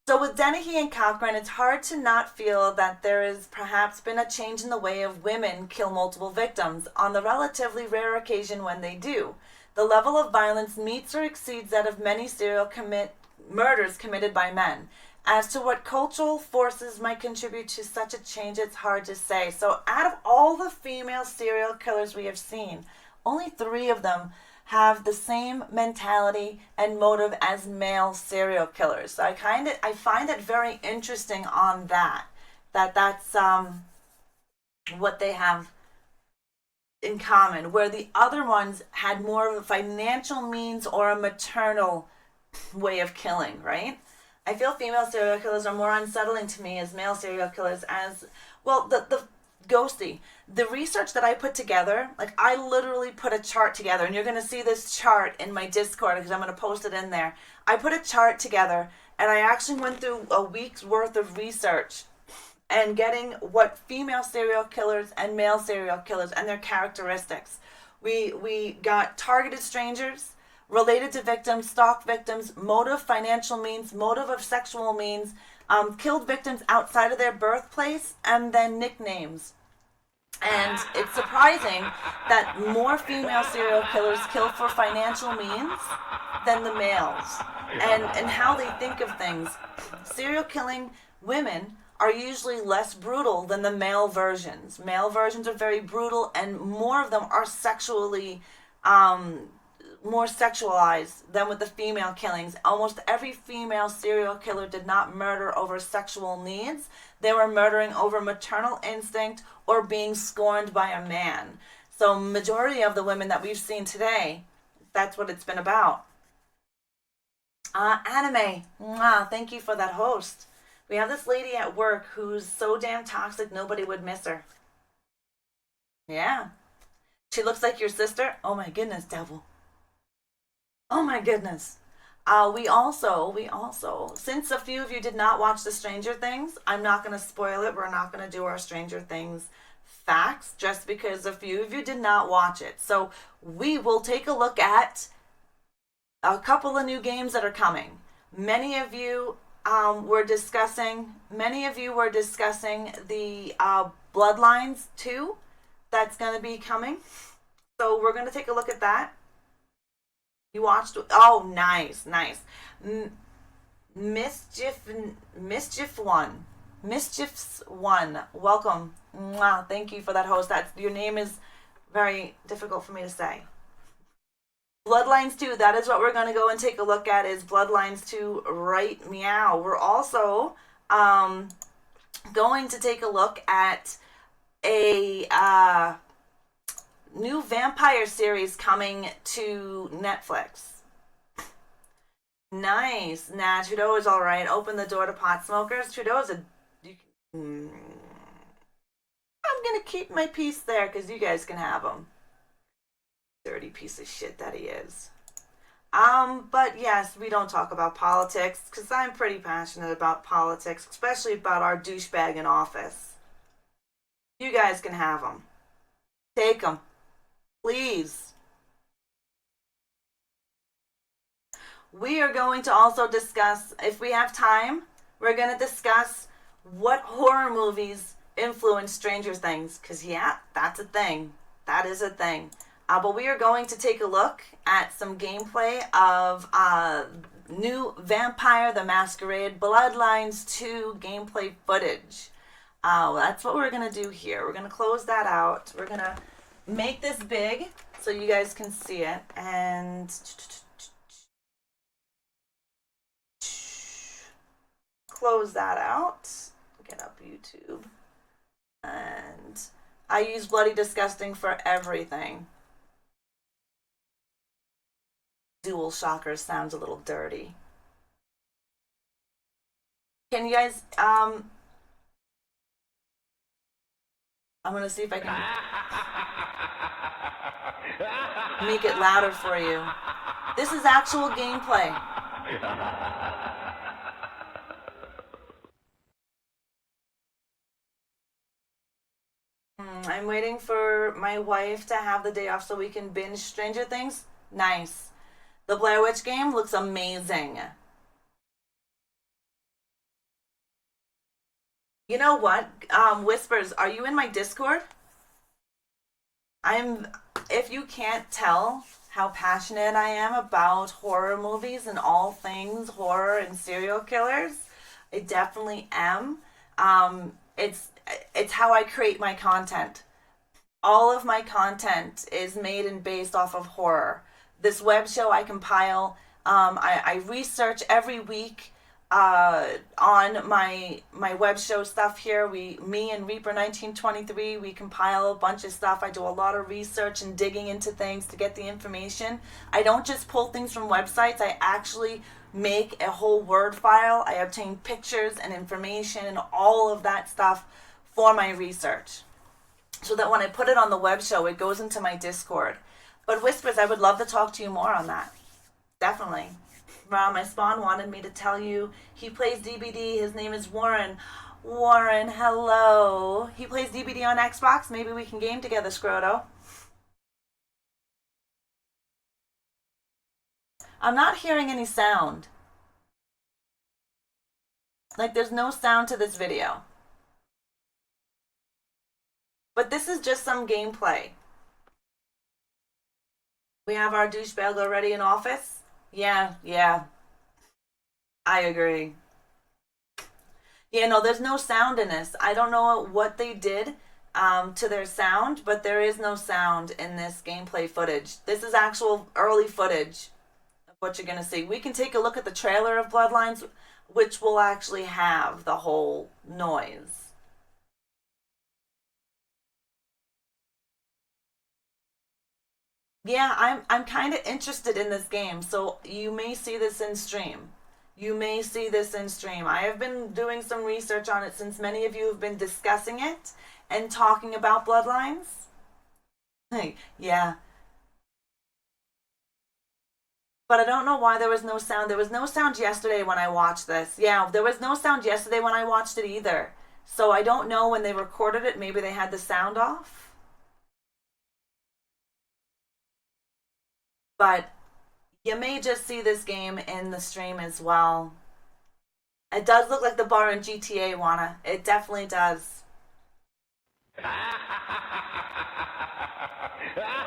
So with Dennehy and Cochran, it's hard to not feel that there has perhaps been a change in the way of women kill multiple victims on the relatively rare occasion when they do. The level of violence meets or exceeds that of many serial murders committed by men. As to what cultural forces might contribute to such a change, it's hard to say. So out of all the female serial killers we have seen, only 3 of them have the same mentality and motive as male serial killers. So I find it very interesting on that's what they have in common, where the other ones had more of a financial means or a maternal way of killing, right? I feel female serial killers are more unsettling to me as male serial killers, as well. The ghosty, the research that I put together, like I literally put a chart together, and you're going to see this chart in my Discord because I'm going to post it in there. I put a chart together, and I actually went through a week's worth of research and getting what female serial killers and male serial killers and their characteristics. We got targeted strangers, related to victims, stalked victims, motive, financial means, motive of sexual means, killed victims outside of their birthplace, and then nicknames. And it's surprising that more female serial killers kill for financial means than the males, and how they think of things. Serial killing women are usually less brutal than the male versions. Male versions are very brutal, and more of them are sexually more sexualized than with the female killings. Almost every female serial killer did not murder over sexual needs. They were murdering over maternal instinct or being scorned by a man. So majority of the women that we've seen today, that's what it's been about. Anime, thank you for that host. We have this lady at work who's so damn toxic nobody would miss her. Yeah. She looks like your sister. Oh my goodness, devil. Oh my goodness. We also, since a few of you did not watch the Stranger Things, I'm not going to spoil it. We're not going to do our Stranger Things facts just because a few of you did not watch it. So we will take a look at a couple of new games that are coming. Many of you were discussing. Many of you were discussing the Bloodlines 2 that's going to be coming. So we're going to take a look at that. You watched? Oh, nice, nice. Mischief, Mischief's one. Welcome. Mwah, thank you for that host. That's your name is very difficult for me to say. Bloodlines 2, that is what we're going to go and take a look at is Bloodlines 2 right meow. We're also going to take a look at a new vampire series coming to Netflix. Nice. Nah, Trudeau is all right. Open the door to pot smokers. Trudeau is a... I'm going to keep my piece there because you guys can have him. Dirty piece of shit that he is. But yes, we don't talk about politics because I'm pretty passionate about politics, especially about our douchebag in office. You guys can have him. Take him. Please. We are going to also discuss, if we have time, we're going to discuss what horror movies influence Stranger Things. Because, yeah, that's a thing. That is a thing. But we are going to take a look at some gameplay of new Vampire the Masquerade Bloodlines 2 gameplay footage. That's what we're going to do here. We're going to close that out. We're going to make this big so you guys can see it. And close that out. Get up YouTube. And I use Bloody Disgusting for everything. Dual shockers sounds a little dirty. Can you guys, I'm going to see if I can make it louder for you. This is actual gameplay. I'm waiting for my wife to have the day off so we can binge Stranger Things. Nice. The Blair Witch game looks amazing. You know what? Whispers, are you in my Discord? If you can't tell how passionate I am about horror movies and all things horror and serial killers, I definitely am. It's how I create my content. All of my content is made and based off of horror. This web show I compile. I research every week on my web show stuff here. Me and Reaper 1923, we compile a bunch of stuff. I do a lot of research and digging into things to get the information. I don't just pull things from websites. I actually make a whole Word file. I obtain pictures and information and all of that stuff for my research, so that when I put it on the web show, it goes into my Discord. But Whispers, I would love to talk to you more on that. Definitely. My spawn wanted me to tell you he plays DBD. His name is Warren. Warren, hello. He plays DBD on Xbox. Maybe we can game together, Scroto. I'm not hearing any sound. Like, there's no sound to this video. But this is just some gameplay. We have our douchebag already in office? Yeah. I agree. Yeah, no, there's no sound in this. I don't know what they did to their sound, but there is no sound in this gameplay footage. This is actual early footage of what you're going to see. We can take a look at the trailer of Bloodlines, which will actually have the whole noise. Yeah, I'm kind of interested in this game, so you may see this in stream. You may see this in stream. I have been doing some research on it since many of you have been discussing it and talking about Bloodlines. Yeah. But I don't know why there was no sound. There was no sound yesterday when I watched this. Yeah, there was no sound yesterday when I watched it either. So I don't know when they recorded it. Maybe they had the sound off. But you may just see this game in the stream as well. It does look like the bar in GTA, Juana. It definitely does.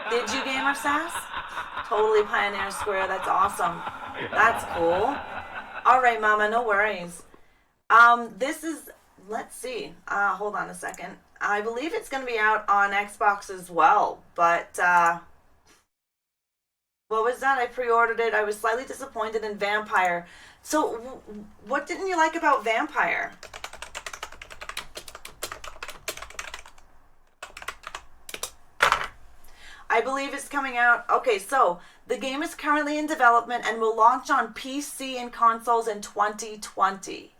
Did you, Gamer Sass? Totally Pioneer Square. That's awesome. That's cool. All right, Mama. No worries. This is. Let's see. Hold on a second. I believe it's going to be out on Xbox as well. But what was that? I pre-ordered it. I was slightly disappointed in Vampire. So, what didn't you like about Vampire? I believe it's coming out. Okay, so the game is currently in development and will launch on PC and consoles in 2020.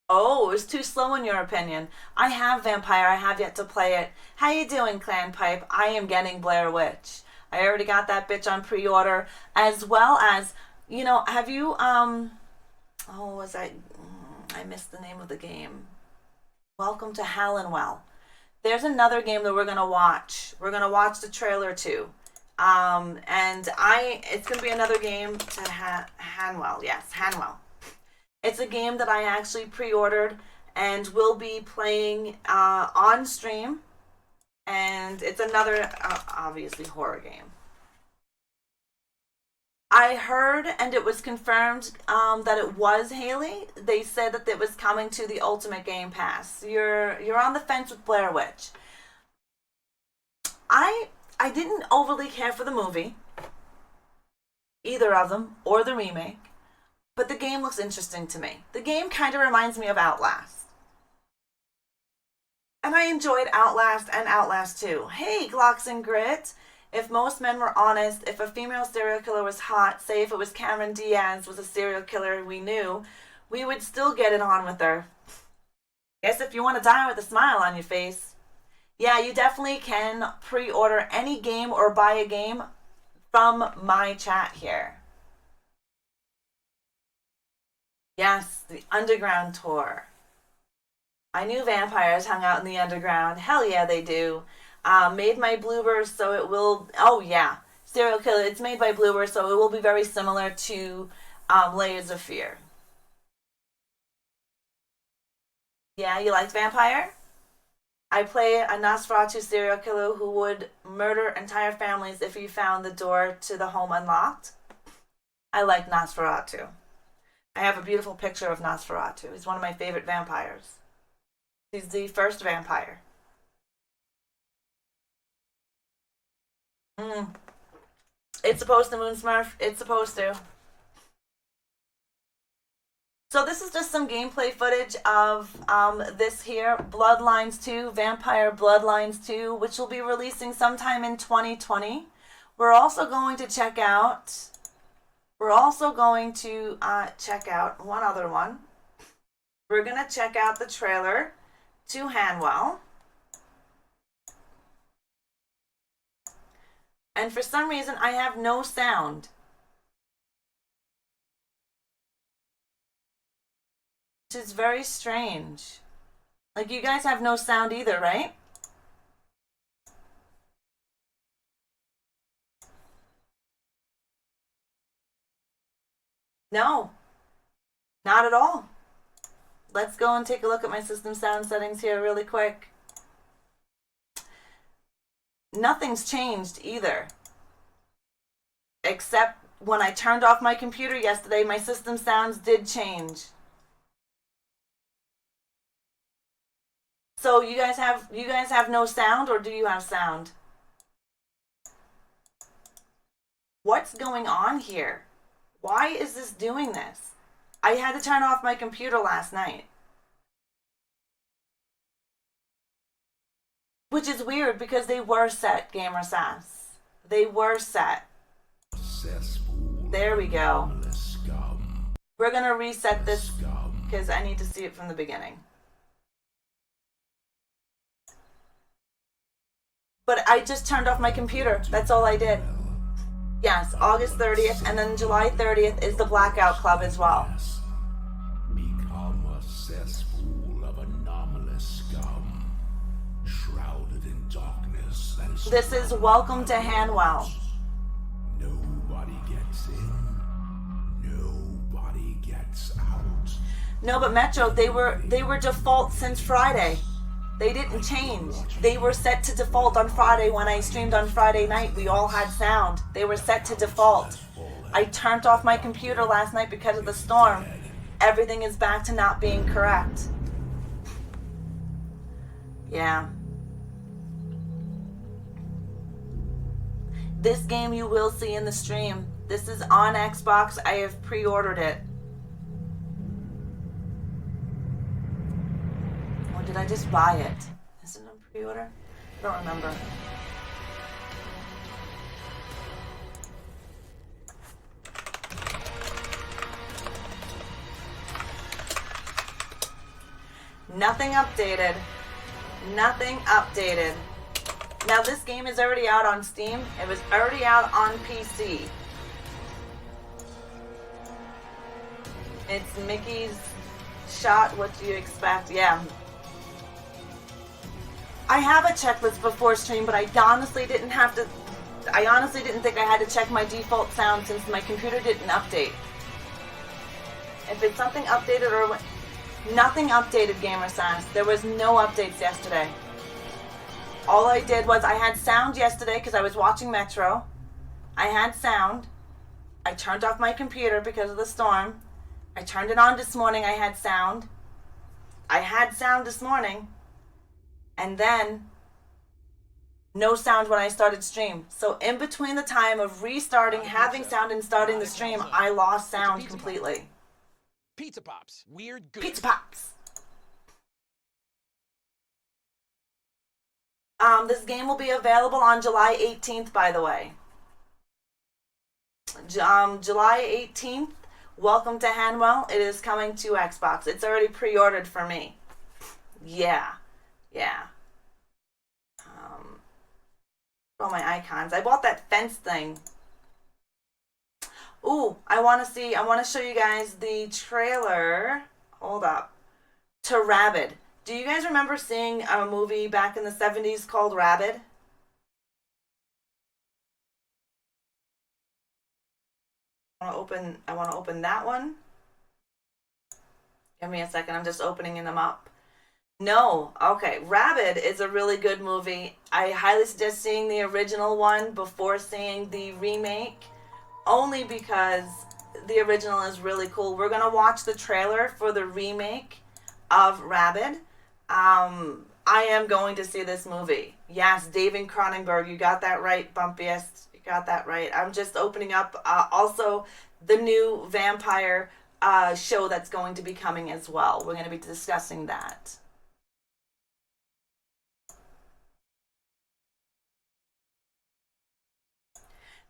Oh, it was too slow in your opinion. I have Vampire. I have yet to play it. How you doing, Clan Pipe? I am getting Blair Witch. I already got that bitch on pre-order, as well as, you know, have you, was I missed the name of the game. Welcome to Hallenwell. There's another game that we're going to watch. We're going to watch the trailer too. It's going to be another game to Hanwell. Yes, Hanwell. It's a game that I actually pre-ordered and will be playing on stream. And it's another, obviously, horror game. I heard, and it was confirmed, that it was Haley. They said that it was coming to the Ultimate Game Pass. You're on the fence with Blair Witch. I didn't overly care for the movie, either of them, or the remake, but the game looks interesting to me. The game kind of reminds me of Outlast. And I enjoyed Outlast and Outlast 2. Hey, Glocks and Grit. If most men were honest, if a female serial killer was hot, say if it was Cameron Diaz was a serial killer we knew, we would still get it on with her. Guess if you want to die with a smile on your face. Yeah, you definitely can pre-order any game or buy a game from my chat here. Yes, the Underground Tour. I knew vampires hung out in the underground. Hell yeah, they do. Made by Bloober, so it will... Oh, yeah. Serial Killer. It's made by Bloober, so it will be very similar to Layers of Fear. Yeah, you liked Vampire? I play a Nosferatu serial killer who would murder entire families if he found the door to the home unlocked. I like Nosferatu. I have a beautiful picture of Nosferatu. He's one of my favorite vampires. He's the first vampire. It's supposed to, Moon Smurf. It's supposed to. So this is just some gameplay footage of this here, Bloodlines 2, Vampire Bloodlines 2, which will be releasing sometime in 2020. We're also going to check out one other one. We're going to check out the trailer to Hanwell. And for some reason, I have no sound. Which is very strange. Like, you guys have no sound either, right? No. Not at all. Let's go and take a look at my system sound settings here really quick. Nothing's changed either. Except when I turned off my computer yesterday, my system sounds did change. So you guys have no sound, or do you have sound? What's going on here? Why is this doing this? I had to turn off my computer last night. Which is weird because they were set, Gamer Sass. They were set. There we go. We're going to reset this because I need to see it from the beginning. but I just turned off my computer. That's all I did. Yes, August 30th, and then July 30th is the Blackout Club as well. Become a cesspool of anomalous scum, shrouded in darkness and This is Welcome to Hanwell. nobody gets in, nobody gets out. No, but Metro, they were default since Friday. They didn't change. They were set to default on Friday when I streamed on Friday night. We all had sound. They were set to default. I turned off my computer last night because of the storm. Everything is back to not being correct. Yeah. This game you will see in the stream. This is on Xbox. I have pre-ordered it. Or did I just buy it? Is it on pre-order? I don't remember. Nothing updated. Nothing updated. Now this game is already out on Steam. It was already out on PC. It's Mickey's Shot. What do you expect? Yeah. I have a checklist before stream, but I honestly didn't think I had to check my default sound since my computer didn't update. If it's something updated or nothing updated, Gamer Sans. There was no updates yesterday. All I did was I had sound yesterday because I was watching Metro. I had sound. I turned off my computer because of the storm. I turned it on this morning. I had sound. I had sound this morning. And then no sound when I started stream. So in between the time of restarting, having sound, and starting the stream, I lost sound completely. Pizza Pops. Weird good. Pizza Pops. This game will be available on July 18th, by the way. July 18th, Welcome to Hanwell. It is coming to Xbox. It's already pre-ordered for me. Yeah. Yeah. All my icons. I bought that fence thing. Ooh, I want to show you guys the trailer. Hold up. To Rabid. Do you guys remember seeing a movie back in the 70s called Rabid? I want to open that one. Give me a second. I'm just opening them up. No. Okay. Rabid is a really good movie. I highly suggest seeing the original one before seeing the remake, only because the original is really cool. We're going to watch the trailer for the remake of Rabid. I am going to see this movie. Yes, David Cronenberg, you got that right, Bumpiest. You got that right. I'm just opening up also the new vampire show that's going to be coming as well. We're going to be discussing that.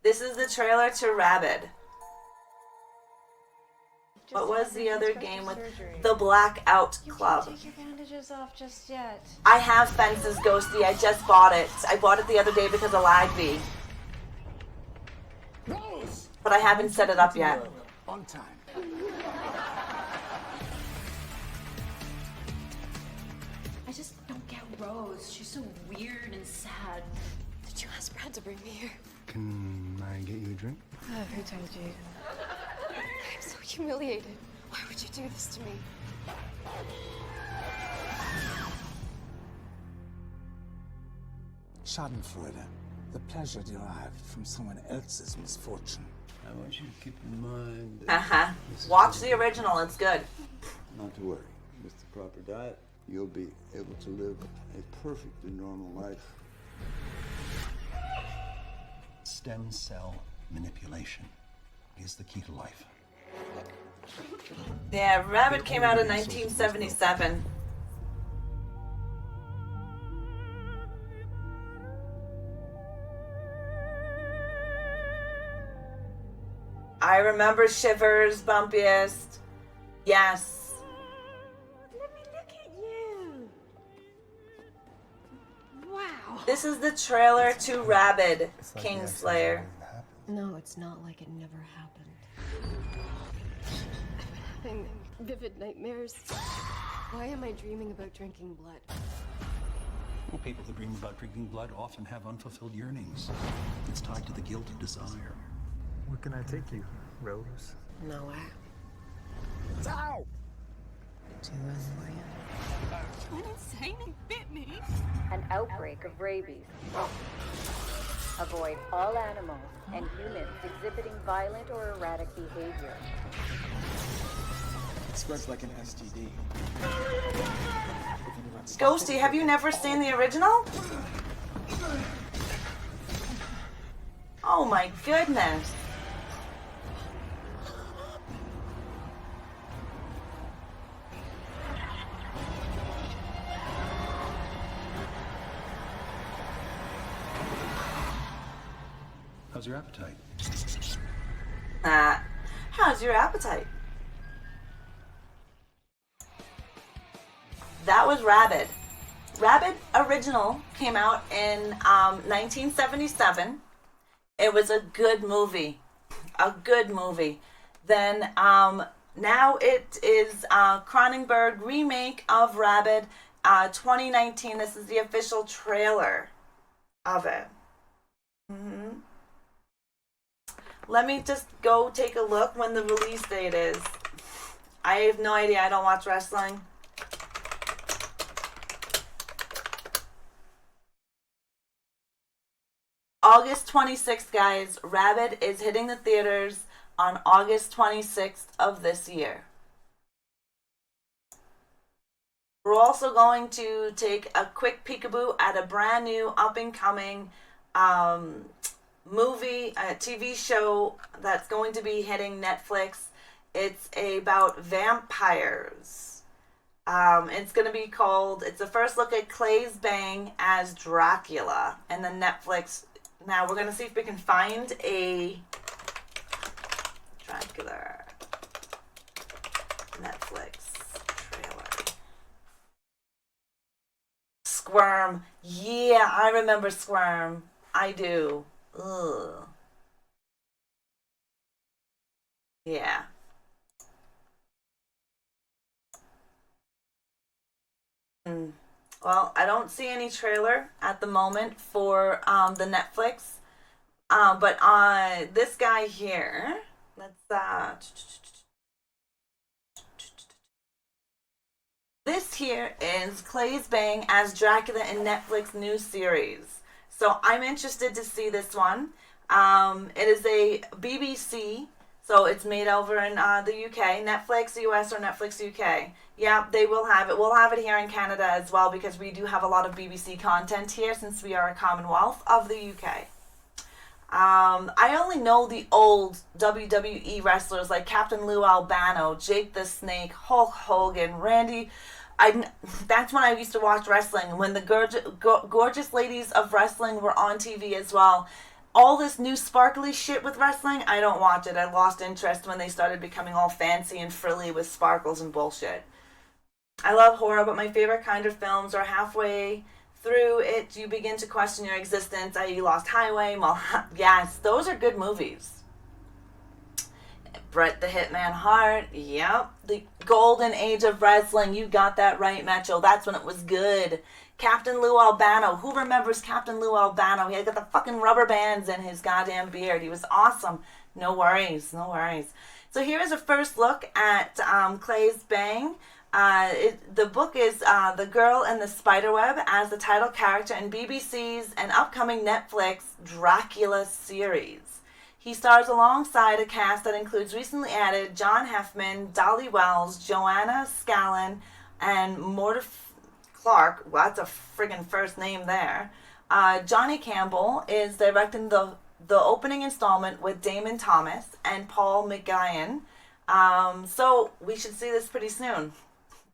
This is the trailer to Rabid. What was the other game with the Blackout Club? You can't take your bandages off just yet. I have Fences, Ghosty. I just bought it. I bought it the other day because of Lagby. But I haven't set it up yet. On time. I just don't get Rose. She's so weird and sad. Did you ask Brad to bring me here? Can I get you a drink? Who told you? I'm so humiliated. Why would you do this to me? Schadenfreude, the pleasure derived from someone else's misfortune. I want you to keep in mind Watch the original. It's good. Not to worry. With the proper diet, you'll be able to live a perfectly normal life. stem cell manipulation is the key to life. Yeah, Rabbit came out in 1977. I remember Shivers, Bumpiest. Yes. Let me look at you. Wow. This is the trailer to Rabid, Kingslayer. No, it's not like it never happened. I've been having vivid nightmares. Why am I dreaming about drinking blood? Well, people that dream about drinking blood often have unfulfilled yearnings. It's tied to the guilt of desire. Where can I take you, Rose? Nowhere. Ow! To Astoria. An insane bit me. An outbreak of rabies. Avoid all animals and humans exhibiting violent or erratic behavior. It spreads like an STD. Ghosty, have you never seen the original? Oh my goodness. How's your appetite? How's your appetite? That was Rabid. Rabid original came out in 1977. It was a good movie. A good movie. Then now it is Cronenberg remake of Rabid 2019. This is the official trailer of it. Let me just go take a look when the release date is. I have no idea. I don't watch wrestling. August 26th, guys. Rabid is hitting the theaters on August 26th of this year. We're also going to take a quick peekaboo at a brand new up-and-coming movie, a TV show that's going to be hitting Netflix. It's about vampires. It's going to be called, it's the first look at Clay's Bang as Dracula and the Netflix. Now we're going to see if we can find a Dracula Netflix trailer. Squirm. Yeah, I remember Squirm. I do. Ugh. Yeah. Well, I don't see any trailer at the moment for the Netflix. But this guy here, this here is Clay's Bang as Dracula in Netflix new series. So I'm interested to see this one. It is a BBC, so it's made over in the UK, Netflix US or Netflix UK. Yeah, they will have it. We'll have it here in Canada as well because we do have a lot of BBC content here since we are a Commonwealth of the UK. I only know the old WWE wrestlers like Captain Lou Albano, Jake the Snake, Hulk Hogan, Randy. That's when I used to watch wrestling, when the gorgeous ladies of wrestling were on TV as well. All this new sparkly shit with wrestling, I don't watch it. I lost interest when they started becoming all fancy and frilly with sparkles and bullshit. I love horror, but my favorite kind of films are halfway through it, you begin to question your existence, i.e. Lost Highway, yes, those are good movies. Bret the Hitman Hart, yep. The golden age of wrestling, you got that right, Metro. That's when it was good. Captain Lou Albano, who remembers Captain Lou Albano? He had got the fucking rubber bands in his goddamn beard. He was awesome. No worries, no worries. So here is a first look at Clay's Bang. The book is The Girl in the Spiderweb as the title character in BBC's and upcoming Netflix Dracula series. He stars alongside a cast that includes recently added John Heffman, Dolly Wells, Joanna Scallon, and Mortimer Clark. Well, that's a friggin' first name there. Johnny Campbell is directing the opening installment with Damon Thomas and Paul McGuigan. So we should see this pretty soon.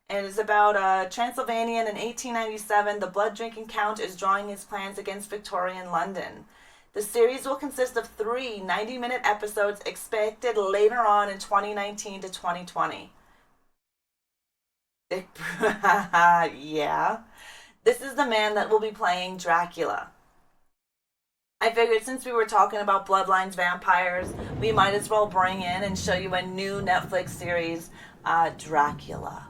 It is about Transylvanian in 1897. The blood-drinking count is drawing his plans against Victorian London. The series will consist of 3 90-minute episodes expected later on in 2019 to 2020. Yeah. This is the man that will be playing Dracula. I figured since we were talking about Bloodlines vampires, we might as well bring in and show you a new Netflix series, Dracula.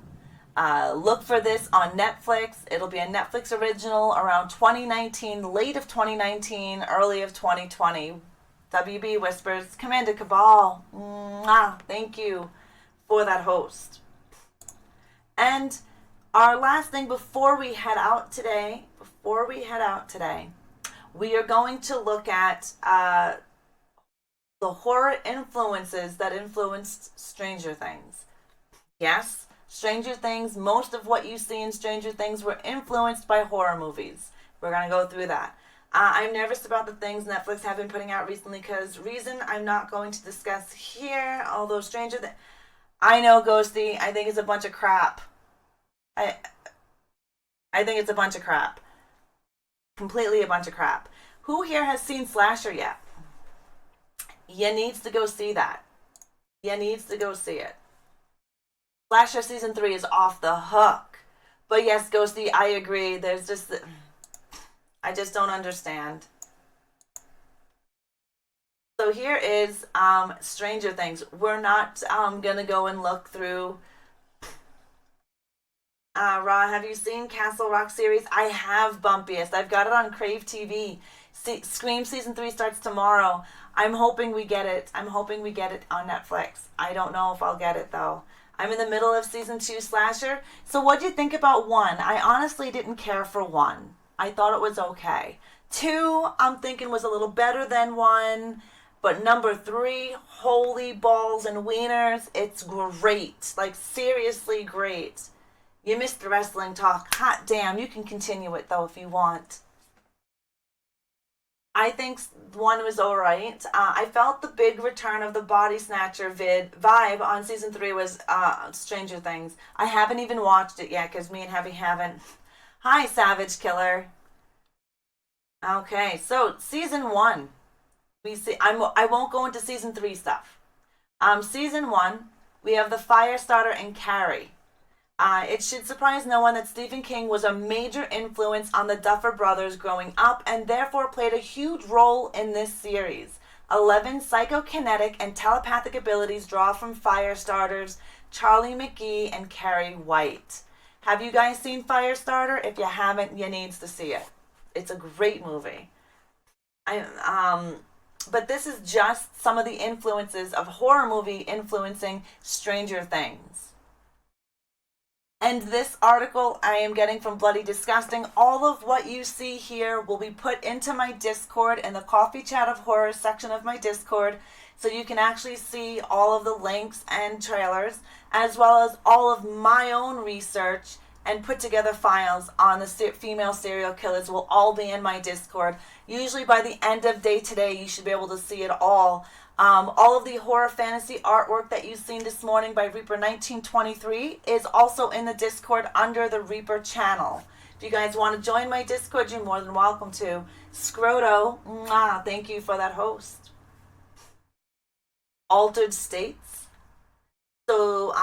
Look for this on Netflix. It'll be a Netflix original around 2019, late of 2019, early of 2020. WB Whispers, Commander Cabal. Mwah, thank you for that host. And our last thing before we head out today, we are going to look at the horror influences that influenced Stranger Things. Yes, Stranger Things, most of what you see in Stranger Things were influenced by horror movies. We're going to go through that. I'm nervous about the things Netflix have been putting out recently because reason I'm not going to discuss here, although I know, Ghosty, I think it's a bunch of crap. I think it's a bunch of crap. Completely a bunch of crap. Who here has seen Slasher yet? You needs to go see that. You needs to go see it. Slasher season 3 is off the hook. But yes, Ghosty, I agree. There's just... I just don't understand. So here is Stranger Things. We're not going to go and look through... Ra, have you seen Castle Rock series? I have, Bumpiest. I've got it on Crave TV. Scream season 3 starts tomorrow. I'm hoping we get it. I'm hoping we get it on Netflix. I don't know if I'll get it, though. I'm in the middle of season 2 Slasher. So what'd you think about 1? I honestly didn't care for 1. I thought it was okay. 2, I'm thinking was a little better than 1. But number 3, holy balls and wieners, it's great. Like, seriously great. You missed the wrestling talk. Hot damn, you can continue it, though, if you want. I think 1 was alright. I felt the big return of the Body Snatcher vibe on season 3 was Stranger Things. I haven't even watched it yet because me and Heavy haven't. Hi, Savage Killer. Okay, so season 1. We see. I won't go into season 3 stuff. Season 1, we have the Firestarter and Carrie. It should surprise no one that Stephen King was a major influence on the Duffer Brothers growing up and therefore played a huge role in this series. 11 psychokinetic and telepathic abilities draw from Firestarters, Charlie McGee and Carrie White. Have you guys seen Firestarter? If you haven't, you needs to see it. It's a great movie. But this is just some of the influences of horror movie influencing Stranger Things. And this article I am getting from Bloody Disgusting. All of what you see here will be put into my Discord in the Coffee Chat of Horror section of my Discord. So you can actually see all of the links and trailers, as well as all of my own research and put together files on the female serial killers will all be in my Discord. Usually by the end of day today, you should be able to see it all. All of the horror fantasy artwork that you've seen this morning by Reaper 1923 is also in the Discord under the Reaper channel. If you guys want to join my Discord, you're more than welcome to. Scroto, thank you for that host. Altered States. So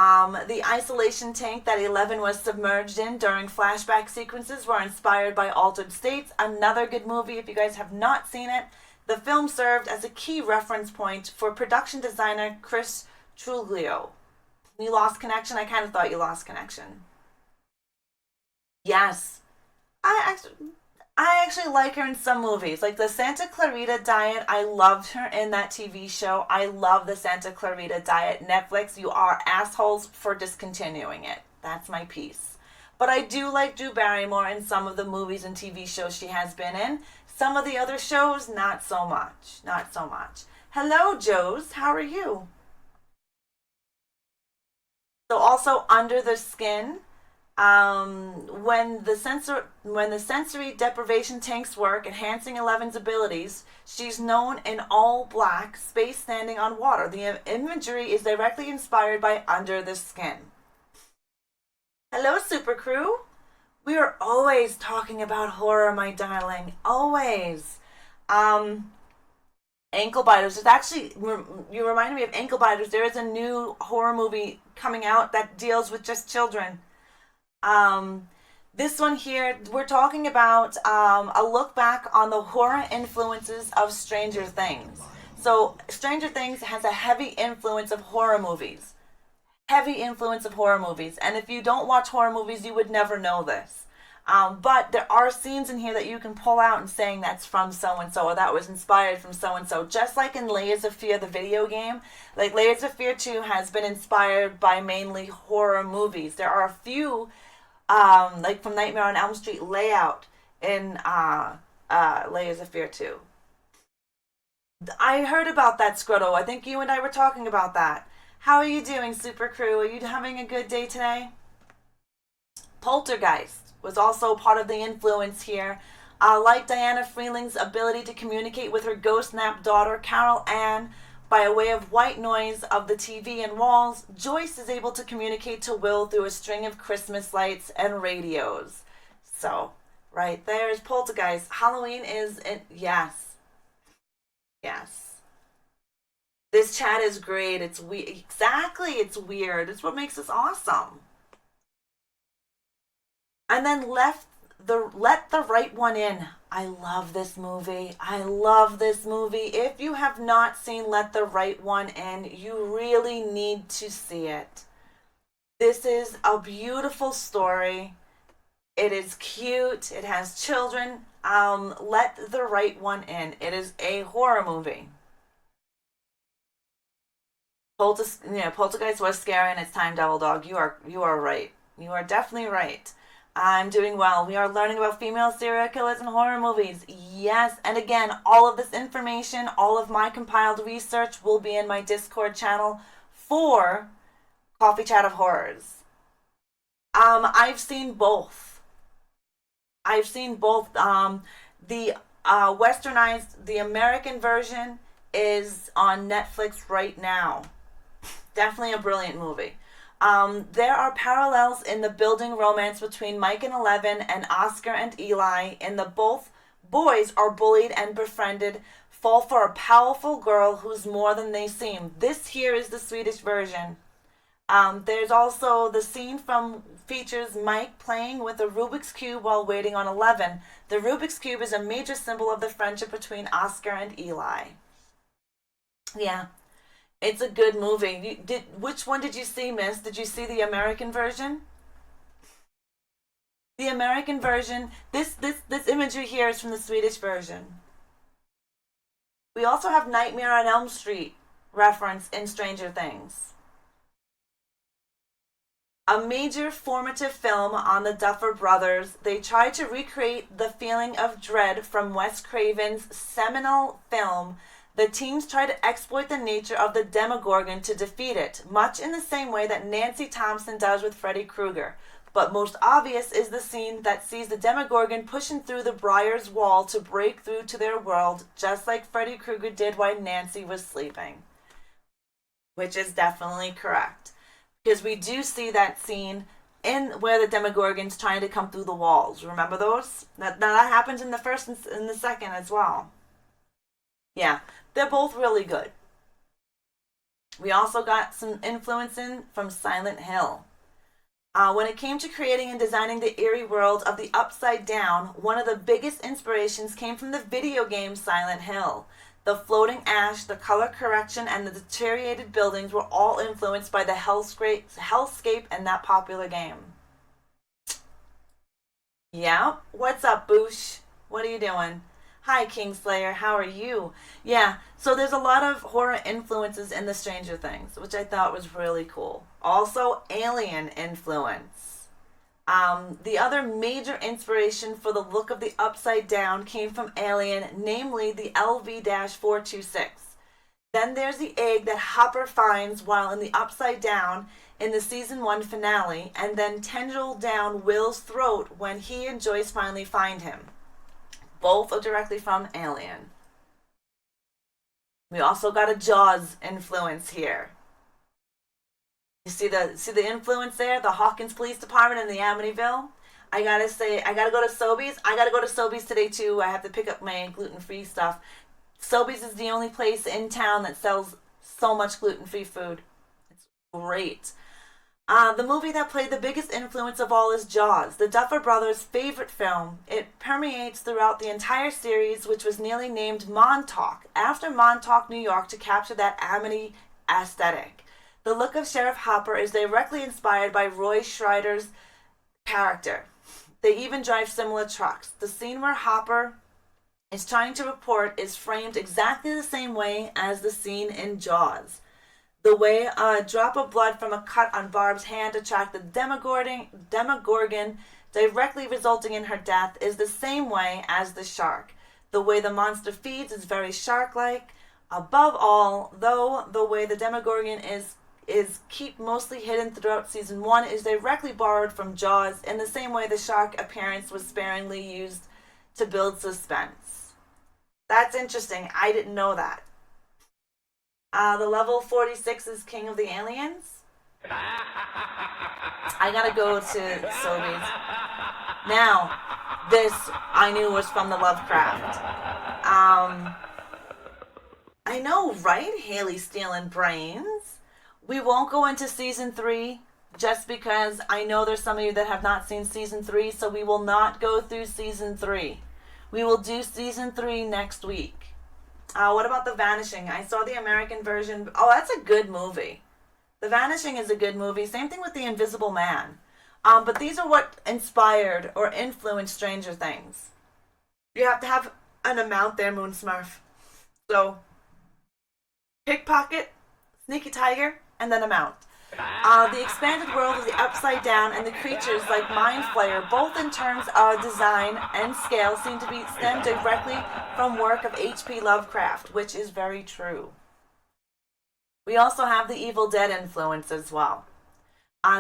the isolation tank that 11 was submerged in during flashback sequences were inspired by Altered States. Another good movie if you guys have not seen it. The film served as a key reference point for production designer Chris Truglio. You lost connection? I kind of thought you lost connection. Yes. I actually like her in some movies. Like the Santa Clarita Diet, I loved her in that TV show. I love the Santa Clarita Diet. Netflix, you are assholes for discontinuing it. That's my piece. But I do like Drew Barrymore in some of the movies and TV shows she has been in. Some of the other shows, not so much. Not so much. Hello, Joes. How are you? So also Under the Skin. When the sensory deprivation tanks work, enhancing Eleven's abilities, she's known in all black, space standing on water. The imagery is directly inspired by Under the Skin. Hello, Super Crew. We are always talking about horror, my darling. Always. Ankle Biters. There's actually, you reminded me of Ankle Biters. There is a new horror movie coming out that deals with just children. This one here, we're talking about a look back on the horror influences of Stranger Things. So Stranger Things has a heavy influence of horror movies. Heavy influence of horror movies. And if you don't watch horror movies, you would never know this. But there are scenes in here that you can pull out and saying that's from so-and-so or that was inspired from so-and-so. Just like in Layers of Fear, the video game. Like Layers of Fear 2 has been inspired by mainly horror movies. There are a few, like from Nightmare on Elm Street layout in Layers of Fear 2. I heard about that, Scrutto. I think you and I were talking about that. How are you doing, Super Crew? Are you having a good day today? Poltergeist was also part of the influence here. Like Diana Freeling's ability to communicate with her ghost-napped daughter, Carol Ann, by way of white noise of the TV and walls, Joyce is able to communicate to Will through a string of Christmas lights and radios. So, right there's Poltergeist. Halloween is... Yes. Yes. This chat is great. It's weird. Exactly. It's weird. It's what makes us awesome. And then Let the Right One In. I love this movie. I love this movie. If you have not seen Let the Right One In, you really need to see it. This is a beautiful story. It is cute. It has children. Let the Right One In. It is a horror movie. Poltergeist was scary in its time, Devil Dog. You are right. You are definitely right. I'm doing well. We are learning about female serial killers and horror movies. Yes, and again, all of this information, all of my compiled research will be in my Discord channel for Coffee Chat of Horrors. I've seen both. The westernized, the American version is on Netflix right now. Definitely a brilliant movie. There are parallels in the building romance between Mike and Eleven and Oscar and Eli in the both boys are bullied and befriended, fall for a powerful girl who's more than they seem. This here is the Swedish version. There's also the scene features Mike playing with a Rubik's Cube while waiting on Eleven. The Rubik's Cube is a major symbol of the friendship between Oscar and Eli. Yeah. It's a good movie. Which one did you see, miss? Did you see the American version? The American version, this imagery here is from the Swedish version. We also have Nightmare on Elm Street reference in Stranger Things. A major formative film on the Duffer Brothers, they tried to recreate the feeling of dread from Wes Craven's seminal film. The teens try to exploit the nature of the Demogorgon to defeat it, much in the same way that Nancy Thompson does with Freddy Krueger. But most obvious is the scene that sees the Demogorgon pushing through the Briar's wall to break through to their world, just like Freddy Krueger did while Nancy was sleeping. Which is definitely correct. Because we do see that scene in where the Demogorgon's trying to come through the walls. Remember those? That happens in the first and in the second as well. Yeah, they're both really good. We also got some influence from Silent Hill. When it came to creating and designing the eerie world of the Upside Down, one of the biggest inspirations came from the video game Silent Hill. The floating ash, the color correction, and the deteriorated buildings were all influenced by the hellscape and that popular game. Yeah, what's up, Boosh? What are you doing? Hi, Kingslayer, how are you? Yeah, so there's a lot of horror influences in the Stranger Things, which I thought was really cool. Also, alien influence. The other major inspiration for the look of the Upside Down came from Alien, namely the LV-426. Then there's the egg that Hopper finds while in the Upside Down in the season 1 finale, and then tendril down Will's throat when he and Joyce finally find him. Both are directly from Alien. We also got a Jaws influence here. You see the influence there? The Hawkins Police Department in the Amityville. I gotta say, I gotta go to Sobeys. I gotta go to Sobeys today too. I have to pick up my gluten-free stuff. Sobeys is the only place in town that sells so much gluten-free food. It's great. The movie that played the biggest influence of all is Jaws, the Duffer Brothers' favorite film. It permeates throughout the entire series, which was nearly named Montauk, after Montauk, New York, to capture that Amity aesthetic. The look of Sheriff Hopper is directly inspired by Roy Scheider's character. They even drive similar trucks. The scene where Hopper is trying to report is framed exactly the same way as the scene in Jaws. The way a drop of blood from a cut on Barb's hand attracted the Demogorgon, directly resulting in her death, is the same way as the shark. The way the monster feeds is very shark-like. Above all, though, the way the Demogorgon is kept mostly hidden throughout season 1 is directly borrowed from Jaws, in the same way the shark appearance was sparingly used to build suspense. That's interesting. I didn't know that. The level 46 is King of the Aliens. I gotta go to Sobeys. Now, this I knew was from the Lovecraft. I know, right? Haley stealing brains. We won't go into season 3 just because I know there's some of you that have not seen season 3, so we will not go through season 3. We will do season 3 next week. What about The Vanishing? I saw the American version. Oh, that's a good movie. The Vanishing is a good movie. Same thing with The Invisible Man. But these are what inspired or influenced Stranger Things. You have to have an amount there, Moon Smurf. So, pickpocket, sneaky tiger, and then amount. The expanded world of the Upside Down and the creatures like Mind Flayer, both in terms of design and scale, seem to be stemmed directly from work of H.P. Lovecraft, which is very true. We also have the Evil Dead influence as well.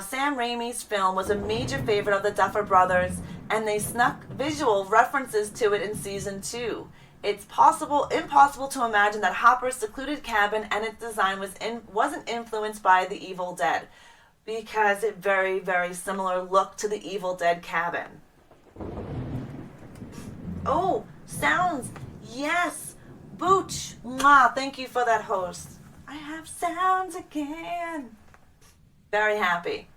Sam Raimi's film was a major favorite of the Duffer Brothers, and they snuck visual references to it in season 2. It's impossible to imagine that Hopper's secluded cabin and its design wasn't influenced by the Evil Dead, because it very, very similar look to the Evil Dead cabin. Oh, sounds, yes, Booch, mwah, thank you for that, host. I have sounds again. Very happy.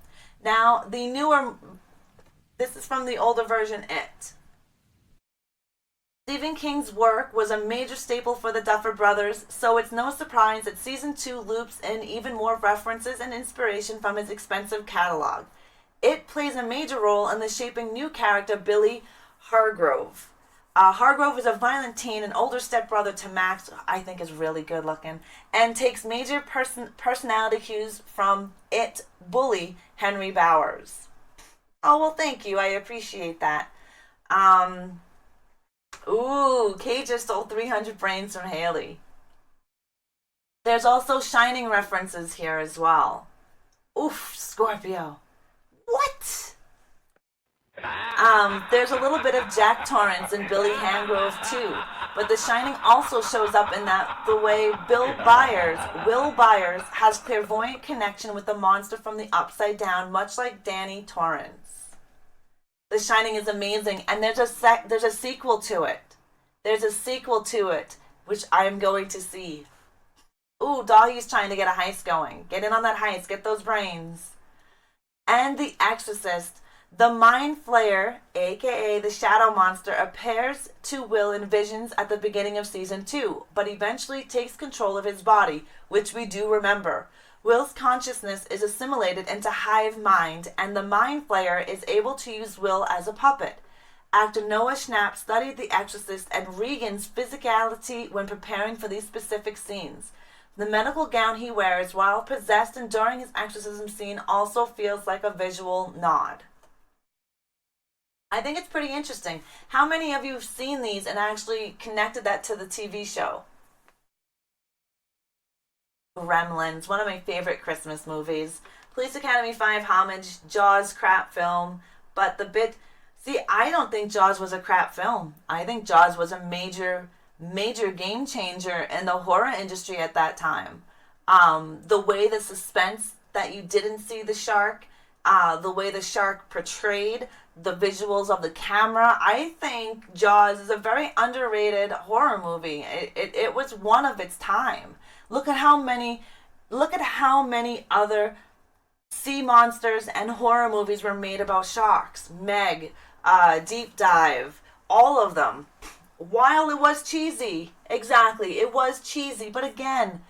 Now, the newer, this is from the older version, It. Stephen King's work was a major staple for the Duffer Brothers, so it's no surprise that season 2 loops in even more references and inspiration from his expensive catalog. It plays a major role in the shaping new character Billy Hargrove. Hargrove is a violent teen, an older stepbrother to Max, who I think is really good looking, and takes major personality cues from It bully Henry Bowers. Oh, well, thank you. I appreciate that. Ooh, Kay just stole 300 brains from Haley. There's also Shining references here as well. Oof, Scorpio. What? There's a little bit of Jack Torrance and Billy Hangrove too, but The Shining also shows up in that the way Will Byers has clairvoyant connection with the monster from the Upside Down, much like Danny Torrance. The Shining is amazing, and there's a sequel to it. There's a sequel to it, which I'm going to see. Ooh, Doggy's trying to get a heist going. Get in on that heist. Get those brains. And The Exorcist. The Mind Flayer, a.k.a. the Shadow Monster, appears to Will in visions at the beginning of season 2, but eventually takes control of his body, which we do remember. Will's consciousness is assimilated into hive mind, and the Mind Flayer is able to use Will as a puppet. Actor Noah Schnapp studied The Exorcist and Regan's physicality when preparing for these specific scenes. The medical gown he wears while possessed and during his exorcism scene also feels like a visual nod. I think it's pretty interesting. How many of you have seen these and actually connected that to the TV show? Gremlins, one of my favorite Christmas movies. Police Academy 5 homage, Jaws crap film, but the bit... See, I don't think Jaws was a crap film. I think Jaws was a major game changer in the horror industry at that time. The way the suspense that you didn't see the shark, the way the shark portrayed, the visuals of the camera. I think Jaws is a very underrated horror movie. It was one of its time. Look at how many other sea monsters and horror movies were made about sharks. Meg, Deep Dive, all of them. While it was cheesy, exactly, it was cheesy, but again,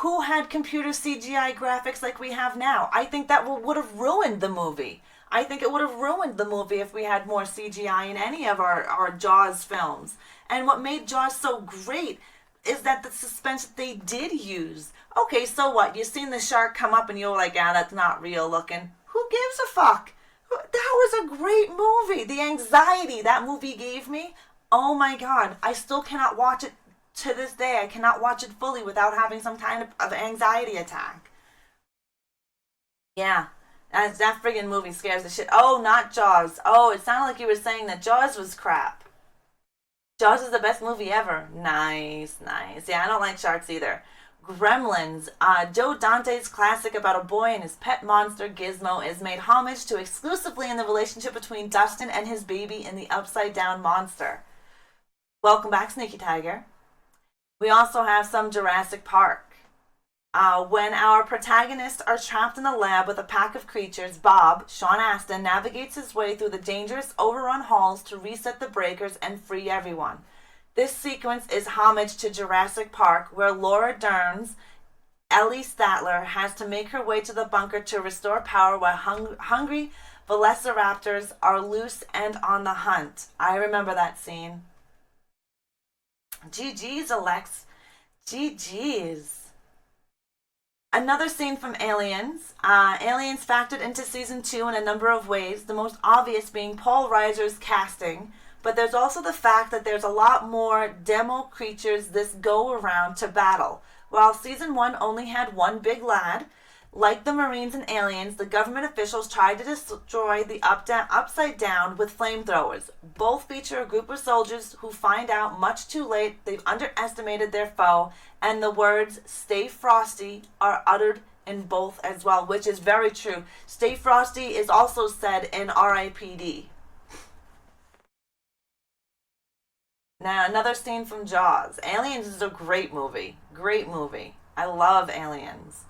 who had computer CGI graphics like we have now? I think that would have ruined the movie. I think it would have ruined the movie if we had more CGI in any of our Jaws films. And what made Jaws so great is that the suspense that they did use. Okay, so what? You seen the shark come up and you're like, ah, that's not real looking. Who gives a fuck? That was a great movie. The anxiety that movie gave me, oh my God. I still cannot watch it to this day. I cannot watch it fully without having some kind of anxiety attack. Yeah, that friggin' movie scares the shit. Oh, not Jaws. Oh, it sounded like you were saying that Jaws was crap. Jaws is the best movie ever. Nice, nice. Yeah, I don't like sharks either. Gremlins. Joe Dante's classic about a boy and his pet monster Gizmo is made homage to exclusively in the relationship between Dustin and his baby in the Upside Down Monster. Welcome back, Sneaky Tiger. We also have some Jurassic Park. When our protagonists are trapped in a lab with a pack of creatures, Bob, Sean Astin, navigates his way through the dangerous overrun halls to reset the breakers and free everyone. This sequence is homage to Jurassic Park, where Laura Dern's Ellie Statler has to make her way to the bunker to restore power while hungry velociraptors are loose and on the hunt. I remember that scene. GG's, Alex. GG's. Another scene from Aliens. Aliens factored into season 2 in a number of ways, the most obvious being Paul Reiser's casting, but there's also the fact that there's a lot more demo creatures this go around to battle. While season 1 only had one big lad, like the Marines and Aliens, the government officials tried to destroy the Upside Down with flamethrowers. Both feature a group of soldiers who find out much too late they've underestimated their foe, and the words "Stay Frosty" are uttered in both as well, which is very true. "Stay Frosty" is also said in R.I.P.D. Now, another scene from Jaws. Aliens is a great movie. Great movie. I love Aliens.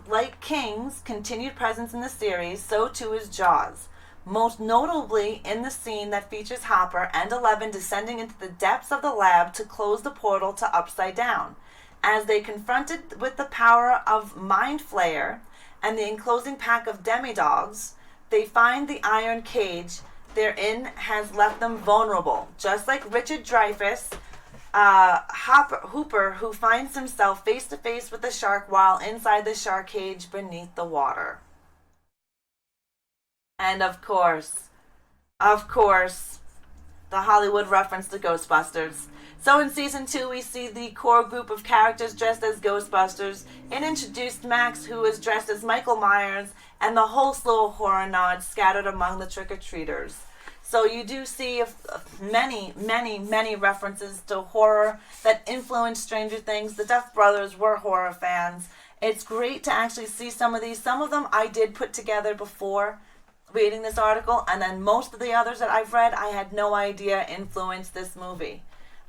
Like King's continued presence in the series, so too is Jaws. Most notably in the scene that features Hopper and Eleven descending into the depths of the lab to close the portal to Upside Down. As they confronted with the power of Mind Flayer and the enclosing pack of demidogs, they find the iron cage they're in has left them vulnerable. Just like Richard Dreyfuss, Hooper, who finds himself face to face with the shark while inside the shark cage beneath the water. And of course, the Hollywood reference to Ghostbusters. So in season 2, we see the core group of characters dressed as Ghostbusters, and introduced Max, who is dressed as Michael Myers, and the whole slew of horror nods scattered among the trick-or-treaters. So you do see many, many, many references to horror that influenced Stranger Things. The Duff brothers were horror fans. It's great to actually see some of these. Some of them I did put together before reading this article, and then most of the others that I've read, I had no idea influenced this movie.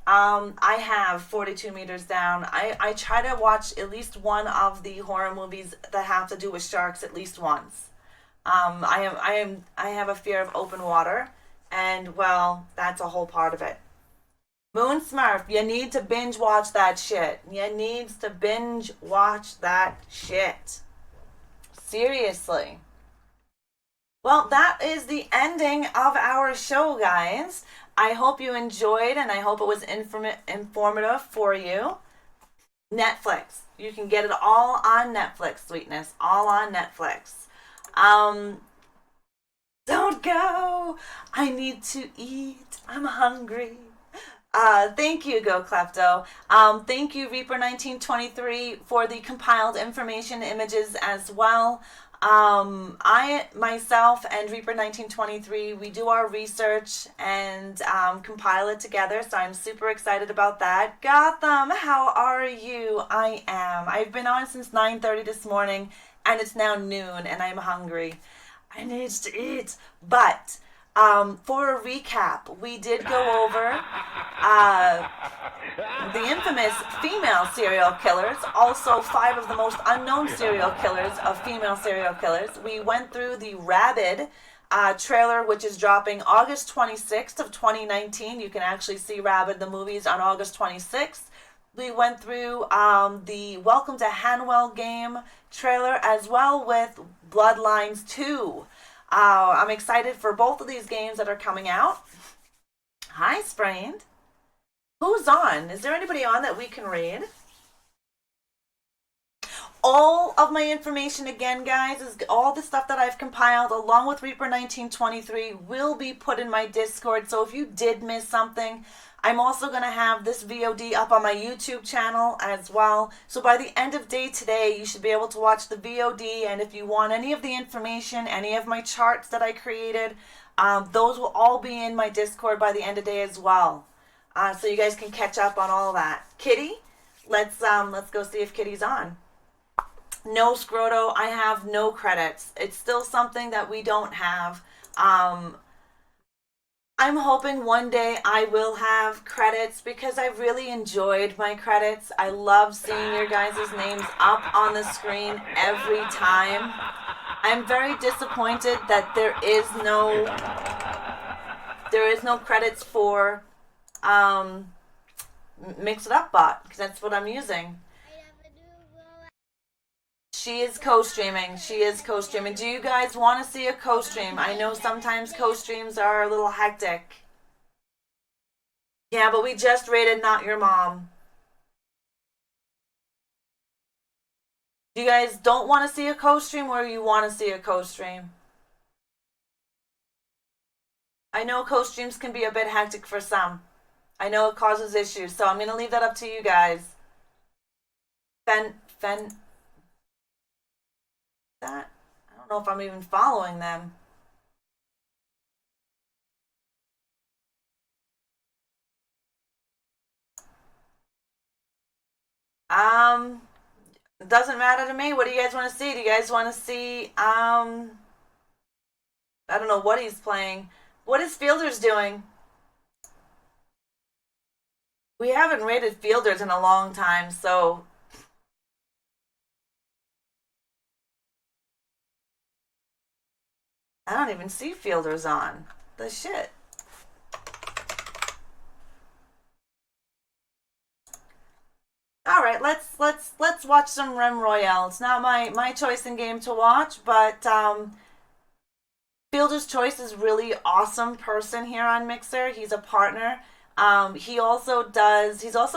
I have 42 Meters Down. I try to watch at least one of the horror movies that have to do with sharks at least once. I have a fear of open water, and well, that's a whole part of it. Moon Smurf, you need to binge watch that shit. You need to binge watch that shit. Seriously. Well, that is the ending of our show, guys. I hope you enjoyed, and I hope it was informative for you. Netflix. You can get it all on Netflix, sweetness. All on Netflix. Don't go. I need to eat. I'm hungry. Thank you, Go Klepto. Thank you, Reaper1923, for the compiled information images as well. I, myself, and Reaper1923, we do our research and compile it together, so I'm super excited about that. Gotham, how are you? I am. I've been on since 9:30 this morning, and it's now noon, and I'm hungry. I need to eat. But For a recap, we did go over the infamous female serial killers, also 5 of the most unknown serial killers of female serial killers. We went through the Rabid trailer, which is dropping August 26th of 2019. You can actually see Rabid the movies on August 26th. We went through the Welcome to Hanwell game trailer, as well with Bloodlines 2. I'm excited for both of these games that are coming out. Hi, Sprained. Who's on? Is there anybody on that we can read? All of my information, again, guys, is all the stuff that I've compiled along with Reaper 1923 will be put in my Discord. So if you did miss something, I'm also going to have this VOD up on my YouTube channel as well. So by the end of day today, you should be able to watch the VOD. And if you want any of the information, any of my charts that I created, those will all be in my Discord by the end of day as well. So you guys can catch up on all that. Kitty, let's go see if Kitty's on. No, Scroto, I have no credits. It's still something that we don't have. I'm hoping one day I will have credits because I really enjoyed my credits. I love seeing your guys' names up on the screen every time. I'm very disappointed that there is no credits for Mix It Up Bot, because that's what I'm using. She is co-streaming. Do you guys want to see a co-stream? I know sometimes co-streams are a little hectic. Yeah, but we just rated Not Your Mom. You guys don't want to see a co-stream, or you want to see a co-stream? I know co-streams can be a bit hectic for some. I know it causes issues, so I'm going to leave that up to you guys. That? I don't know if I'm even following them. It doesn't matter to me. What do you guys want to see? Do you guys want to see, I don't know what he's playing. What is Fielders doing? We haven't rated Fielders in a long time, so I don't even see Fielders on. The shit. All right, let's watch some Rem Royale. It's not my choice in game to watch, but Fielder's Choice is really awesome person here on Mixer. He's a partner. He's also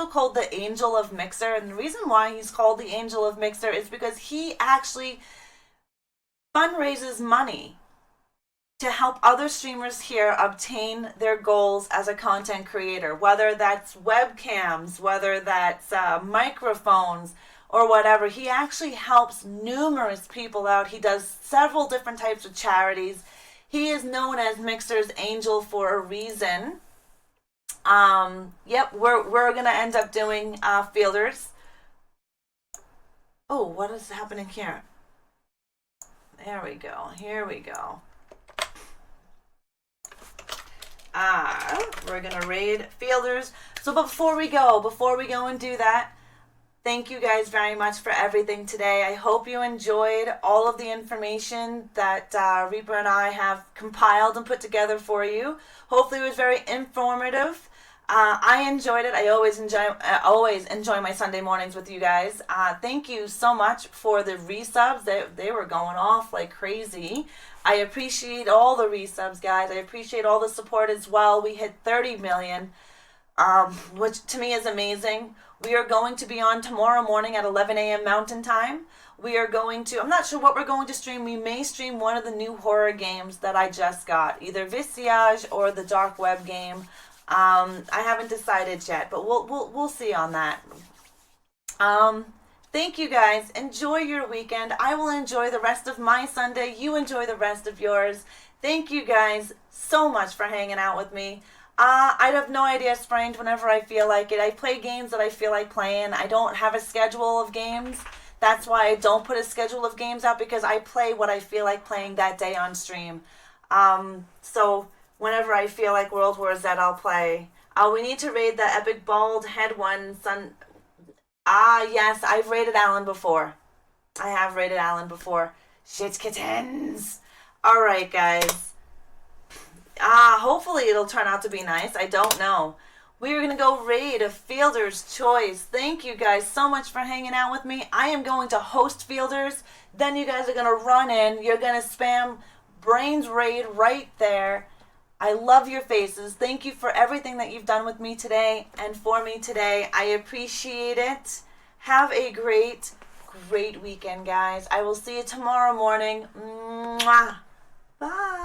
called the Angel of Mixer, and the reason why he's called the Angel of Mixer is because he actually fundraises money to help other streamers here obtain their goals as a content creator, whether that's webcams, whether that's microphones, or whatever. He actually helps numerous people out. He does several different types of charities. He is known as Mixer's Angel for a reason. Yep, we're gonna end up doing Fielders. Oh, what is happening here? There we go. Here we go. We're gonna raid Fielders. So before we go and do that, thank you guys very much for everything today. I hope you enjoyed all of the information that Reaper and I have compiled and put together for you. Hopefully it was very informative. I enjoyed it. I always enjoy my Sunday mornings with you guys. Thank you so much for the resubs. They were going off like crazy. I appreciate all the resubs, guys. I appreciate all the support as well. We hit 30 million, which to me is amazing. We are going to be on tomorrow morning at 11 a.m. Mountain Time. I'm not sure what we're going to stream. We may stream one of the new horror games that I just got, either Visage or the Dark Web game. I haven't decided yet, but we'll see on that. Thank you guys. Enjoy your weekend. I will enjoy the rest of my Sunday. You enjoy the rest of yours. Thank you guys so much for hanging out with me. I have no idea, Sprained, whenever I feel like it. I play games that I feel like playing. I don't have a schedule of games. That's why I don't put a schedule of games out, because I play what I feel like playing that day on stream. So Whenever I feel like World War Z, I'll play. We need to raid the epic bald head one. Yes, I've raided Alan before. I have raided Alan before. Shit kittens. Alright, guys. Hopefully it'll turn out to be nice. I don't know. We're going to go raid a Fielder's Choice. Thank you guys so much for hanging out with me. I am going to host Fielders. Then you guys are going to run in. You're going to spam Brains Raid right there. I love your faces. Thank you for everything that you've done with me today and for me today. I appreciate it. Have a great weekend, guys. I will see you tomorrow morning. Mwah. Bye.